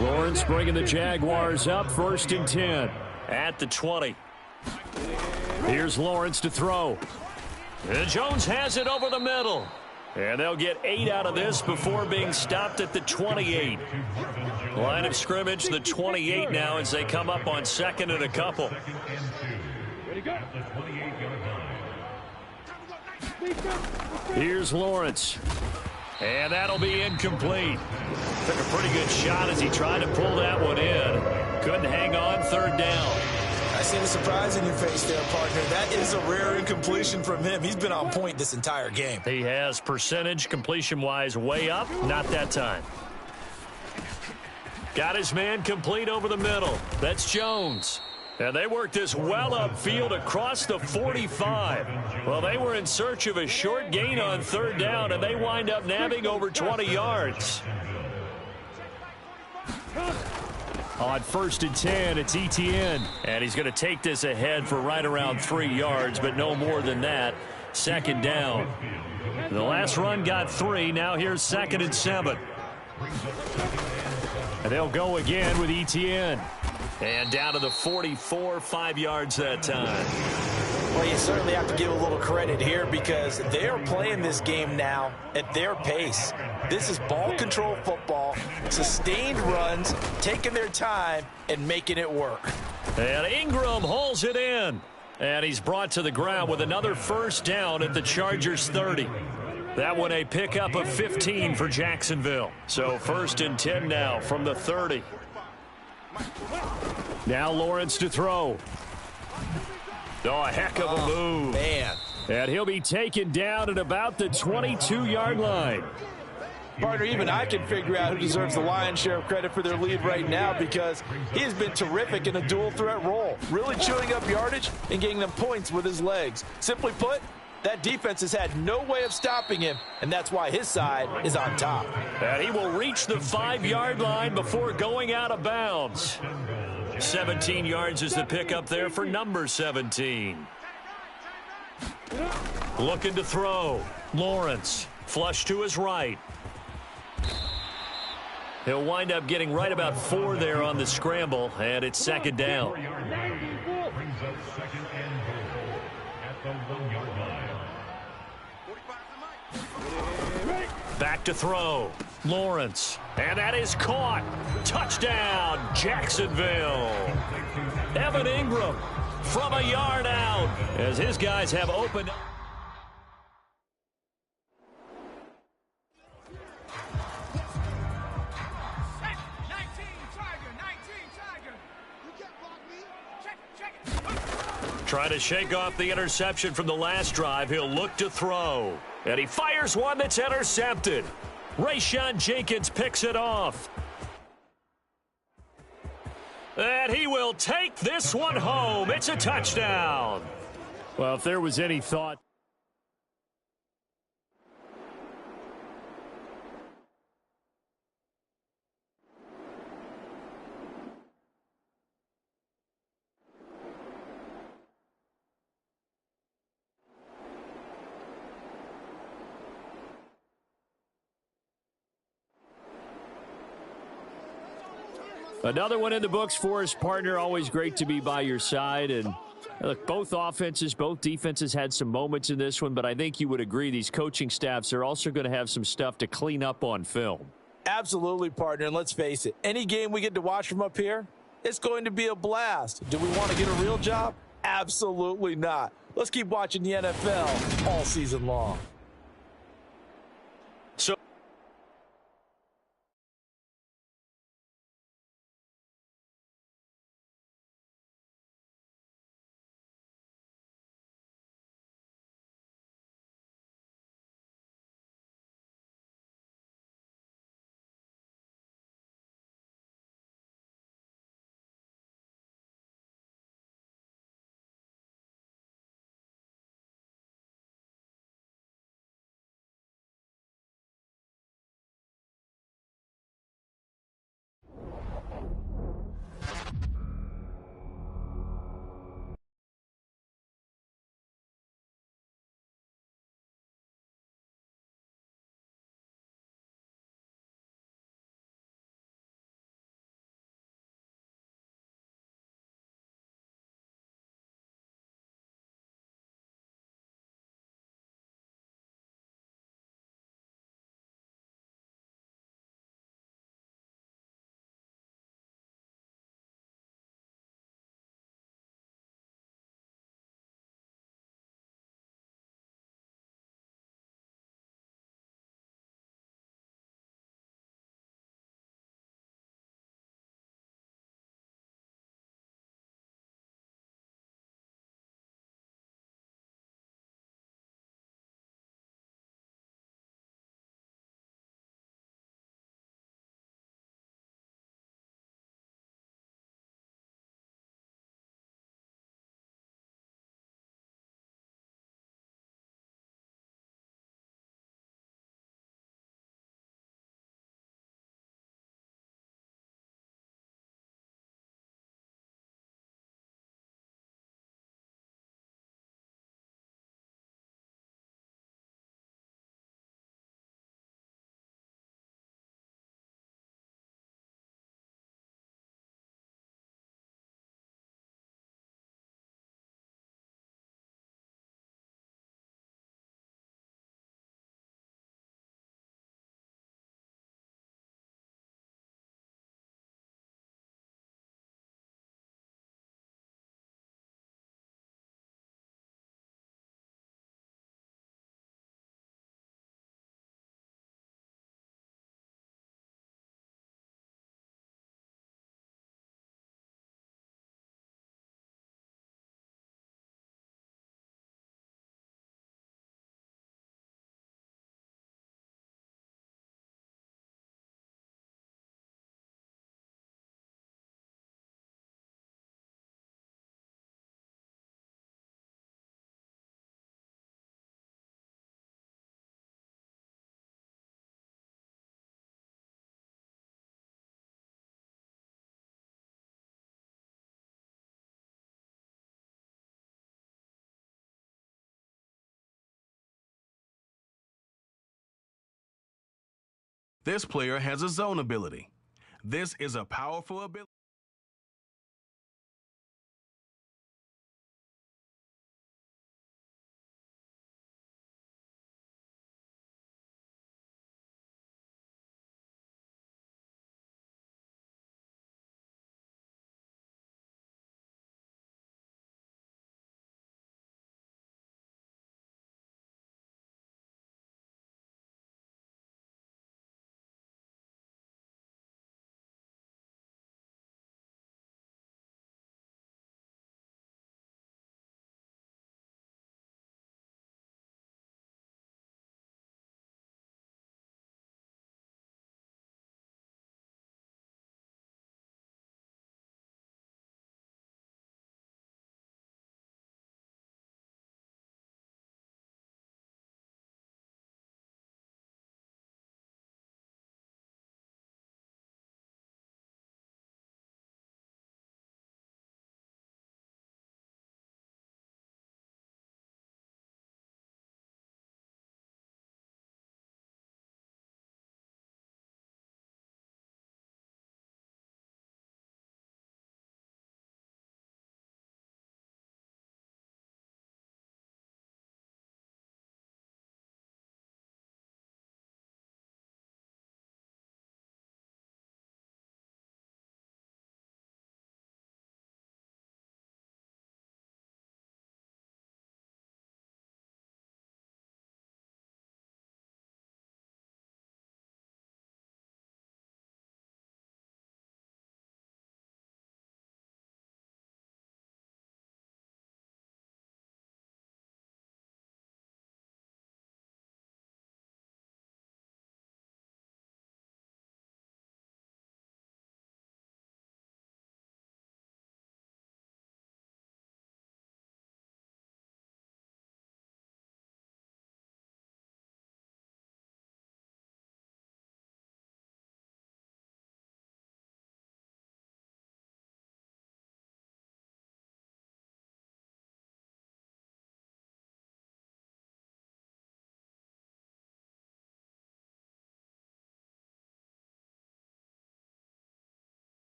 Lawrence bringing the Jaguars up 1st and 10 at the 20. Here's Lawrence to throw. And Jones has it over the middle. And they'll get 8 out of this before being stopped at the 28. Line of scrimmage, the 28 now as they come up on 2nd and a couple. Here's Lawrence. And that'll be incomplete. Took a pretty good shot as he tried to pull that one in. Couldn't hang on, 3rd down. I see the surprise in your face there, partner. That is a rare incompletion from him. He's been on point this entire game. He has percentage completion-wise way up. Not that time. Got his man complete over the middle. That's Jones. And they worked this well upfield across the 45. Well, they were in search of a short gain on 3rd down, and they wind up nabbing over 20 yards. On 1st and 10, it's Etienne. And he's going to take this ahead for right around 3 yards, but no more than that. 2nd down. The last run got 3. Now here's 2nd and 7. And they'll go again with Etienne. And down to the 44, 5 yards that time. Well, you certainly have to give a little credit here because they're playing this game now at their pace. This is ball control football, sustained runs, taking their time and making it work. And Ingram hauls it in. And he's brought to the ground with another 1st down at the Chargers 30. That one a pickup of 15 for Jacksonville. So 1st and 10 now from the 30. Now Lawrence to throw. Oh, a heck of a move. Man. And he'll be taken down at about the 22-yard line. Partner, even I can figure out who deserves the lion's share of credit for their lead right now because he has been terrific in a dual threat role, really chewing up yardage and getting them points with his legs. Simply put, that defense has had no way of stopping him, and that's why his side is on top. And he will reach the 5-yard line before going out of bounds. 17 yards is the pickup there for number 17. Looking to throw. Lawrence. Flush to his right. He'll wind up getting right about 4 there on the scramble, and it's 2nd down. Brings up 2nd and goal at the 1-yard line. Back to throw. Lawrence. And that is caught. Touchdown, Jacksonville. Evan Ingram from a yard out as his guys have opened up. Trying to shake off the interception from the last drive. He'll look to throw. And he fires one that's intercepted. Rayshon Jenkins picks it off. And he will take this one home. It's a touchdown. Well, if there was any thought. Another one in the books for us, partner. Always great to be by your side. And look, both offenses, both defenses had some moments in this one, but I think you would agree these coaching staffs are also going to have some stuff to clean up on film. Absolutely, partner. And let's face it, any game we get to watch from up here, it's going to be a blast. Do we want to get a real job? Absolutely not. Let's keep watching the NFL all season long. This player has a zone ability. This is a powerful ability.